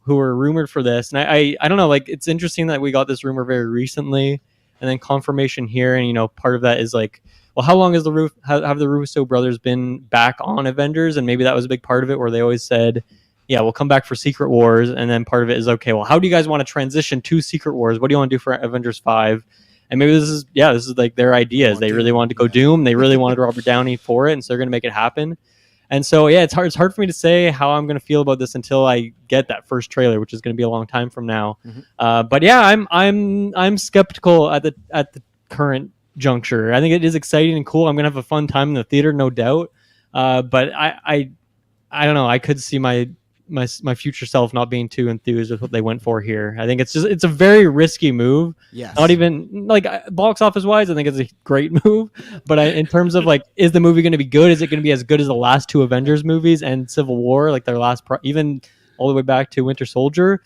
rumored for this. And I don't know. Like, it's interesting that we got this rumor very recently, and then confirmation here. And part of that is like, well, how long has have the Russo brothers been back on Avengers? And maybe that was a big part of it, where they always said, yeah, we'll come back for Secret Wars. And then part of it is, okay, well, how do you guys want to transition to Secret Wars? What do you want to do for Avengers 5? And maybe this is like their ideas. They really wanted to go Doom. They really wanted Robert Downey for it. And so they're going to make it happen. And so, yeah, it's hard for me to say how I'm going to feel about this until I get that first trailer, which is going to be a long time from now. Mm-hmm. But yeah, I'm skeptical at the current juncture. I think it is exciting and cool. I'm gonna have a fun time in the theater, no doubt. But I don't know. I could see my future self not being too enthused with what they went for here. I think it's a very risky move. Yes. Not even like box office wise, I think it's a great move. But in terms of like, is the movie going to be good? Is it going to be as good as the last two Avengers movies and Civil War, like their last, even all the way back to Winter Soldier?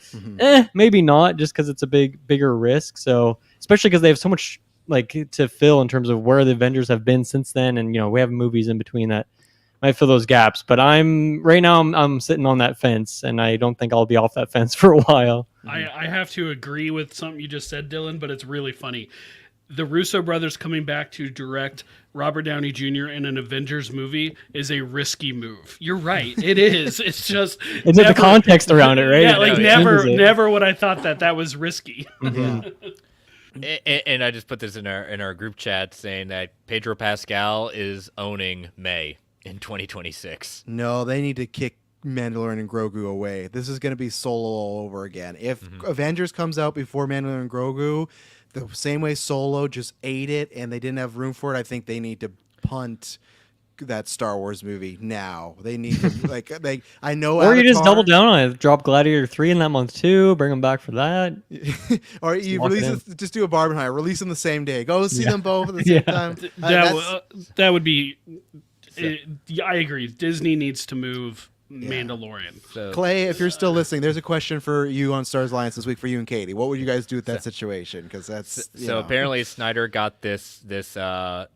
Maybe not, just because it's a bigger risk. So especially because they have so much like to fill in terms of where the Avengers have been since then, and we have movies in between that might fill those gaps. But I'm sitting on that fence, and I don't think I'll be off that fence for a while. I have to agree with something you just said, Dylan, but it's really funny. The Russo brothers coming back to direct Robert Downey Jr. in an Avengers movie is a risky move. You're right. It is. It's just it's the context around it, right? Yeah, like never would I thought that was risky. And I just put this in our group chat saying that Pedro Pascal is owning May in 2026. No, they need to kick Mandalorian and Grogu away. This is going to be Solo all over again. If Avengers comes out before Mandalorian and Grogu, the same way Solo just ate it and they didn't have room for it, I think they need to punt that Star Wars movie now. They need to I know, or you just Avatar- double down on it. Drop Gladiator 3 in that month too. Bring them back for that. or you release it, just do a Barbenheimer, release them the same day. Go see them both at the same time. That would be. I agree. Disney needs to move Mandalorian. So, Clay, if you're still listening, there's a question for you on Stars Alliance this week for you and Katie. What would you guys do with that situation? Because that's apparently Snyder got this leaked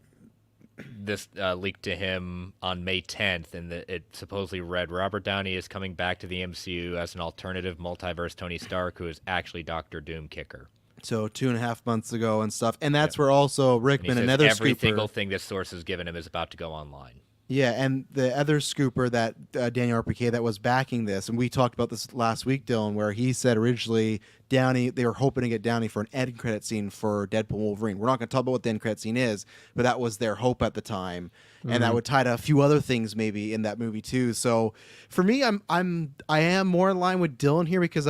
to him on May 10th, and it supposedly read, Robert Downey is coming back to the MCU as an alternative multiverse Tony Stark, who is actually Dr. Doom Kicker. So 2.5 months ago and stuff. And that's where also Rickman, another every scooper. single thing this source has given him is about to go online. Yeah, and the other scooper, that Daniel RPK, that was backing this, and we talked about this last week, Dylan, where he said originally Downey, they were hoping to get Downey for an end credit scene for Deadpool and Wolverine. We're not going to talk about what the end credit scene is, but that was their hope at the time, and that would tie to a few other things maybe in that movie too. So for me, I am more in line with Dylan here, because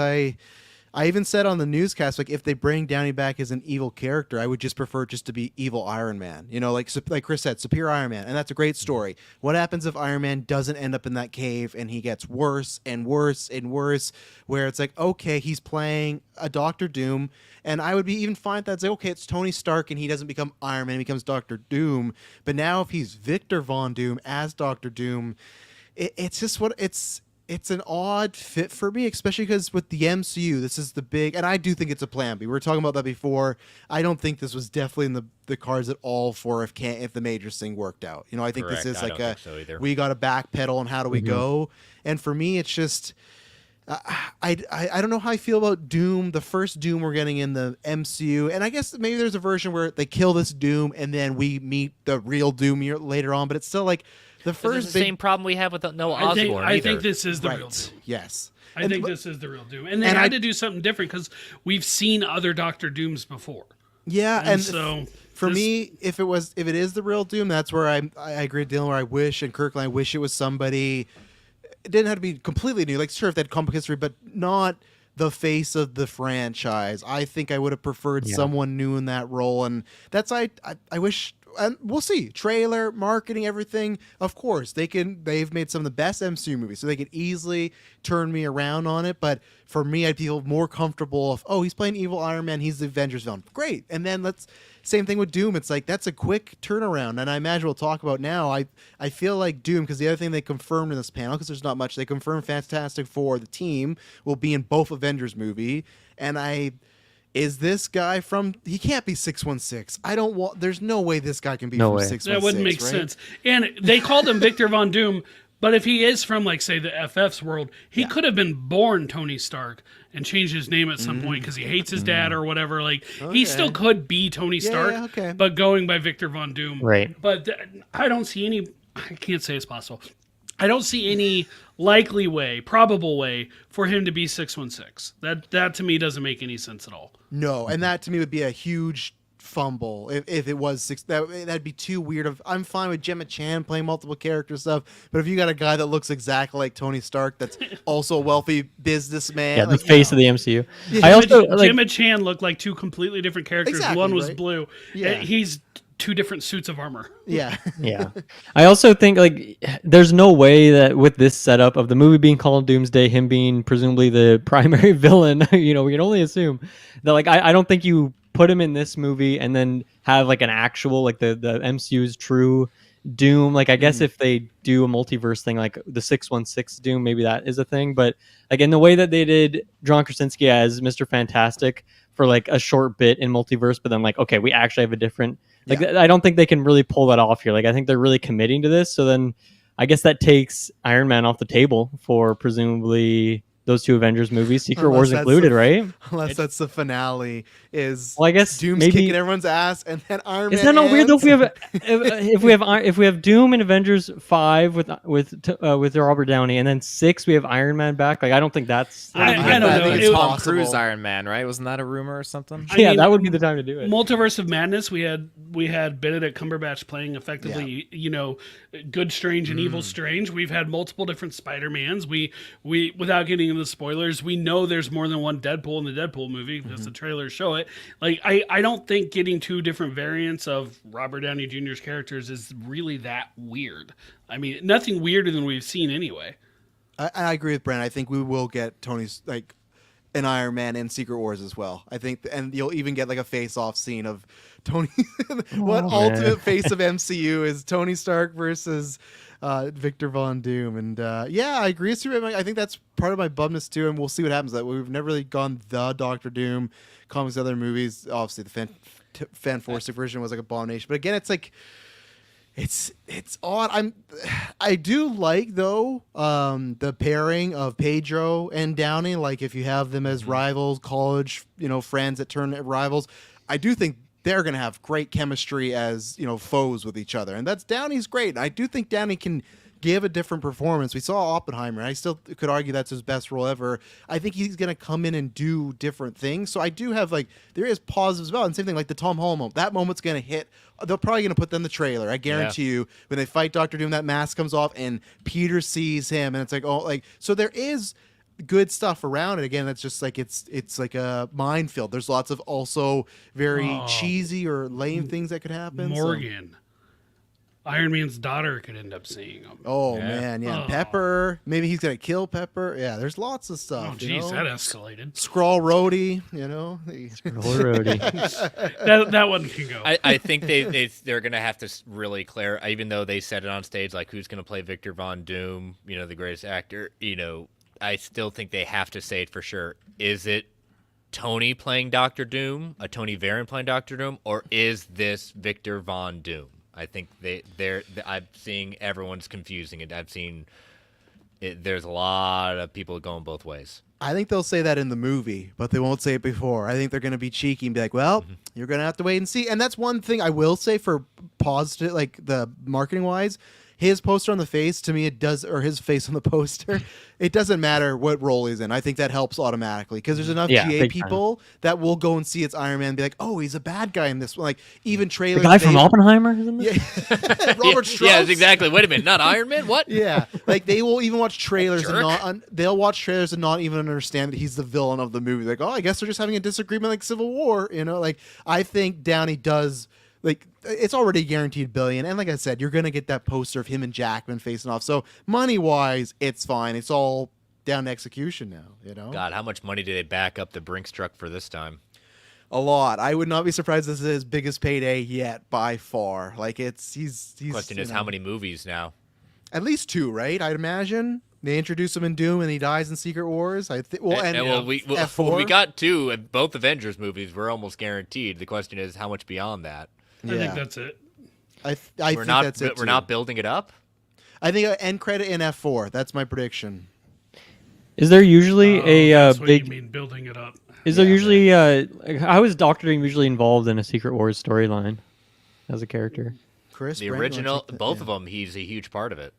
I even said on the newscast, like, if they bring Downey back as an evil character, I would just prefer just to be evil Iron Man. Like Chris said, superior Iron Man, and that's a great story. What happens if Iron Man doesn't end up in that cave and he gets worse and worse and worse, where it's like, okay, he's playing a Doctor Doom, and I would be even fine if that's like, okay, it's Tony Stark and he doesn't become Iron Man, he becomes Doctor Doom. But now if he's Victor Von Doom as Doctor Doom, it's just it's an odd fit for me, especially because with the MCU, this is the big, and I do think it's a plan B. We were talking about that before. I don't think this was definitely in the cards at all for if the Majors thing worked out. I think Correct. this is like we got to backpedal and how do we go? And for me, it's just, I don't know how I feel about Doom, the first Doom we're getting in the MCU. And I guess maybe there's a version where they kill this Doom and then we meet the real Doom later on, but it's still like, the first same problem we have with Noah Osborn. I think this is the real Doom. Yes. I think this is the real Doom. And they had to do something different because we've seen other Doctor Dooms before. Yeah, and so for me, if it is the real Doom, that's where I agree with Dylan, where I wish, and Kirkland, I wish it was somebody, it didn't have to be completely new. Like, sure, if they had comic history, but not the face of the franchise. I think I would have preferred someone new in that role, and that's I wish. And we'll see. Trailer, marketing, everything. Of course, they've made some of the best MCU movies, so they could easily turn me around on it. But for me, I'd feel more comfortable if, he's playing evil Iron Man, he's the Avengers villain. Great. And then same thing with Doom. It's like, that's a quick turnaround. And I imagine we'll talk about now. I feel like Doom, because the other thing they confirmed in this panel, because there's not much, they confirmed Fantastic Four, the team, will be in both Avengers movie. And is this guy he can't be 616. There's no way this guy can be from 616. That wouldn't make sense. And they called him Victor Von Doom, but if he is from, like, say, the FF's world, he could have been born Tony Stark and changed his name at some point because he hates his dad or whatever. Like, he still could be Tony Stark, but going by Victor Von Doom. Right. But I don't see any, I can't say it's possible. I don't see any likely way, probable way for him to be 616. That to me doesn't make any sense at all. No, and that to me would be a huge fumble if it was six. That'd be too weird. I'm fine with Gemma Chan playing multiple character stuff, but if you got a guy that looks exactly like Tony Stark, that's also a wealthy businessman, the face of the MCU. I also Gemma Chan looked like two completely different characters. Exactly, one was right? blue. Yeah. He's two different suits of armor. Yeah. Yeah. I also think like there's no way that with this setup of the movie being called Doomsday, him being presumably the primary villain, we can only assume that like I don't think you put him in this movie and then have like an actual like the MCU's true Doom. Like I guess if they do a multiverse thing like the 616 Doom, maybe that is a thing. But like in the way that they did John Krasinski as Mr. Fantastic for like a short bit in multiverse, but then like, okay, we actually have a different like I don't think they can really pull that off here. Like I think they're really committing to this. So then I guess that takes Iron Man off the table for presumably those two Avengers movies, Secret Unless Wars that's included, the- right? Unless that's the finale is Well, I guess Doom's maybe kicking everyone's ass and then Iron Man. is that not weird though? ends? If we have Doom in Avengers 5 with Robert Downey, and then 6 we have Iron Man back. Like I don't think that's I don't I know. think It's it's Tom possible. Cruise Iron Man, right? Wasn't that a rumor or something? I yeah, mean, that would be the time to do it. Multiverse of Madness, we had Benedict Cumberbatch playing effectively, good Strange and evil Strange. We've had multiple different Spider-Mans. We without getting into the spoilers, we know there's more than one Deadpool in the Deadpool movie because the trailers show it. Like I don't think getting two different variants of Robert Downey Jr.'s characters is really that weird. I mean, nothing weirder than we've seen anyway. I agree with Brent. I think we will get Tony's like an Iron Man in Secret Wars as well. I think, and you'll even get like a face-off scene of Tony. What ultimate face of MCU is Tony Stark versus Victor Von Doom? And yeah, I agree with you. I think that's part of my bumness too, and we'll see what happens. That we've never really gone the Doctor Doom comics, other movies. Obviously, the Fantastic version was like abomination, but again, it's like. It's odd. I do like though the pairing of Pedro and Downey. Like if you have them as rivals, college friends that turn rivals, I do think they're gonna have great chemistry as foes with each other. And that's Downey's great. I do think Downey can give a different performance. We saw Oppenheimer, and I still could argue that's his best role ever. I think he's going to come in and do different things. So I do have there is positives as well. And same thing like the Tom Holland moment. That moment's going to hit. They're probably going to put that in the trailer. I guarantee you when they fight Doctor Doom, that mask comes off and Peter sees him, and it's like, so there is good stuff around it. Again, that's just like it's like a minefield. There's lots of also very cheesy or lame things that could happen. Morgan. Iron Man's daughter could end up seeing him. Oh man, yeah. Oh. Pepper. Maybe he's gonna kill Pepper. Yeah, there's lots of stuff. Oh, geez, that escalated. Skrull Rhodey, That one can go. I think they're gonna have to really clear, even though they said it on stage, like who's gonna play Victor Von Doom, the greatest actor. I still think they have to say it for sure. Is it Tony playing Doctor Doom, a Tony Variant playing Doctor Doom, or is this Victor Von Doom? I think I'm seeing everyone's confusing it. I've seen it. There's a lot of people going both ways. I think they'll say that in the movie, but they won't say it before. I think they're going to be cheeky and be like, well, you're going to have to wait and see. And that's one thing I will say for positive, like the marketing wise, his poster on the face, to me, his face on the poster, it doesn't matter what role he's in. I think that helps automatically because there's enough GA big people that will go and see it's Iron Man and be like, oh, he's a bad guy in this one. Like, even trailers. The guy from Oppenheimer is in this? Yeah. Robert Strauss. Yeah, exactly. Wait a minute, not Iron Man? What? Yeah, like they will even watch trailers and Jerk. they'll watch trailers and not even understand that he's the villain of the movie. Like, oh, I guess they're just having a disagreement like Civil War. Like I think Downey does. Like it's already a guaranteed billion, and like I said, you're gonna get that poster of him and Jackman facing off. So money wise, it's fine. It's all down to execution now. God, how much money did they back up the Brinks truck for this time? A lot. I would not be surprised this is his biggest payday yet by far. Like he's. Question is, how many movies now? At least 2, right? I'd imagine. They introduce him in Doom, and he dies in Secret Wars. We got 2 of both Avengers movies. We're almost guaranteed. The question is, how much beyond that? I think that's it. I think that's it. We're not building it up. I think an end credit in F4. That's my prediction. Is there usually That's what big? you mean building it up. Is there usually how is Doctor Doom usually involved in a Secret Wars storyline as a character? Chris, The Brent, you wanna original, take that? both of them, he's a huge part of it.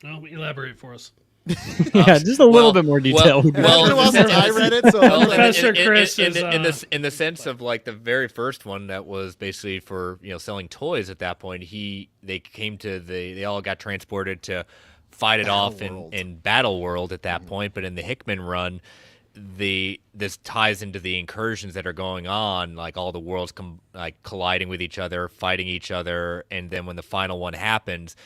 Oh, elaborate for us. Yeah, just a little bit more detail. It's been a while since I read it, so Well, Professor Chris is, in the sense of like the very first one that was basically for selling toys at that point, they all got transported to fight it off in Battle World at that point. But in the Hickman run, this ties into the incursions that are going on, like all the worlds colliding with each other, fighting each other, and then when the final one happens,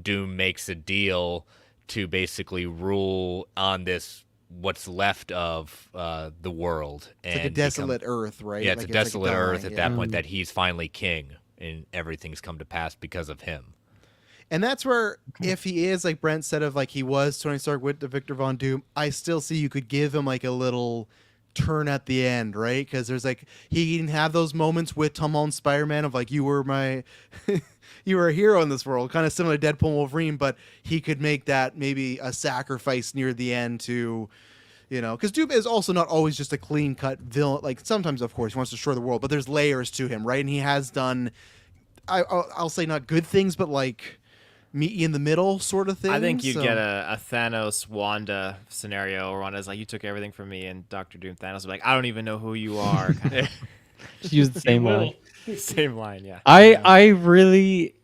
Doom makes a deal to basically rule on this what's left of the world. It's like a desolate Earth, right? Yeah, it's like a desolate Earth at that point, Mm. that he's finally king and everything's come to pass because of him. And that's where, if he is, like Brent said, of like he was Tony Stark with the Victor Von Doom, I still see you could give him like a little turn at the end, right? Because there's like, he can have those moments with Tom Holland's Spider-Man of like, you were my, you were a hero in this world, kind of similar to Deadpool and Wolverine, but he could make that maybe a sacrifice near the end to, you know, because Doom is also not always just a clean-cut villain. Like, sometimes, of course, he wants to destroy the world, but there's layers to him, right? And he has done, I'll say not good things, but like, meet you in the middle sort of thing. I think you'd get a Thanos Wanda scenario where Wanda's like, you took everything from me, and Doctor Doom Thanos would be like, I don't even know who you are. Kind of Just use the same line. same line, yeah. I really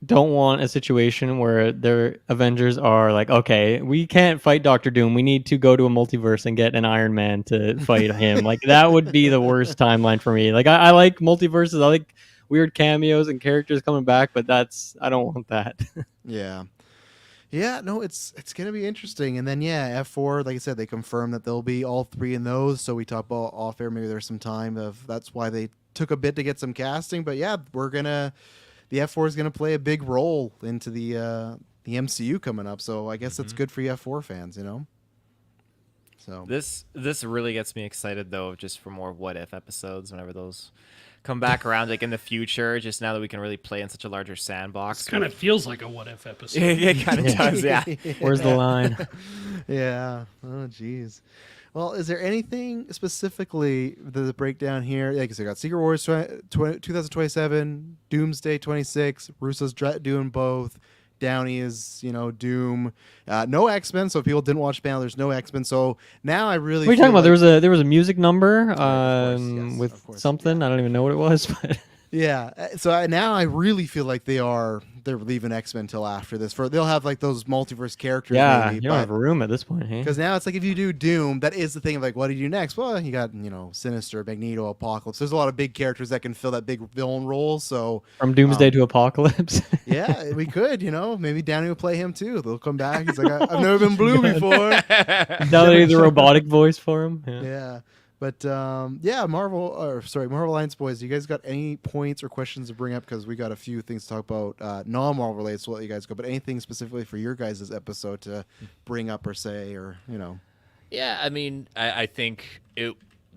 don't want a situation where their Avengers are like, okay, we can't fight Doctor Doom. We need to go to a multiverse and get an Iron Man to fight him. Like, that would be the worst timeline for me. Like, I like multiverses. I like weird cameos and characters coming back, but I don't want that. Yeah. Yeah, no, it's going to be interesting. And then, yeah, F4, like I said, they confirmed that there'll be all three in those. So we talked about off air. Maybe there's some time that's why they took a bit to get some casting. But yeah, the F4 is going to play a big role into the MCU coming up. So I guess that's good for you F4 fans, you know? So This really gets me excited, though, just for more what if episodes whenever those come back around, like in the future, just now that we can really play in such a larger sandbox. This kind of feels like a what if episode. It kind of does, yeah. Where's the line? Yeah. Oh, geez. Well, is there anything specifically the breakdown here? Like I said, got Secret Wars 2027, Doomsday 26, Russo's doing both. Downey is, Doom. No X-Men, so if people didn't watch panel, there's no X-Men. So now I really What are you talking feel about? like- There was a music number Of course, yes, with of course, something. yeah. I don't even know what it was, but Yeah. So now I really feel like they're leaving X-Men till after this. They'll have like those multiverse characters. yeah, maybe, you don't have a room at this point, hey? because now it's like if you do Doom, that is the thing of like, what do you do next? Well, you got, Sinister, Magneto, Apocalypse. There's a lot of big characters that can fill that big villain role. So From Doomsday to Apocalypse. yeah, we could, maybe Downey will play him too. They'll come back. He's like, I've never been blue before. Downey the robotic voice for him. Yeah. Yeah. But Marvel Alliance boys, you guys got any points or questions to bring up? Because we got a few things to talk about, non-Marvel related, so I'll let you guys go. But anything specifically for your guys' episode to bring up or say, or Yeah, I mean, I think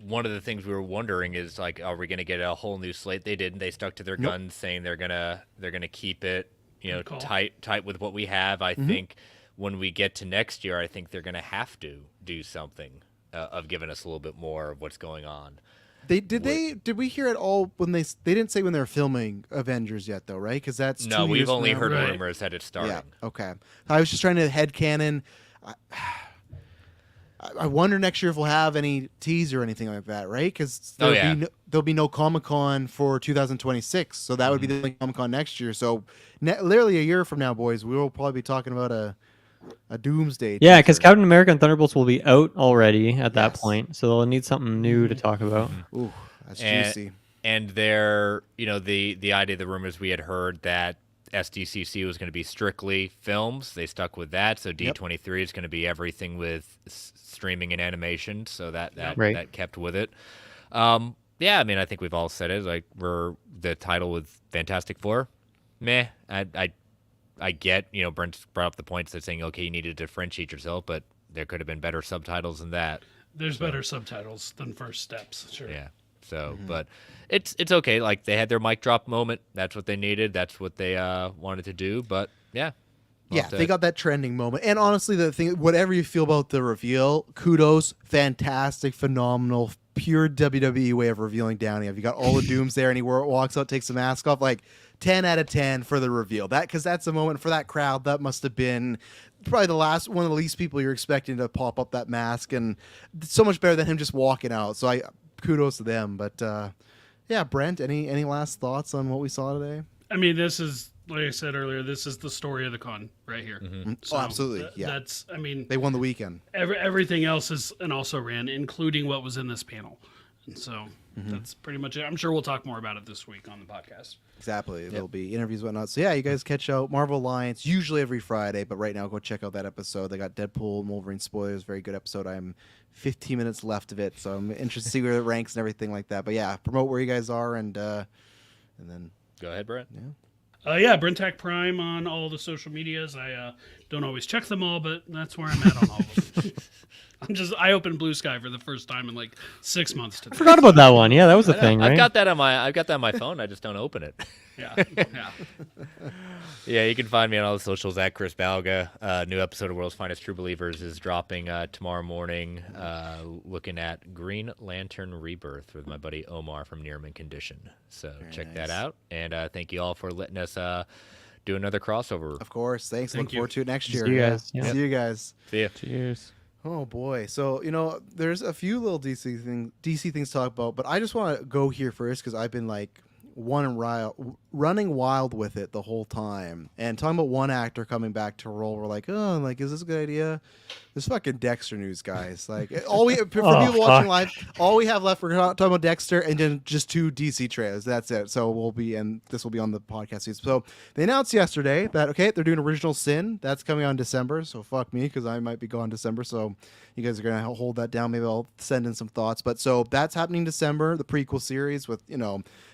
one of the things we were wondering is like, are we going to get a whole new slate? They didn't. They stuck to their guns, saying they're gonna keep it, Good call. tight with what we have. I think when we get to next year, I think they're going to have to do something of giving us a little bit more of what's going on. Did we hear at all when they didn't say when they're filming Avengers yet though, right? Because that's No, 2 we've years from only now. heard Right. rumors that it's starting. Yeah. Okay. I was just trying to headcanon. I wonder next year if we'll have any teaser or anything like that, right? Because there'll be no Comic-Con for 2026, so that would be the Comic-Con next year. So literally a year from now, boys, we will probably be talking about a Doomsday. Yeah, because teaser. Captain America and Thunderbolts will be out already at that Yes. point, so they'll need something new to talk about. Ooh, that's And- juicy. And they're, the idea, the rumors we had heard that SDCC was going to be strictly films. They stuck with that. So D23 is going to be everything with streaming and animation. So that Right. that kept with it. Yeah, I mean, I think we've all said it. Like, the title with Fantastic Four. Meh. I get, Brent brought up the points that saying, okay, you need to differentiate yourself, but there could have been better subtitles than that. There's better subtitles than First Steps, sure. Yeah. So, but it's okay. Like, they had their mic drop moment. That's what they needed. That's what they wanted to do. But yeah. We'll Yeah, have to- they got that trending moment. And honestly, the thing, whatever you feel about the reveal, kudos, fantastic, phenomenal, pure WWE way of revealing Downey. Have you got all the Dooms there and he walks out, takes the mask off? Like, 10 out of 10 for the reveal. Because that's a moment for that crowd. That must have been probably one of the least people you're expecting to pop up that mask. And so much better than him just walking out. So kudos to them. But yeah, Brent, any last thoughts on what we saw today? I mean, this is like I said earlier, this is the story of the con right here. Oh, absolutely. Yeah. That's, I mean, They won the weekend. everything else is and also ran, including what was in this panel. And so that's pretty much it. I'm sure we'll talk more about it this week on the podcast. Exactly. There'll be interviews and whatnot. So yeah, you guys catch out Marvel Alliance usually every Friday, but right now go check out that episode. They got Deadpool and Wolverine spoilers. Very good episode. I'm 15 minutes left of it, so I'm interested to see where it ranks and everything like that. But yeah, promote where you guys are and then Go ahead, Brett. Yeah, Brentac Prime on all the social medias. I don't always check them all, but that's where I'm at on all of them. I opened Blue Sky for the first time in like 6 months today. I forgot about that one. Yeah, that was a thing, right? I've got that on my phone. I just don't open it. Yeah. Yeah, you can find me on all the socials at Chris Balga. New episode of World's Finest True Believers is dropping tomorrow morning. Looking at Green Lantern Rebirth with my buddy Omar from Nearman Condition. So check that out. And thank you all for letting us do another crossover. of course, thanks. Thank Look you. forward to it next year. See you guys. Yeah. See you guys. See ya. Cheers. Oh boy. So, there's a few little DC things to talk about, but I just want to go here first because I've been like running wild with it the whole time. And talking about one actor coming back to a role, we're like, oh, like, is this a good idea? This fucking Dexter news, guys. Like, for people watching live, all we have left, we're talking about Dexter and then just 2 DC trailers. That's it. So this will be on the podcast season. So they announced yesterday that, okay, they're doing Original Sin. That's coming out in December. So fuck me, because I might be gone December. So you guys are going to hold that down. Maybe I'll send in some thoughts. But so that's happening in December, the prequel series with,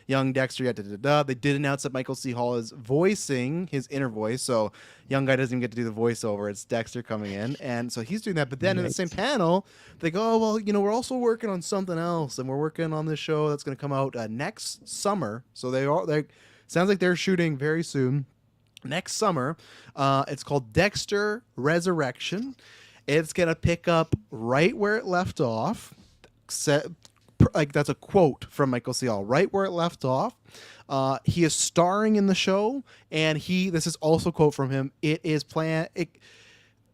young Dexter. They did announce that Michael C. Hall is voicing his inner voice. So young guy doesn't even get to do the voiceover. It's Dexter coming in. And so he's doing that. But then in the same panel, they go, oh, well, we're also working on something else. And we're working on this show that's going to come out next summer. So they sounds like they're shooting very soon. Next summer. It's called Dexter Resurrection. It's going to pick up right where it left off. Like that's a quote from Michael C. Hall, right where it left off. He is starring in the show, and this is also a quote from him. It is planned.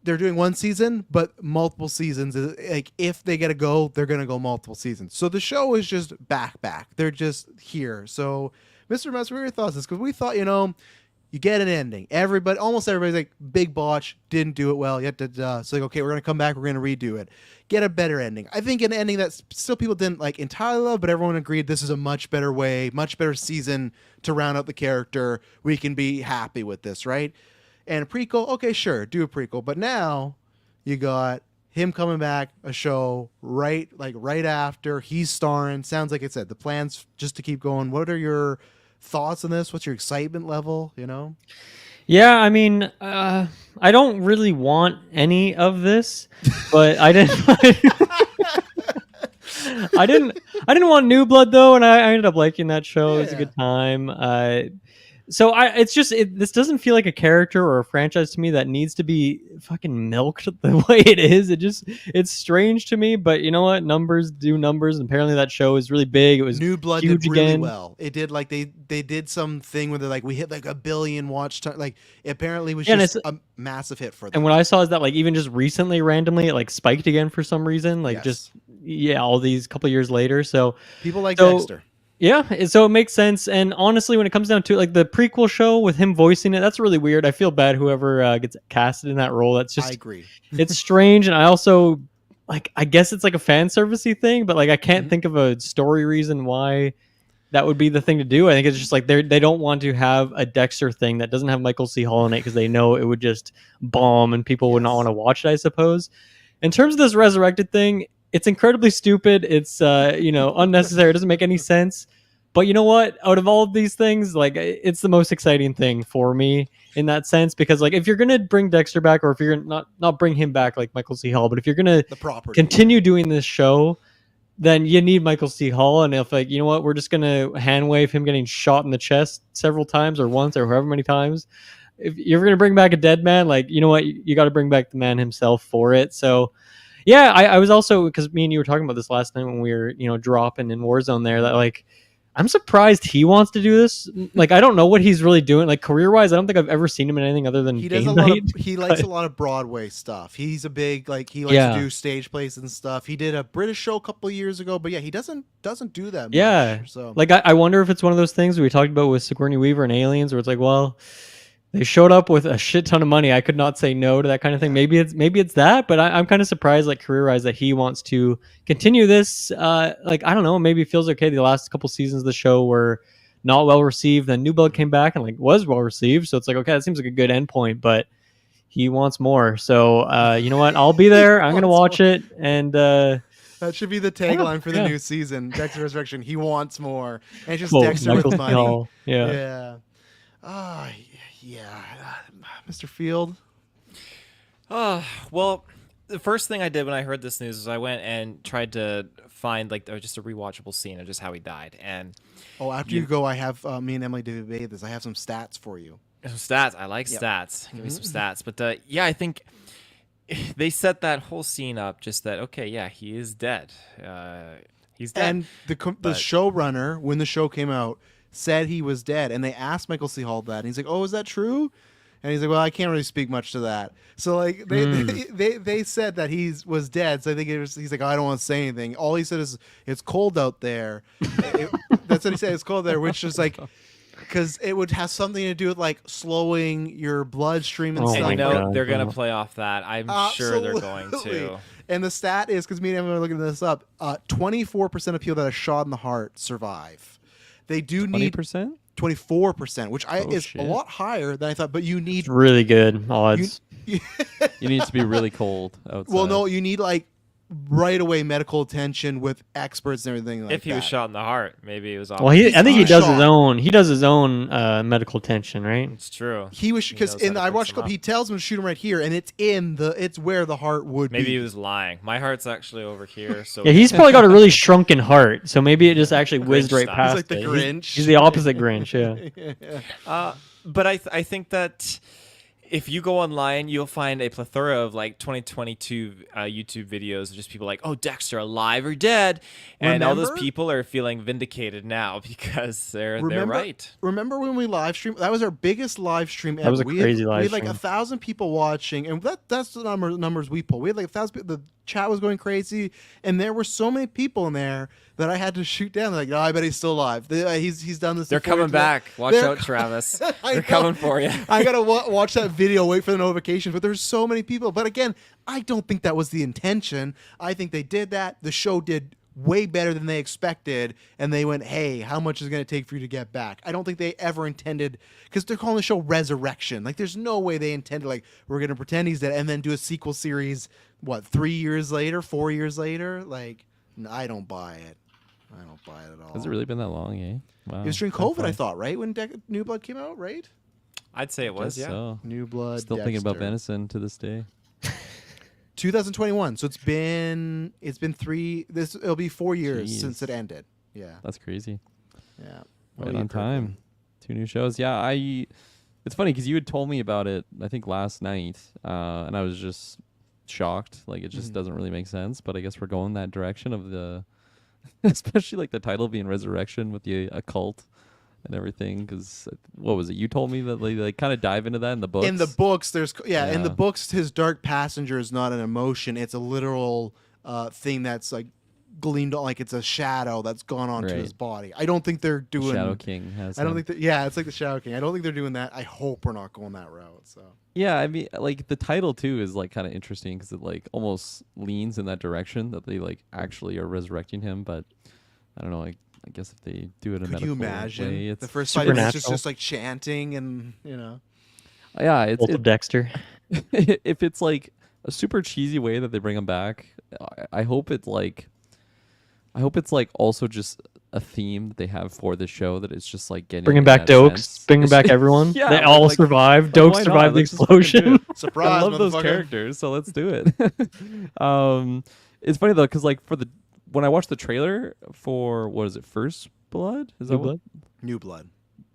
They're doing one season, but multiple seasons. Like if they get a go, they're gonna go multiple seasons. So the show is just back. They're just here. So, Mr. Mess, what are your thoughts on this? Because we thought, you get an ending. Almost everybody's like, big botch, didn't do it well. So like, okay, we're gonna come back, we're gonna redo it. Get a better ending. I think an ending that still people didn't like entirely love, but everyone agreed this is a much better way, much better season to round out the character. We can be happy with this, right? And a prequel, okay, sure, do a prequel. But now you got him coming back, a show right after he's starring. Sounds like it said the plan's just to keep going. What are your thoughts on this? What's your excitement level? Yeah, I mean, I don't really want any of this, but I didn't. I didn't want New Blood though, and I ended up liking that show. It was a good time. So this doesn't feel like a character or a franchise to me that needs to be fucking milked the way it is. It's strange to me, but you know what? Numbers do numbers, and apparently that show is really big. It was New Blood huge did really again. well. It did like they did something where they're like we hit like 1 billion watch time. Like it apparently was just a massive hit for them. And what I saw is that like even just recently, randomly, it like spiked again for some reason. Like all these couple years later. So people like Dexter. Yeah, so it makes sense. And honestly, when it comes down to like the prequel show with him voicing it, that's really weird. I feel bad whoever gets casted in that role. That's just I agree. It's strange, and I also I guess it's like a fan servicey thing, but like I can't think of a story reason why that would be the thing to do. I think it's just like they don't want to have a Dexter thing that doesn't have Michael C. Hall in it because they know it would just bomb and people would not want to watch it, I suppose. In terms of this resurrected thing, it's incredibly stupid. It's unnecessary. It doesn't make any sense. But you know what? Out of all of these things, like it's the most exciting thing for me in that sense, because like if you're gonna bring Dexter back, or if you're not bring him back like Michael C. Hall, but if you're gonna continue doing this show, then you need Michael C. Hall. And if like, you know what, we're just gonna hand wave him getting shot in the chest several times or once or however many times. If you're gonna bring back a dead man, like, you know what, you got to bring back the man himself for it. So yeah, I was also, because me and you were talking about this last night when we were dropping in Warzone there, that like I'm surprised he wants to do this. Like, I don't know what he's really doing. Like, career-wise, I don't think I've ever seen him in anything other than He does Game a lot Night. of. He likes a lot of Broadway stuff. He's a big he likes to do stage plays and stuff. He did a British show a couple of years ago, but yeah, he doesn't do that. Yeah. Much, so Like, I wonder if it's one of those things we talked about with Sigourney Weaver and Aliens, where it's like, well, they showed up with a shit ton of money. I could not say no to that kind of thing. Maybe it's that, but I'm kind of surprised, like, career-wise, that he wants to continue this. Like, I don't know, maybe it feels okay. The last couple seasons of the show were not well received. Then New Blood came back and like was well received. So it's like, okay, that seems like a good endpoint, but he wants more. So you know what? I'll be there. I'm gonna watch it, and that should be the tagline for the new season. Dexter Resurrection. He wants more, and it's just Dexter Michael with money. Hall. Yeah. Yeah. Mr. Field. Well, the first thing I did when I heard this news is I went and tried to find like just a rewatchable scene of just how he died. And after you go, I have me and Emily debate this. I have some stats for you. Some stats. I like stats. Give me some stats. But yeah, I think they set that whole scene up just that. Okay, yeah, he is dead. He's dead. And the showrunner, when the show came out, said he was dead, and they asked Michael C. Hall that, and he's like, "Oh, is that true?" And he's like, "Well, I can't really speak much to that." So like they said that he was dead. So I think he's like, "Oh, I don't want to say anything." All he said is, "It's cold out there." That's what he said. It's cold there, which is like, because it would have something to do with like slowing your bloodstream and stuff. And they're gonna play off that. I'm sure they're going to. And the stat is, because me and Emily are looking this up, 24% of people that are shot in the heart survive. They do need 24%, which is a lot higher than I thought. But you need it's really good odds. You need to be really cold outside. Well, no, you need like right away medical attention with experts and everything like that. If he was shot in the heart, maybe it was off. Well, I think he does his own. He does his own medical attention, right? It's true. He was, because in the I watched clip, he tells him to shoot him right here, and it's where the heart would be. Maybe he was lying. My heart's actually over here. So yeah, he's probably got a really shrunken heart, so maybe it just actually whizzed right past. He's like the Grinch. He's the opposite Grinch. Yeah. But I think that if you go online, you'll find a plethora of like 2022 YouTube videos of just people like, "Oh, Dexter, alive or dead," and all those people are feeling vindicated now because they're right. Remember when we live streamed? That was our biggest live stream ever. That was a crazy live stream. We had like 1,000 people watching, and that's the numbers we pulled. We had like 1,000 people. The chat was going crazy, and there were so many people in there that I had to shoot down. They're like, "No, I bet he's still alive. He's done this." They're coming back. Watch out, Travis. They're coming for you. I gotta watch that video. Wait for the notifications. But there's so many people. But again, I don't think that was the intention. I think they did that. The show did way better than they expected, and they went, "Hey, how much is it going to take for you to get back?" I don't think they ever intended, because they're calling the show Resurrection. Like, there's no way they intended, like, we're going to pretend he's dead and then do a sequel series, 3 years later, 4 years later? Like, no, I don't buy it. I don't buy it at all. Has it really been that long, eh? Wow. It was during COVID, I thought, right? When New Blood came out, right? I'd say it was, yeah. So. New Blood. Still thinking about venison to this day. 2021. So it's been it'll be 4 years since it ended. Yeah. That's crazy. Yeah. Right on time. 2 new shows. Yeah, it's funny because you had told me about it, I think last night, and I was just shocked. Like, it just doesn't really make sense, but I guess we're going that direction of the especially like the title being Resurrection with the occult and everything, because what was it? You told me that they kind of dive into that in the books. In the books, in the books, his dark passenger is not an emotion; it's a literal thing that's like gleamed on, like it's a shadow that's gone onto his body. I don't think they're doing Shadow King has. I don't think that. Yeah, it's like the Shadow King. I don't think they're doing that. I hope we're not going that route. So. Yeah, I mean, like the title too is like kind of interesting because it like almost leans in that direction that they like actually are resurrecting him, but I don't know. I guess if they do it in a medical way, it's the first 5 minutes is just like chanting and yeah, it's Dexter. If it's like a super cheesy way that they bring him back, I hope it's like also just a theme that they have for the show that it's just like getting bringing back Dokes, bringing back everyone. Yeah, they all like, survived. Dokes survived the explosion. Surprise! I love those characters, so let's do it. It's funny though, because like when I watched the trailer for what is it, First Blood? Is that Blood? New Blood.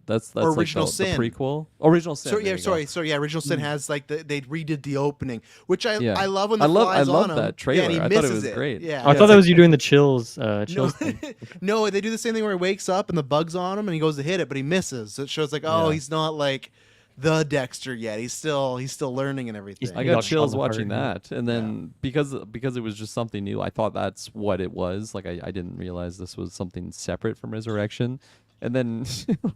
That's Or like Original the Sin. prequel. Original Sin. So there yeah, you go. sorry. So yeah, Original Sin has like they redid the opening, which I Yeah. love when the I love flies on him. that trailer. Yeah, and he I thought it misses was great. Yeah, Oh, I thought that was you doing the chills. no, Chills thing. no. They do the same thing where he wakes up and the bug's on him and he goes to hit it, but he misses. So it shows like, oh, Yeah. he's not like the Dexter yet. He's still learning and everything. He's- I He got got chills shot in the watching heart, that, and then because it was just something new, I thought that's what it was. Like I didn't realize this was something separate from Resurrection, and then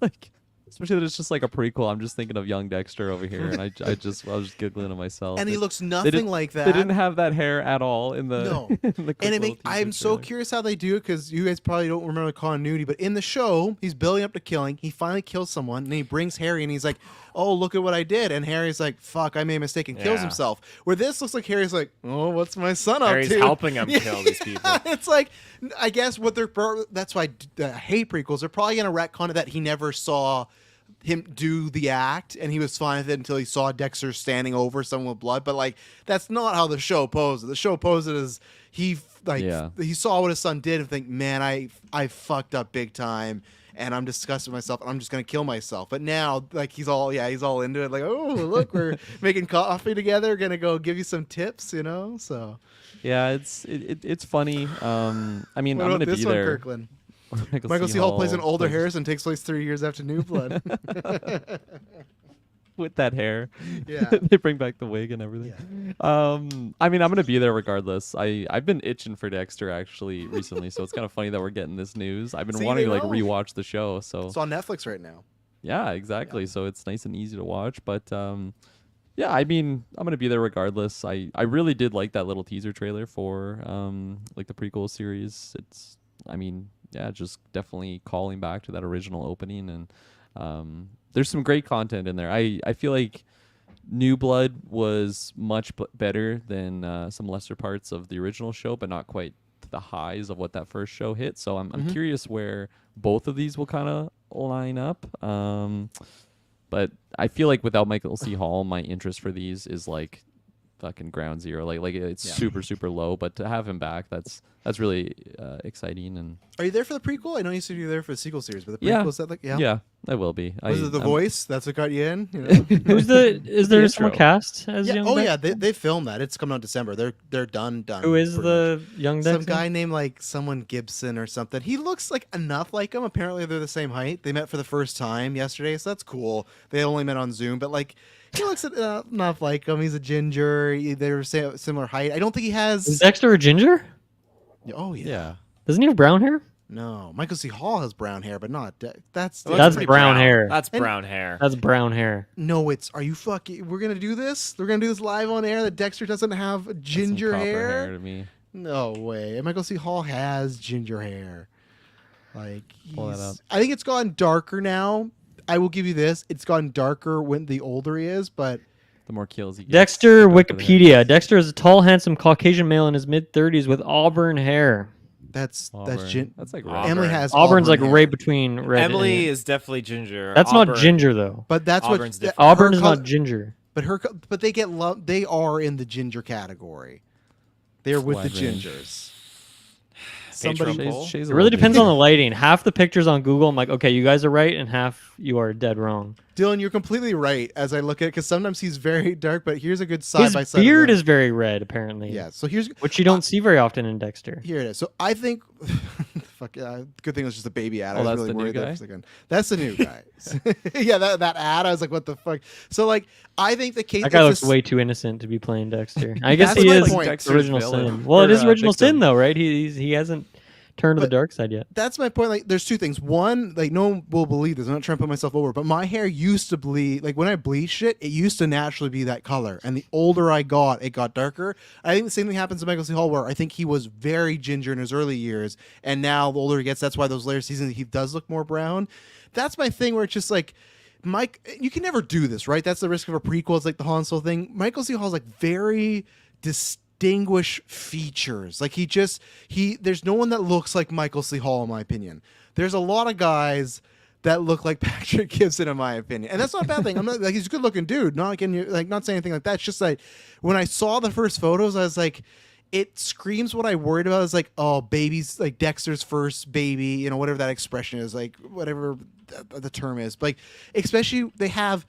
like especially that it's just like a prequel. I'm just thinking of young Dexter over here, and I was just giggling to myself. And he looks They nothing didn't- like that. They didn't have that hair at all in the No. in the quick And little I'm teaser so trailer. curious how they do it because you guys probably don't remember the continuity. But in the show, he's building up to killing. He finally kills someone, and he brings Harry, and he's like, "Oh, look at what I did!" And Harry's like, "Fuck, I made a mistake," and kills Yeah. himself. Where this looks like Harry's like, "Oh, what's my son up Harry's to?" helping him kill these people. It's like, I guess what they're. That's why I hate prequels. They're probably gonna retcon it that he never saw him do the act, and he was fine with it until he saw Dexter standing over someone with blood. But like, that's not how the show posed it. The show posed it as he he saw what his son did and think, man, I fucked up big time. And I'm disgusted with myself, and I'm just gonna kill myself. But now, like he's all into it. Like, oh, look, we're making coffee together. Gonna go give you some tips, So Yeah, it's funny. I mean, what I'm about gonna this be one, there. Kirkland? Michael C. Hall plays an older Harrison, takes place 3 years after New Blood. with that hair. Yeah. They bring back the wig and everything. I mean, I'm gonna be there regardless. I've been itching for Dexter actually recently, so it's kind of funny that we're getting this news. I've been See, wanting to they like know. rewatch the show, so It's on Netflix right now. yeah, exactly. So it's nice and easy to watch, but yeah, I mean, I'm gonna be there regardless. I really did like that little teaser trailer for like the prequel series. It's, I mean, yeah, just definitely calling back to that original opening, and there's some great content in there. I feel like New Blood was much better than some lesser parts of the original show, but not quite to the highs of what that first show hit. So I'm curious where both of these will kind of line up. But I feel like without Michael C. Hall, my interest for these is like fucking ground zero. Like it's super low. But to have him back, that's really exciting. And Are you there for the prequel? I know you said you were there for the sequel series, but the Yeah. prequel is that like yeah, I will be. Was it the I'm- voice? That's what got you in? Is there The someone intro. cast as young? Oh Dexter? yeah, they filmed that. It's coming out in December. They're done. Who is pretty the young much. Dexter? Some guy named like someone Gibson or something. He looks like enough like him. Apparently they're the same height. They met for the first time yesterday, so that's cool. They only met on Zoom, but like he looks enough like him. He's a ginger. They're similar height. I don't think he Is has. Dexter a ginger? Oh Yeah. Doesn't he have brown hair? No, Michael C. Hall has brown hair, but not that's That's pretty brown hair. That's And- brown hair. That's brown hair. No, it's. Are you fucking? We're gonna do this. We're gonna do this live on air. That Dexter doesn't have Some ginger copper hair. to me. No way. And Michael C. Hall has ginger hair. Like Pull that he's- up. I think it's gone darker now. I will give you this. It's gone darker when the older he is, but The more kills he gets. Dexter the darker the hair Wikipedia. gets. Dexter is a tall, handsome Caucasian male in his mid-30s with auburn hair. that's Auburn. That's like Auburn. Emily has Auburn's like auburn hair. right between red. Emily and, is definitely ginger. That's Auburn- not ginger though. But that's Auburn's what different. Auburn her is col- not ginger. But they get They are in the ginger category. They're with the Wide range. gingers. Patron Somebody. poll? Shay's It a really little depends ginger. on the lighting. Half the pictures on Google, I'm like, okay, you guys are right, and half you are dead wrong. Dylan, you're completely right as I look at it because sometimes he's very dark, but here's a good side His by side. beard is very red, apparently. Yeah. So here's Which you don't see very often in Dexter. Here it is. So I think, fuck yeah, good thing it was just a baby ad. I Oh, was that's really the new worried there guy? for a second. That's the new guy. Yeah, that ad. I was like, what the fuck? So like, I think the case. That guy it's looks this- way too innocent to be playing Dexter. I guess That's he my is point. Dexter's original villain. sin. Well, it Or, is original victim. sin though, right? He hasn't turned to the But- dark side yet. That's my point. Like, there's two things. One, like, no one will believe this. I'm not trying to put myself over, but my hair used to bleed. Like when I bleached it, it used to naturally be that color. And the older I got, it got darker. I think the same thing happens to Michael C. Hall, where I think he was very ginger in his early years, and now the older he gets, that's why those later seasons he does look more brown. That's my thing, where it's just like. Mike, you can never do this, right? That's the risk of a prequel. It's like the Han Solo thing. Michael C. Hall's like very distinguished features. Like there's no one that looks like Michael C. Hall, in my opinion. There's a lot of guys that look like Patrick Gibson, in my opinion, and that's not a bad thing. I'm not like he's a good looking dude. Not getting like not saying anything like that. It's just like when I saw the first photos, I was like. It screams what I worried about is like, oh, baby's like Dexter's first baby, whatever that expression is, like whatever the term is. Like, especially they have.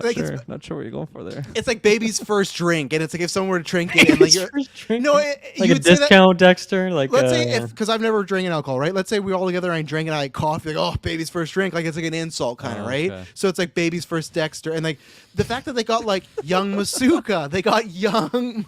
Like Not sure what you're going for there. it's like baby's first drink, and it's like if someone were to drink it, and like you're, no, like a you'd say that- discount, Dexter. Like, let's say because I've never drinking alcohol, right? Let's say we're all together and I drink and I cough, like, oh, baby's first drink, like it's like an insult kind of, right? Okay. So it's like baby's first Dexter, and like the fact that they got like young Masuka, they got young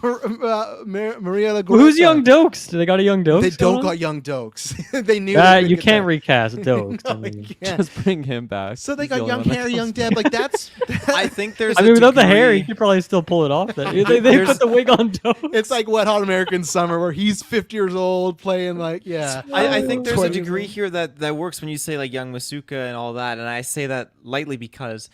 Maria La well, who's young Dokes? Do they got a young Dokes? They don't going on? got young Dokes. They knew they You could can't get recast Dokes. that. I No, mean, you can't. Just bring him back. So they He's the got only young one that Harry, comes young back. Deb. Like that's. I think there's. I a mean, without the hair, degree- you could probably still pull it off. They There's- put the wig on Dokes. It's like Wet Hot American Summer, where he's 50 years old playing like I think there's a 20 years degree old. here that works when you say like young Masuka and all that, and I say that lightly because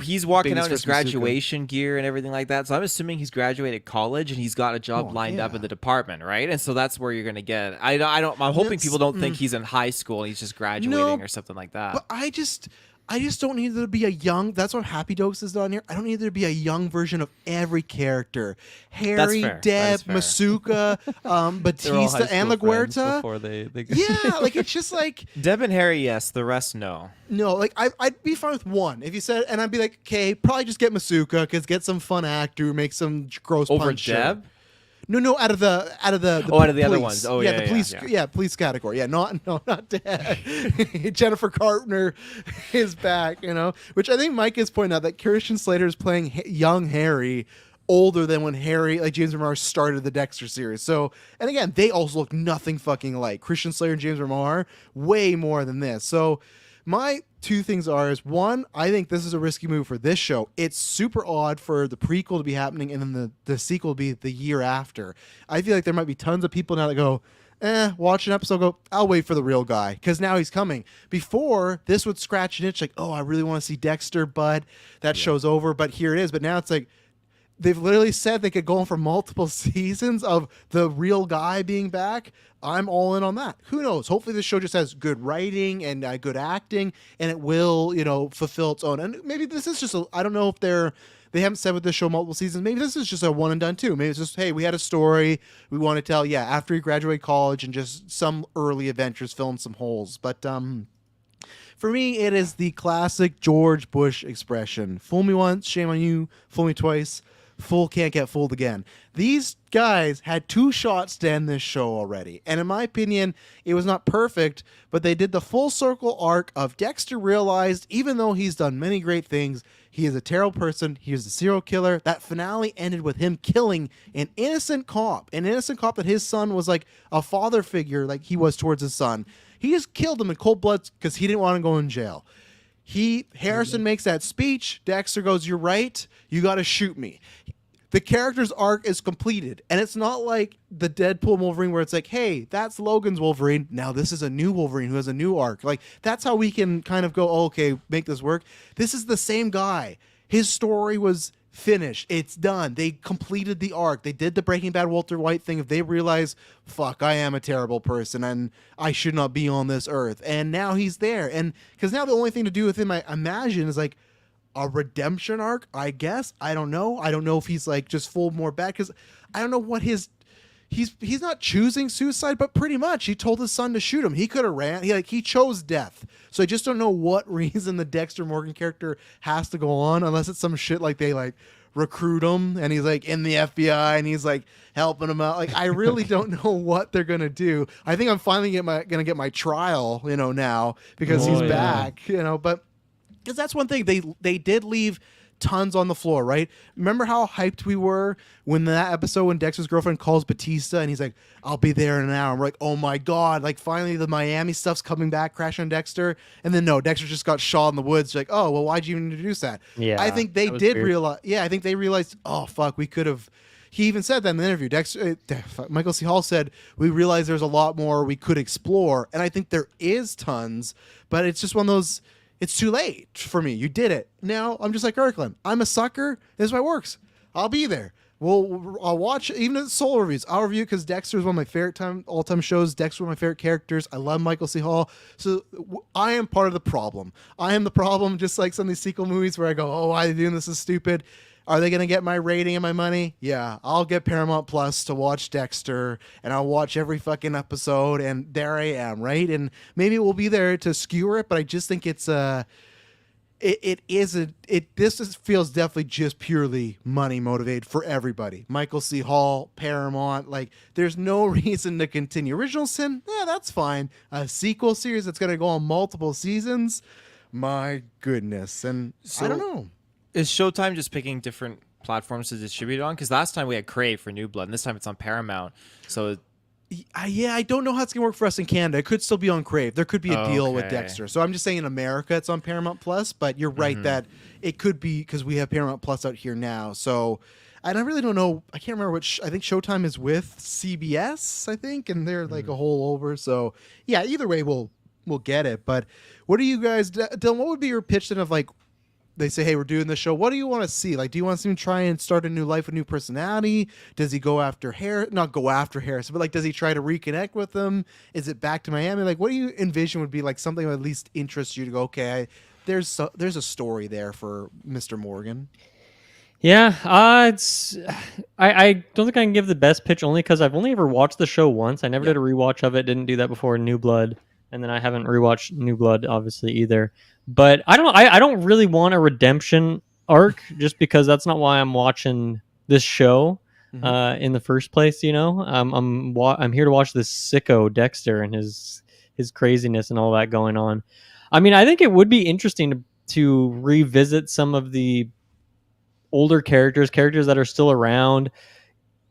he's walking Baby's out in his first Masuka. graduation gear and everything like that. So I'm assuming he's graduated college and he's got a job Oh, lined up yeah. in the department, right? And so that's where you're gonna get. I don't. I'm hoping That's- people don't think he's in high school and he's just graduating or something like that. But I just don't need there to be a young. That's what Happy Dokes is on here. I don't need there to be a young version of every character. Harry, fair. Deb, That is fair. Masuka, They're all high Batista, and school friends LaGuerta. before they Yeah, like it's just like Deb and Harry, yes. The rest, no. no, like I'd be fine with one if you said, and I'd be like, okay, probably just get Masuka because get some fun actor, make some gross Over punch show. Deb. No, out of the Oh, out of the police. other ones. Oh, yeah, the police. yeah. Police category. Yeah, not Dad. Jennifer Carpenter is back. Which I think Mike is pointing out that Christian Slater is playing young Harry, older than when Harry, like James Remar, started the Dexter series. So, and again, they also look nothing fucking alike. Christian Slater and James Remar, way more than this. So, my two things is one, I think this is a risky move for this show. It's super odd for the prequel to be happening and then the sequel to be the year after. I feel like there might be tons of people now that go, watch an episode, go, I'll wait for the real guy because now he's coming. Before, this would scratch an itch like, oh, I really want to see Dexter, but that show's over, but here it is. But now it's like, they've literally said they could go on for multiple seasons of the real guy being back. I'm all in on that. Who knows? Hopefully this show just has good writing and good acting, and it will, fulfill its own. And maybe this is just I don't know if they haven't said with this show multiple seasons. Maybe this is just a one and done too. Maybe it's just, hey, we had a story we want to tell. Yeah, after you graduate college and just some early adventures, fill in some holes. But for me, it is the classic George Bush expression: "Fool me once, shame on you. Fool me twice, fool can't get fooled again." These guys had 2 shots to end this show already. And in my opinion, it was not perfect, but they did the full circle arc of Dexter realized, even though he's done many great things, he is a terrible person. He is a serial killer. That finale ended with him killing an innocent cop that his son was like a father figure, like he was towards his son. He just killed him in cold blood because he didn't want to go in jail. Harrison makes that speech. Dexter goes, "You're right. You got to shoot me." The character's arc is completed, and it's not like the Deadpool Wolverine where it's like, hey, that's Logan's Wolverine. Now this is a new Wolverine who has a new arc. Like, that's how we can kind of go, oh, okay, make this work. This is the same guy. His story was finished. It's done. They completed the arc. They did the Breaking Bad Walter White thing. If they realize, fuck, I am a terrible person and I should not be on this earth. And now he's there. And because now the only thing to do with him, I imagine, is like a redemption arc, I guess. I don't know. I don't know if he's like just full more bad, because I don't know what he's not choosing suicide, but pretty much he told his son to shoot him. He could have ran. He chose death. So I just don't know what reason the Dexter Morgan character has to go on, unless it's some shit like they like recruit him and he's like in the FBI and he's like helping him out. Like, I really don't know what they're gonna do. I think I'm finally gonna get my trial, now because he's back, but. Because that's one thing, they did leave tons on the floor, right? Remember how hyped we were when that episode when Dexter's girlfriend calls Batista and he's like, "I'll be there in an hour." I'm like, oh my god, like finally the Miami stuff's coming back, crash on Dexter. And then no, Dexter just got shot in the woods. Like, oh well, why'd you even introduce that? Yeah, I think they did realize. Yeah, I think they realized. Oh fuck, we could have. He even said that in the interview. Michael C. Hall said, we realized there's a lot more we could explore, and I think there is tons, but it's just one of those. It's too late for me. You did it. Now I'm just like Kirkland. I'm a sucker. This is why it works. I'll be there. I'll watch even the solo reviews. I'll review because Dexter is one of my favorite all-time shows. Dexter is one of my favorite characters. I love Michael C. Hall. So I am part of the problem. I am the problem, just like some of these sequel movies where I go, oh, why are they doing this? Is stupid. Are they going to get my rating and my money? Yeah, I'll get Paramount Plus to watch Dexter, and I'll watch every fucking episode, and there I am, right? And maybe we'll be there to skewer it, but I just think it's feels definitely just purely money motivated for everybody. Michael C. Hall, Paramount, like there's no reason to continue. Original Sin, yeah, that's fine. A sequel series that's going to go on multiple seasons, my goodness. And I don't know. Is Showtime just picking different platforms to distribute it on? Because last time we had Crave for New Blood, and this time it's on Paramount. So Yeah, I don't know how it's gonna work for us in Canada. It could still be on Crave. There could be a deal with Okay. Dexter. So I'm just saying in America it's on Paramount Plus, but you're right that it could be because we have Paramount Plus out here now. So and I really don't know. I can't remember which. I think Showtime is with CBS, I think, and they're like a whole over. So yeah, either way we'll get it. But what do you guys, Dylan? What would be your pitch then of like? They say, hey, we're doing this show. What do you want to see? Like, do you want to see him try and start a new life, a new personality? Does he go after Harris? Not go after Harris, but like, does he try to reconnect with them? Is it back to Miami? Like, what do you envision would be like something that at least interests you to go, okay, there's a story there for Mr. Morgan. Yeah, it's I don't think I can give the best pitch only because I've only ever watched the show once. I never did a rewatch of it. Didn't do that before New Blood, and then I haven't rewatched New Blood obviously either. But I don't know. I don't really want a redemption arc just because that's not why I'm watching this show in the first place. You know, I'm here to watch this sicko Dexter and his craziness and all that going on. I mean, I think it would be interesting to revisit some of the older characters that are still around.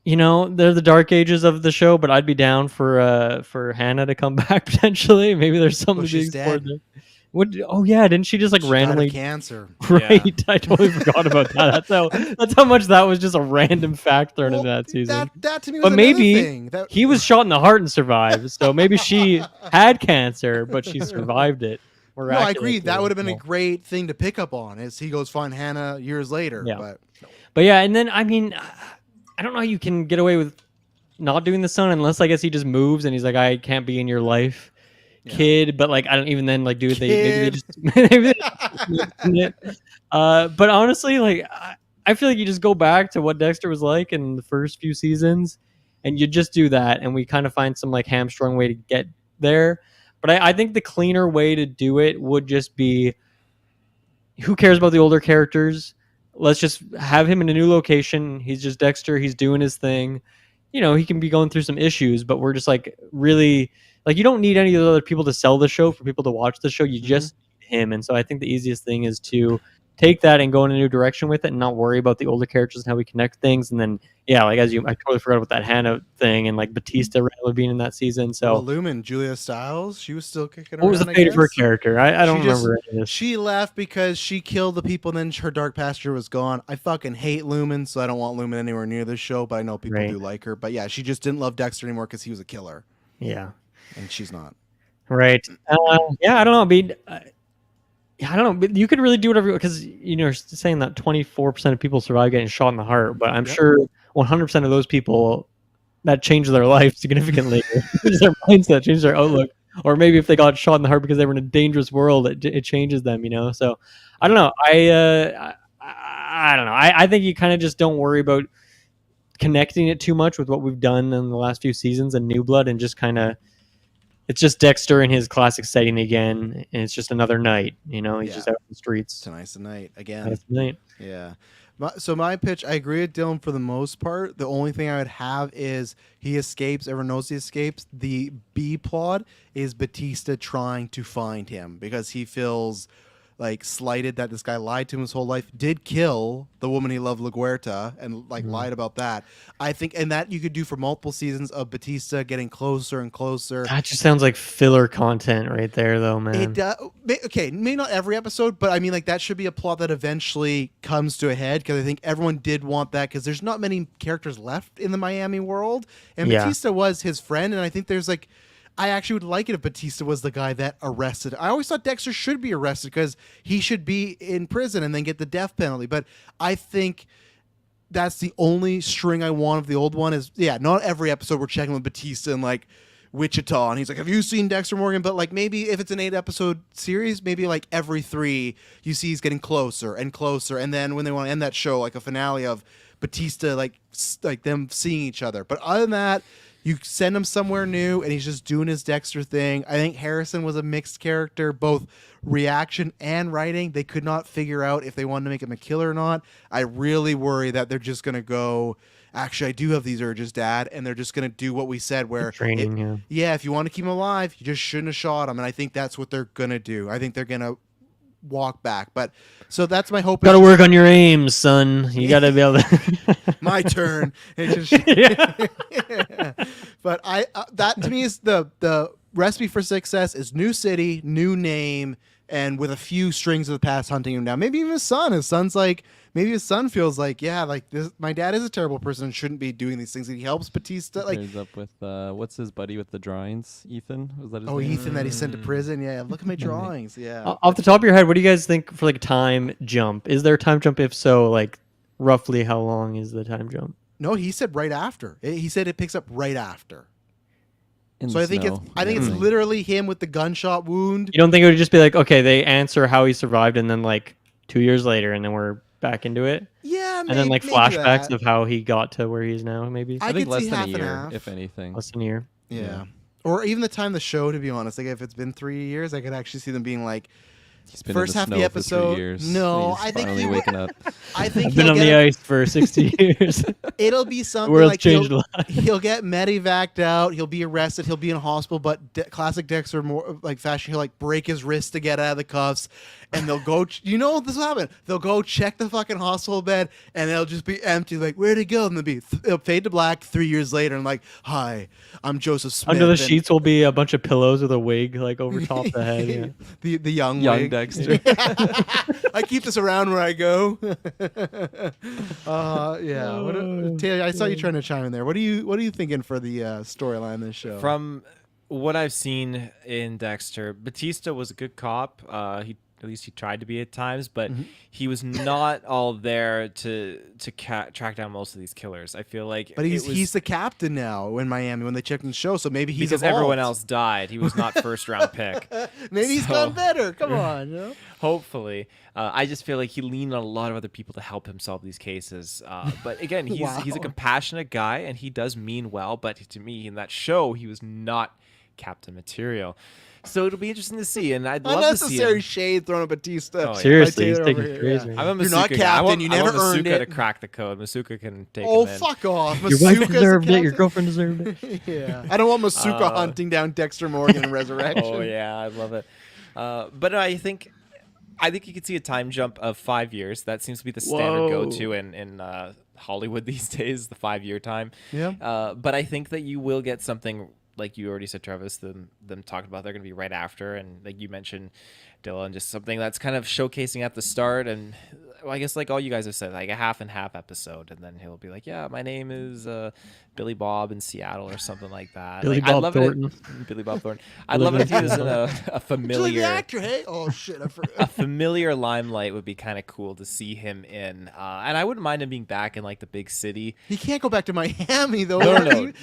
You know, they're the dark ages of the show, but I'd be down for Hannah to come back potentially. Maybe there's something to be she's explored dead. there. Oh yeah, didn't she just like She died randomly? of cancer. Right, I totally forgot about that. That's how much that was just a random fact thrown into that season. That to me was But another maybe thing. he was shot in the heart and survived. So maybe she had cancer, but she survived it. No, I agree. Miraculously. That would have been a Yeah. great thing to pick up on as he goes find Hannah years later. Yeah. But But yeah, and then I mean, I don't know how you can get away with not doing the son unless I guess he just moves and he's like, I can't be in your life, kid. But like, I don't even then like do it. Maybe they just maybe they but honestly, like I feel like you just go back to what Dexter was like in the first few seasons, and you just do that, and we kind of find some like hamstrung way to get there. But I think the cleaner way to do it would just be, who cares about the older characters? Let's just have him in a new location. He's just Dexter. He's doing his thing. You know, he can be going through some issues, but we're just like really like, you don't need any of the other people to sell the show for people to watch the show. You just need him. And so I think the easiest thing is to take that and go in a new direction with it and not worry about the older characters and how we connect things. And then, yeah, like I totally forgot about that Hannah thing and like Batista randomly being in that season. So well, Lumen, Julia Stiles, she was still kicking around. what was the fate of her character? I don't She just- remember any of this. She left because she killed the people, and then her dark pasture was gone. I fucking hate Lumen, so I don't want Lumen anywhere near this show, but I know people Right. do like her. But yeah, she just didn't love Dexter anymore because he was a killer, Yeah. and she's not. Right. Yeah, I don't know. I mean, I don't know. But you could really do whatever, because you're saying that 24% of people survive getting shot in the heart, but I'm sure 100% of those people that changed their life significantly, changed their mindset, changed their outlook, or maybe if they got shot in the heart because they were in a dangerous world, it changes them. So I don't know. I don't know. I think you kind of just don't worry about connecting it too much with what we've done in the last few seasons and New Blood, and just kind of. It's just Dexter in his classic setting again, and it's just another night. He's just out in the streets. Tonight's the night again. Tonight's the night. Yeah. So my pitch, I agree with Dylan for the most part. The only thing I would have is he escapes. Everyone knows he escapes. The B plot is Batista trying to find him because he feels like slighted that this guy lied to him his whole life, did kill the woman he loved, LaGuerta, and lied about that. I think, and that you could do for multiple seasons of Batista getting closer and closer. That just sounds like filler content right there, though, man. Okay, maybe not every episode, but I mean, like, that should be a plot that eventually comes to a head, because I think everyone did want that, because there's not many characters left in the Miami world, and Yeah. Batista was his friend, and I think there's like, I actually would like it if Batista was the guy that arrested. I always thought Dexter should be arrested because he should be in prison and then get the death penalty, but I think that's the only string I want of the old one is, not every episode we're checking with Batista and like, Wichita, and he's like, have you seen Dexter Morgan? But like maybe if it's an 8-episode series, maybe like every 3 you see he's getting closer and closer, and then when they want to end that show, like a finale of Batista like them seeing each other. But other than that, you send him somewhere new and he's just doing his Dexter thing. I think Harrison was a mixed character, both reaction and writing. They could not figure out if they wanted to make him a killer or not. I really worry that they're just going to go, actually, I do have these urges, Dad, and they're just going to do what we said where Training, if you want to keep him alive, you just shouldn't have shot him. And I think that's what they're going to do. I think they're going to walk back. But so that's my hope. Got to work on your aims, son. You got to be able to. My turn. It's just, yeah. But that to me is the recipe for success is new city, new name, and with a few strings of the past hunting him down. Maybe even his son. His son's like, maybe his son feels like, yeah, like this, my dad is a terrible person and shouldn't be doing these things. And he helps Batista. Like, He's up with what's his buddy with the drawings? Ethan? Was that his oh, name? Ethan that he sent to prison. Yeah, look at my drawings. Yeah. Off the top of your head, what do you guys think for like time jump? Is there a time jump? If so, like roughly how long is the time jump? No, he said right after. He said it picks up right after. In So the I think snow. it's literally him with the gunshot wound. You don't think it would just be like, okay, they answer how he survived, and then like 2 years later, and then we're back into it, Yeah, and then like maybe flashbacks that. of how he got to where he is now, maybe I I think could less see than a half and year, half. if anything. less than a year. Yeah. Or even the time of the show, to be honest. Like if it's been 3 years, I could actually see them being like, He's been first in the half of snow the for 3 episode. years. No, and he's I think finally he waking up. I think I've been he'll on the get ice for 60 years. it'll be The something world's like changed a lot. he'll get medevaced out, he'll be arrested, he'll be in a hospital, but classic Dexter more like fashion, he'll like break his wrist to get out of the cuffs, and they'll go, this will happen. They'll go check the fucking hospital bed, and they'll just be empty. Like, where'd he go? And it'll fade to black 3 years later, and like, hi, I'm Joseph Smith. Under the and sheets will be a bunch of pillows with a wig like over top the head. Yeah. the young Young wig. Dexter. I keep this around where I go. Yeah. Taylor, I saw you trying to chime in there. What are you thinking for the storyline of this show? From what I've seen in Dexter, Batista was a good cop. At least he tried to be at times, but he was not all there to track down most of these killers. I feel like, but he's the captain now in Miami when they checked in the show. So maybe he's because evolved. everyone else died. He was not first round pick. Maybe he's So- gone better. Come on, you know? Hopefully, I just feel like he leaned on a lot of other people to help him solve these cases. But again, he's a Wow. compassionate guy and he does mean well. But to me, in that show, he was not Captain material. So it'll be interesting to see, and I'd love to see Unnecessary him. shade thrown at Batista. Oh, yeah. Seriously, he's Taylor taking over here, crazy. yeah. I'm a You're not Masuka guy. captain, you never I want earned Masuka it. to crack the code. Masuka can take Oh, him in. fuck off. Your wife Masuka's the deserved it. Your captain? girlfriend deserved it. Yeah. I don't want Masuka hunting down Dexter Morgan in Resurrection. Oh yeah, I love it. But I think you could see a time jump of 5 years. That seems to be the standard Whoa. go-to in Hollywood these days, the 5-year time. Yeah. But I think that you will get something like you already said, Travis. Them talking about they're going to be right after, and like you mentioned, Dylan, just something that's kind of showcasing at the start, and well, I guess like all you guys have said, like a half and half episode, and then he'll be like, "Yeah, my name is Billy Bob in Seattle" or something like that. Billy Like, I'd Bob love Thornton. It. Billy Bob Thornton. I'd love it if he was in a Did you like the familiar. actor, hey? Oh, shit. I A forgot. familiar limelight would be kind of cool to see him in, and I wouldn't mind him being back in like the big city. He can't go back to Miami, though.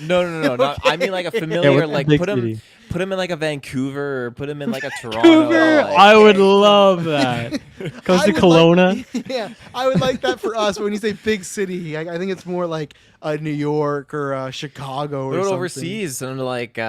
No. Not, I mean like a familiar, what's the like big put him city? in like a Vancouver or put him in like a Toronto. Vancouver, like- I would love that. Comes I to would Kelowna. like- yeah, I would like that for us. But when you say big city, I think it's more like New York or Chicago or What about something. overseas and like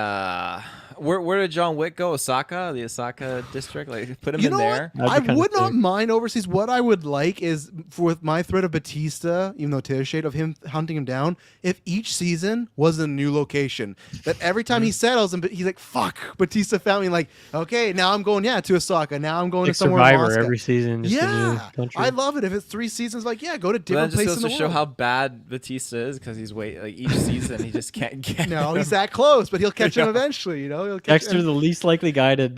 where did John Wick go? Osaka, the Osaka district. Like put him You in know there. what? That'd be I kinda would not sick. mind overseas. What I would like is with my thread of Batista, even though Taylor shade of him hunting him down, if each season was a new location, that every time he settles and he's like, "Fuck, Batista found me." Like, okay, now I'm going to Osaka. Now I'm going Like to somewhere in Survivor Moscow. every season. Just a new Yeah, country. I love it. If it's 3 seasons, like go to But that different just places goes in to the show world. how bad Batista is because he's like each season he just can't get. No, he's him. that close, but he'll catch him eventually. He'll catch Dexter's the least likely guy to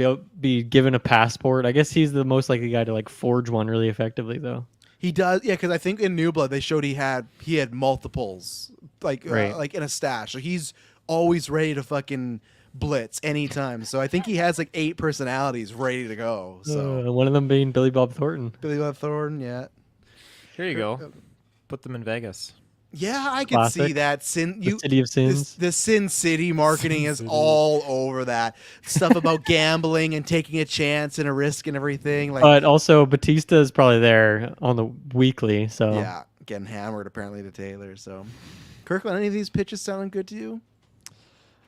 be given a passport. I guess he's the most likely guy to like forge one really effectively, though. He does, yeah, because I think in New Blood they showed he had multiples, like Right. like in a stash. So he's always ready to fucking blitz anytime. So I think he has like 8 personalities ready to go. So One of them being Billy Bob Thornton. Billy Bob Thornton, yeah. Here you go. Put them in Vegas. Yeah, I can see Classic. that. The City of Sins. The Sin City marketing is all over that stuff about gambling and taking a chance and a risk and everything. Like, But also Batista is probably there on the weekly, so yeah, getting hammered apparently to Taylor. So, Kirkland, any of these pitches sounding good to you?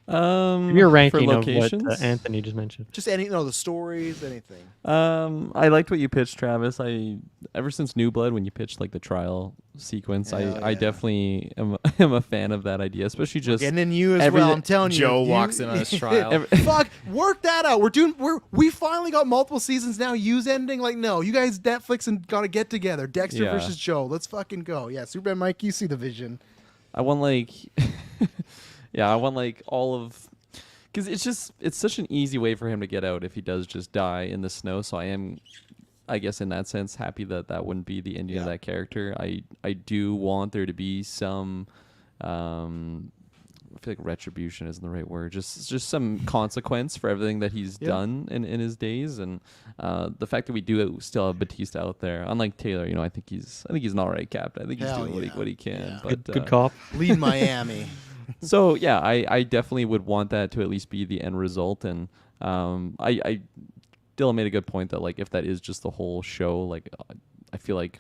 Give me a For ranking of what locations? Anthony just mentioned. Just any, no, the stories, anything. I liked what you pitched, Travis. Ever since New Blood, when you pitched like the trial sequence, Hell I yeah. definitely am a fan of that idea, especially just Getting in you as everything- well. I'm telling you. Joe you- walks in on his trial. Fuck, work that out. We finally got multiple seasons now. Use ending. Like, no, you guys Netflix and gotta get together. Dexter Yeah. versus Joe. Let's fucking go. Yeah, Superman Mike, you see the vision. I want like, yeah, I want like all of, because it's such an easy way for him to get out if he does just die in the snow. So I guess in that sense, happy that wouldn't be the ending of Yeah. that character. I do want there to be some, I feel like retribution isn't the right word. Just some consequence for everything that he's done in his days, and the fact that we do still have Batista out there, unlike Taylor. I think he's an all right captain. I think he's Hell doing yeah. what he can. Yeah. But Good cop. Lead Miami. so yeah, I definitely would want that to at least be the end result, and I Dylan made a good point that like if that is just the whole show, like I feel like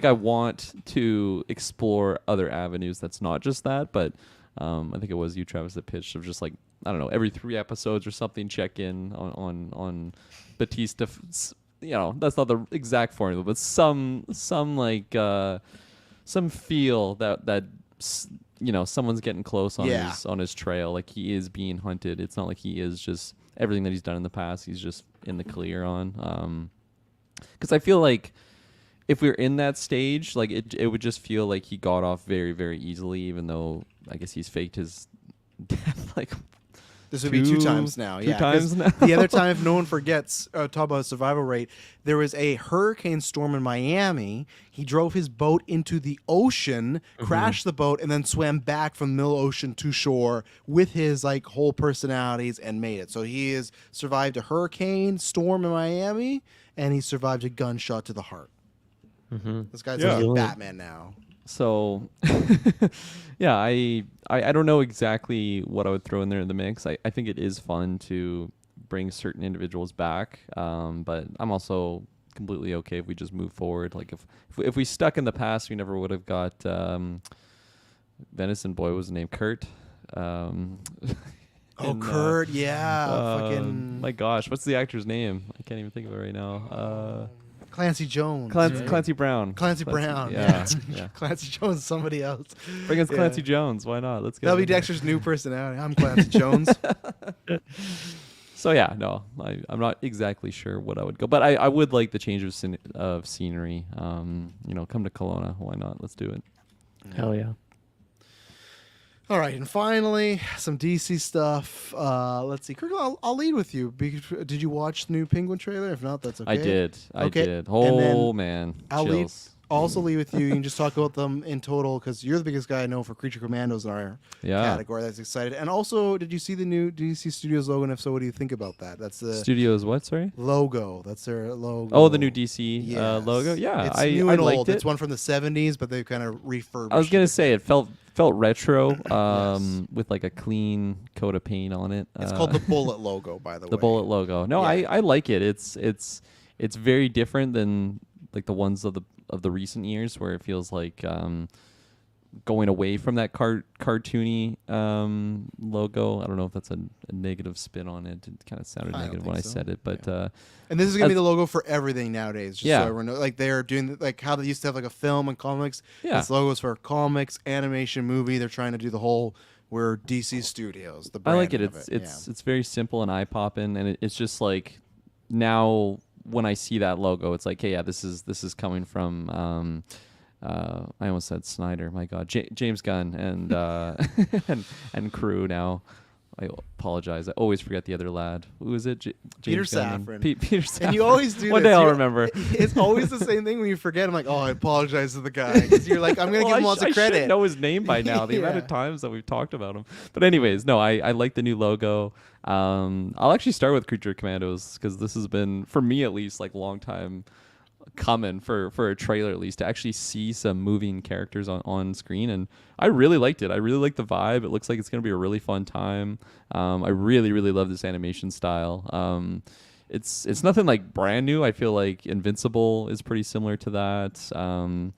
I want to explore other avenues that's not just that, but I think it was you, Travis, that pitched of just like, I don't know, every 3 episodes or something, check in on Batista. That's not the exact formula, but some like some feel that someone's getting close on his trail, like he is being hunted. It's not like he is just everything that he's done in the past, he's just in the clear on. Because I feel like if we were in that stage, like it would just feel like he got off very, very easily, even though I guess he's faked his death like This would be 2 times now. Two Yeah, 'cause times now. The other time, if no one forgets, talk about survival rate. There was a hurricane storm in Miami. He drove his boat into the ocean, crashed the boat, and then swam back from the middle ocean to shore with his like whole personalities and made it. So he has survived a hurricane storm in Miami, and he survived a gunshot to the heart. This guy's like Batman now. So, yeah, I don't know exactly what I would throw in there in the mix. I think it is fun to bring certain individuals back, but I'm also completely okay if we just move forward. Like if we stuck in the past, we never would have got Venison Boy. What was his name? Kurt. Kurt, yeah, fucking my gosh, what's the actor's name? I can't even think of it right now. Clancy Jones. Clancy Brown. Clancy Brown. Yeah, yeah. Clancy Jones is somebody else. Bring us Yeah. Clancy Jones. Why not? Let's get That'll him be in there. Dexter's new personality. I'm Clancy Jones. So yeah, no, I'm not exactly sure what I would go, but I would like the change of scenery. Come to Kelowna. Why not? Let's do it. Hell yeah. All right, and finally, some DC stuff. Let's see. Kirk, I'll lead with you. Did you watch the new Penguin trailer? If not, that's okay. I did. Okay, And then Oh man, I'll chills. also lead with you. You can just talk about them in total because you're the biggest guy I know for Creature Commandos in our Yeah. category. That's excited. And also, did you see the new DC Studios logo? And if so, what do you think about that? That's the Studios. What? Sorry. logo. That's their logo. Oh, the new DC Yes. logo. Yeah, it's I new and liked old. it. It's one from the 70s, but they've kind of refurbished. I was gonna it. say it felt retro, Yes. with like a clean coat of paint on it. It's called the Bullet logo, by the way. the bullet logo. No, Yeah. I like it. It's very different than like the ones of the recent years where it feels like going away from that cartoony logo. I don't know if that's a negative spin on it. It kind of sounded I don't negative when I think so. said it, but And this is gonna be As- the logo for everything nowadays. Just Yeah. so everyone knows. Like they're doing like how they used to have like a film and comics. Yeah. This logo's for comics, animation, movie. They're trying to do the whole. We're DC Studios. The I like it. branding of It's very simple and eye popping, and it's just like now when I see that logo, it's like, hey, yeah, this is coming from. I almost said Snyder. My God, James Gunn and and crew. Now, I apologize. I always forget the other lad. Who is it? Peter James Gunn and Safran. Peter Safran. And you always do. One this. day I'll You're- remember. It's always the same thing when you forget. I'm like, oh, I apologize to the guy because you're like, I'm gonna give him lots I of should credit. know his name by now. The amount of Yeah. times that we've talked about him. But anyways, no, I like the new logo. I'll actually start with Creature Commandos because this has been, for me at least, like long time coming for a trailer, at least, to actually see some moving characters on screen. And I really liked it. I really like the vibe. It looks like it's going to be a really fun time. I really, really love this animation style. It's nothing like brand new. I feel like Invincible is pretty similar to that.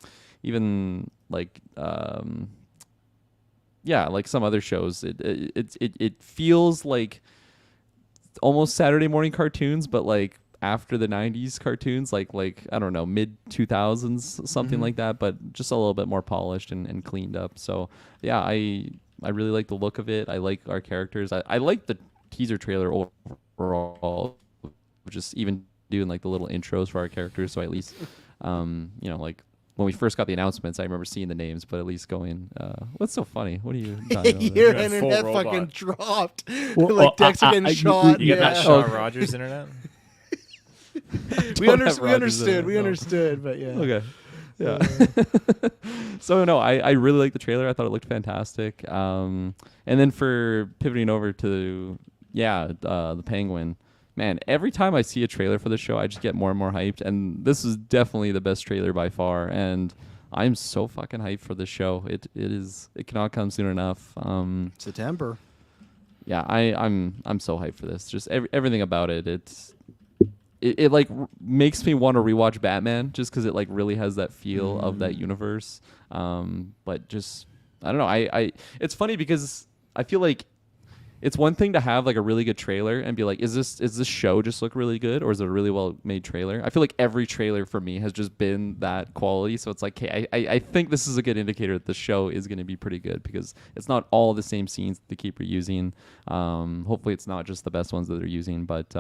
Even like yeah, like some other shows, it feels like almost Saturday morning cartoons, but like after the 90s cartoons, like I don't know, mid 2000s, something like that, but just a little bit more polished and cleaned up. So yeah, I really like the look of it. I like our characters. I like the teaser trailer overall, just even doing like the little intros for our characters. So at least you know, like when we first got the announcements, I remember seeing the names, but at least going, what's so funny? What are you talking about? Your Full internet robot. fucking dropped. Well, like Dexter getting shot. You got that yeah. Shaw Rogers internet? We Don't have understood. Rogers in it, We no. understood. But yeah. Okay. Yeah. So no, I really liked the trailer. I thought it looked fantastic. And then for pivoting over to the Penguin, man, every time I see a trailer for the show, I just get more and more hyped. And this is definitely the best trailer by far. And I'm so fucking hyped for this show. It cannot come soon enough. September. Yeah, I'm so hyped for this. Just everything about it. It like makes me want to rewatch Batman just because it like really has that feel of that universe. But just I don't know. I it's funny because I feel like it's one thing to have like a really good trailer and be like, is this show just look really good, or is it a really well made trailer? I feel like every trailer for me has just been that quality. So it's like, hey, I think this is a good indicator that the show is going to be pretty good because it's not all the same scenes that they keep reusing. Hopefully it's not just the best ones that they're using, but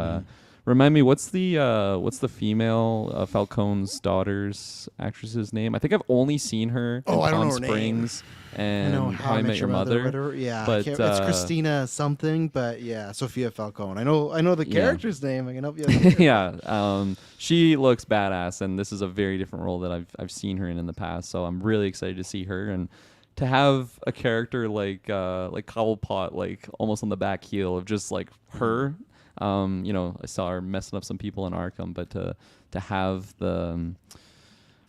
remind me, what's the female Falcone's daughter's actress's name? I think I've only seen her in I don't Palm know her name. Springs and I know How I Met Your Mother. whatever. Yeah, but, it's uh, Christina something, but yeah, Sophia Falcone. I know the Yeah. character's name. I can help you. Yeah, she looks badass, and this is a very different role that I've seen her in the past. So I'm really excited to see her and to have a character like Cobblepot, like almost on the back heel of just like her. You know, I saw her messing up some people in Arkham, but to have the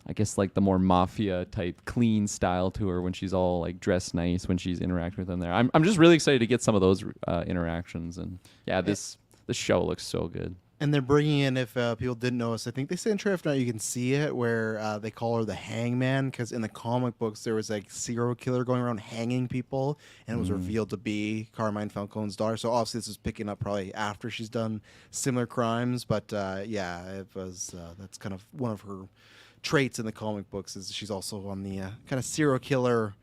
I guess like the more mafia type clean style to her when she's all like dressed nice when she's interacting with them there. I'm just really excited to get some of those interactions, and yeah, this show looks so good. And they're bringing in, if people didn't notice, I think they say in trailer, if not, you can see it, where they call her the Hangman, because in the comic books there was like serial killer going around hanging people, and it was revealed to be Carmine Falcone's daughter. So obviously this is picking up probably after she's done similar crimes, but yeah, it was that's kind of one of her traits in the comic books, is she's also on the kind of serial killer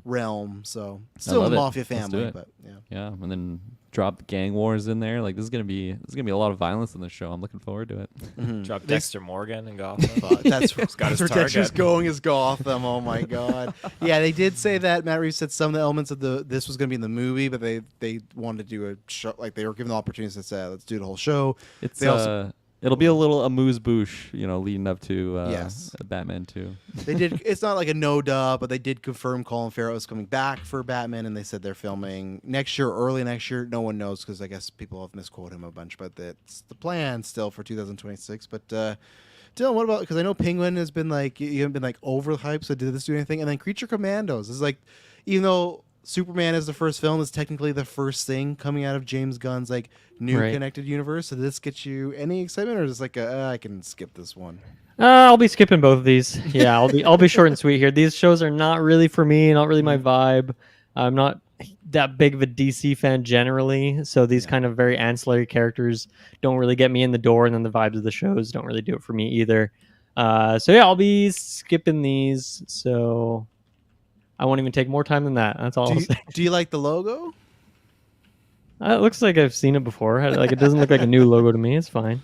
realm. So still love a it. mafia Let's do family, it. but yeah. Yeah, and then drop gang wars in there. Like this is gonna be a lot of violence in this show. I'm looking forward to it. Drop Dexter Morgan and Gotham. That's got his where Dexter's target. going is Gotham. Oh my god! Yeah, they did say that Matt Reeves said some of the elements of this was going to be in the movie, but they wanted to do a show. Like they were given the opportunity to say, let's do the whole show. It's They also- it'll be a little amuse bouche, you know, leading up to Yes. Batman 2. They did. It's not like a no duh, but they did confirm Colin Farrell is coming back for Batman, and they said they're filming next year, early next year. No one knows because I guess people have misquoted him a bunch, but that's the plan still for 2026. But Dylan, what about? Because I know Penguin has been like you haven't been like overhyped. So did this do anything? And then Creature Commandos is like, even though Superman is the first film, is technically the first thing coming out of James Gunn's like new Right. connected universe. So did this get you any excitement, or is it like I can skip this one? I'll be skipping both of these. Yeah, I'll be short and sweet here. These shows are not really for me, not really my vibe. I'm not that big of a DC fan generally, so these kind of very ancillary characters don't really get me in the door, and then the vibes of the shows don't really do it for me either. So yeah, I'll be skipping these. So I won't even take more time than that. That's all I'll say. Do you like the logo? It looks like I've seen it before. Like it doesn't look like a new logo to me. It's fine.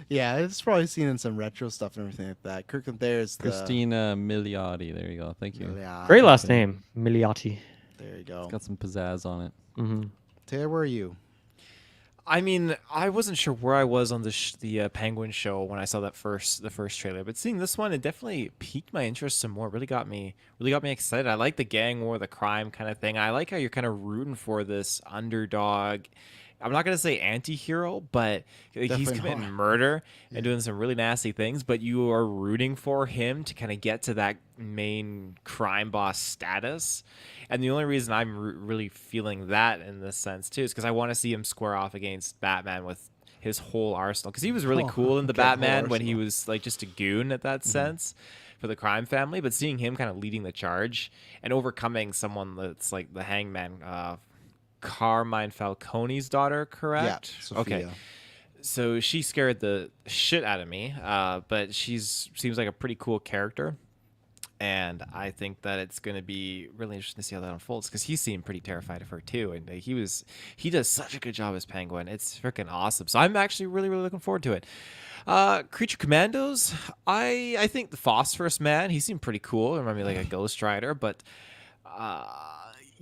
Yeah, it's probably seen in some retro stuff and everything like that. Kirkland there's the Christina Milioti. There you go. Thank you. Yeah, Great last name, Milioti. there you go. Got some pizzazz on it. Hmm. Taylor, where are you? I mean, I wasn't sure where I was on the Penguin show when I saw the first trailer, but seeing this one, it definitely piqued my interest some more. Really got me excited. I like the gang war, the crime kind of thing. I like how you're kind of rooting for this underdog, I'm not gonna say anti-hero, but he's Definitely committing not. murder and doing some really nasty things. But you are rooting for him to kind of get to that main crime boss status. And the only reason I'm really feeling that in this sense too is because I want to see him square off against Batman with his whole arsenal. Because he was really cool in the okay, whole Batman when he arsenal. was like just a goon at that sense for the crime family. But seeing him kind of leading the charge and overcoming someone that's like the Hangman. Carmine Falcone's daughter, correct? Sophia. Okay. So she scared the shit out of me, but seems like a pretty cool character, and I think that it's going to be really interesting to see how that unfolds because he seemed pretty terrified of her too, and he does such a good job as Penguin. It's freaking awesome. So I'm actually really really looking forward to it. Creature Commandos. I think the Phosphorus Man. He seemed pretty cool. Reminded me like a Ghost Rider, but.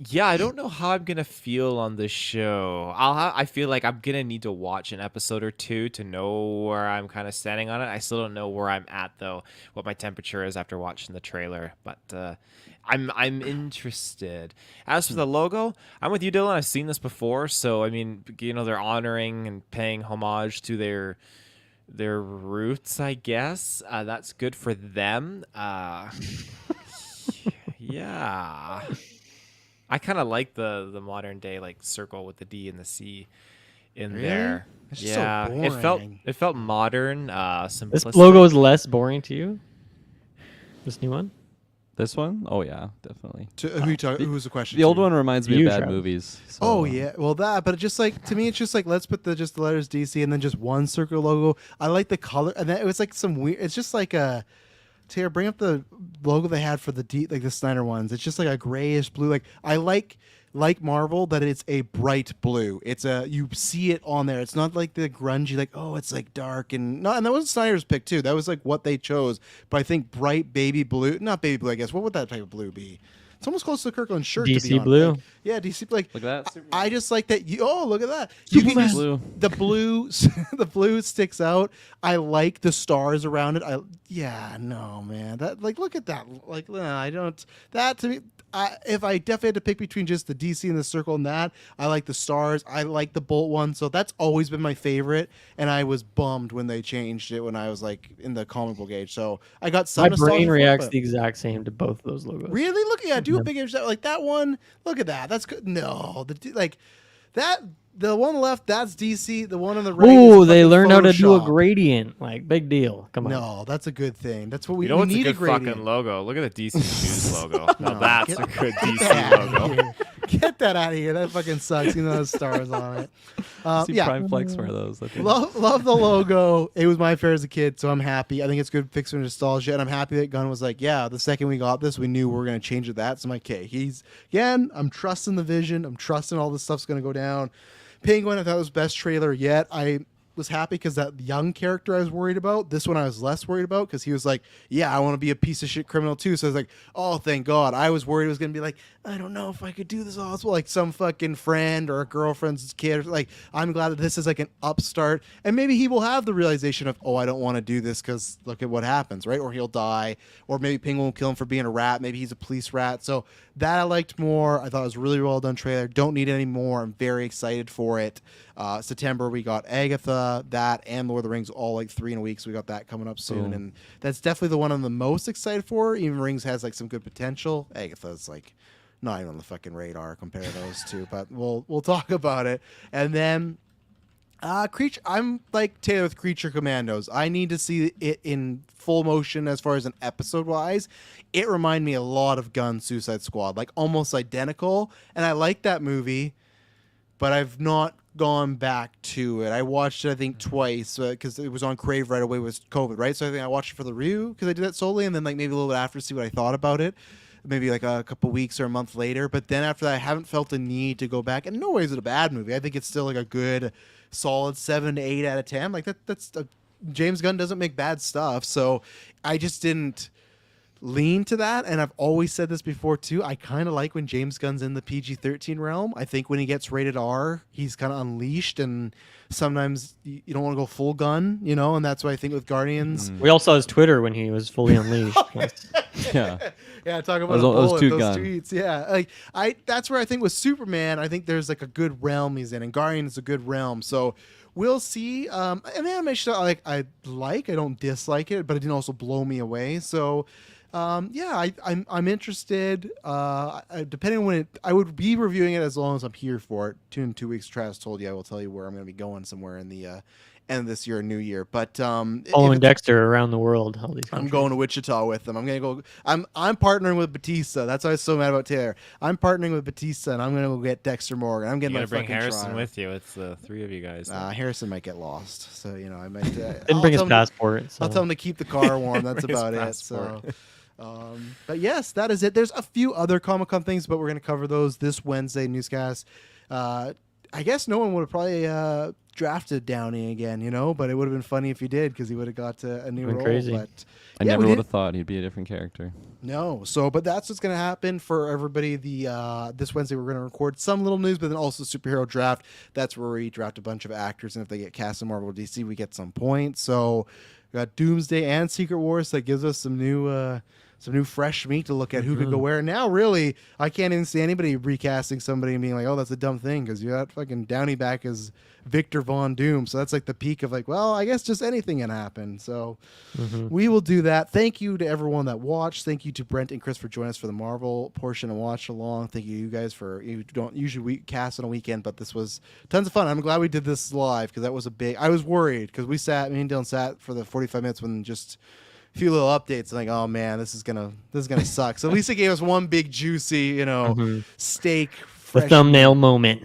Yeah, I don't know how I'm gonna feel on this show. I feel like I'm gonna need to watch an episode or two to know where I'm kind of standing on it. I still don't know where I'm at though, what my temperature is after watching the trailer. But I'm interested. As for the logo, I'm with you, Dylan. I've seen this before, so I mean, they're honoring and paying homage to their roots, I guess. That's good for them. Yeah. I kind of like the modern day like circle with the D and the C in there. It's just so Yeah, boring. it felt modern, This simplistic. logo is less boring to you. This new one. This one? Oh yeah, definitely. Who's the question? The old to? one reminds me You, of bad Travis. movies. So, Oh yeah, well but it just like to me, it's just like let's put just the letters DC and then just one circle logo. I like the color, and then it was like some weird. It's just like a. Taylor, bring up the logo they had for the the Snyder ones. It's just like a grayish blue. Like I like Marvel that it's a bright blue. It's you see it on there. It's not like the grungy like it's like dark and that was Snyder's pick too. That was like what they chose. But I think bright baby blue, not baby blue. I guess what would that type of blue be? It's almost close to the Kirkland shirt. to be DC honest. blue? Like, yeah, DC. Like Look at that. I just like that. Look at that. You can Superman. just, Blue. the blue, the blue sticks out. I like the stars around it. No, man. That look at that. Like, I don't. That to me, if I definitely had to pick between just the DC and the circle and that, I like the stars. I like the Bolt one. So that's always been my favorite. And I was bummed when they changed it when I was like in the comic book age. So I got some My nostalgia brain for it, reacts but- the exact same to both of those logos. Really? Look, yeah, do a Yep. big image like that one. Look at that. That's good. No, that the one on the left, that's DC. The one on the right. Ooh, is they fucking learned how to do a Photoshop. gradient. Like, big deal. Come on. No, that's a good thing. That's what we, You know we what's a need good gradient. fucking logo? Look at the DC News logo. Now No, that's get- a good Get that DC out of logo. here. Get that out of here. That fucking sucks. You know, the stars on it. See Yeah, Prime Flex wear those. I think. love the logo. It was my favorite as a kid, so I'm happy. I think it's good fixing nostalgia, and I'm happy that Gunn was like, yeah, the second we got this, we knew we were going to change it that. So I'm like, okay, I'm trusting the vision. I'm trusting all this stuff's going to go down. Penguin, I thought was best trailer yet. I was happy because that young character I was worried about. This one I was less worried about because he was like, yeah, I want to be a piece of shit criminal too. So I was like, oh, thank God. I was worried it was going to be like, I don't know if I could do this also. Like some fucking friend or a girlfriend's kid. Like, I'm glad that this is like an upstart. And maybe he will have the realization of, I don't want to do this because look at what happens, right? Or he'll die. Or maybe Penguin will kill him for being a rat. Maybe he's a police rat. So that I liked more. I thought it was a really well done trailer. Don't need any more. I'm very excited for it. September, we got Agatha, that, and Lord of the Rings all like 3 in a week. So we got that coming up soon. Boom. And that's definitely the one I'm the most excited for. Even Rings has like some good potential. Agatha's like not even on the fucking radar compared to those two, but we'll talk about it. And then Creature, I'm like Taylor with Creature Commandos. I need to see it in full motion as far as an episode wise. It reminded me a lot of Gunn Suicide Squad, like almost identical. And I like that movie, but I've not gone back to it. I watched it, I think, twice because it was on Crave right away with COVID, right? So I think I watched it for the review because I did that solely, and then like maybe a little bit after to see what I thought about it. Maybe like a couple weeks or a month later. But then after that, I haven't felt the need to go back. And no way is it a bad movie. I think it's still like a good, solid 7 to 8 out of 10. Like James Gunn doesn't make bad stuff. So I just didn't lean to that, and I've always said this before too. I kind of like when James Gunn's in the PG-13 realm. I think when he gets rated R, he's kind of unleashed, and sometimes you don't want to go full gun, and that's what I think with Guardians. We all saw his Twitter when he was fully unleashed. Yeah. Yeah, talk about Those two those gun. tweets. Yeah, that's where I think with Superman, I think there's like a good realm he's in, and Guardian is a good realm. So we'll see. An animation I don't dislike it, but it didn't also blow me away. So I'm interested. Depending on when I would be reviewing it as long as I'm here for it. Tune in 2 weeks. Travis told you I will tell you where I'm going to be going somewhere in the end of this year, New Year. But Following Dexter around the world. All these I'm countries. going to Wichita with them. I'm gonna go. I'm partnering with Batista. That's why I was so mad about Taylor. I'm partnering with Batista, and I'm gonna go get Dexter Morgan. I'm You getting my gotta bring fucking Harrison trial. with you. It's the three of you guys. Harrison might get lost, so I might. Didn't bring his passport. So. I'll tell him to keep the car warm. That's Bring his about it. passport. So, but yes, that is it. There's a few other Comic-Con things, but we're gonna cover those this Wednesday newscast. I guess no one would have probably drafted Downey again, but it would have been funny if he did because he would have got a new Been role. crazy. But I never would have thought he'd be a different character. no. So, but that's what's going to happen for everybody. This Wednesday we're going to record some little news, but then also superhero draft. That's where we draft a bunch of actors, and if they get cast in Marvel or DC, we get some points. So, we got Doomsday and Secret Wars that gives us some new fresh meat to look at who could go where. Now, really, I can't even see anybody recasting somebody and being like, "Oh, that's a dumb thing," because you got fucking Downey back as Victor Von Doom. So that's like the peak of like, well, I guess just anything can happen. So we will do that. Thank you to everyone that watched. Thank you to Brent and Chris for joining us for the Marvel portion and watch along. Thank you guys for you don't usually cast on a weekend, but this was tons of fun. I'm glad we did this live because that was a big. I was worried because me and Dylan sat for the 45 minutes when just a few little updates like, oh man, this is gonna suck. So at least it gave us one big juicy, steak. The fresh thumbnail moment.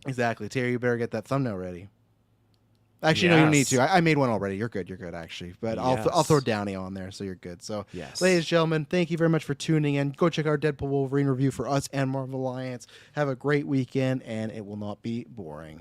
Exactly. Terry, you better get that thumbnail ready. Actually, no, you don't need to. I made one already. You're good, actually. But I'll throw Downey on there, so you're good. So, Yes. ladies and gentlemen, thank you very much for tuning in. Go check our Deadpool Wolverine review for us and Marvel Alliance. Have a great weekend, and it will not be boring.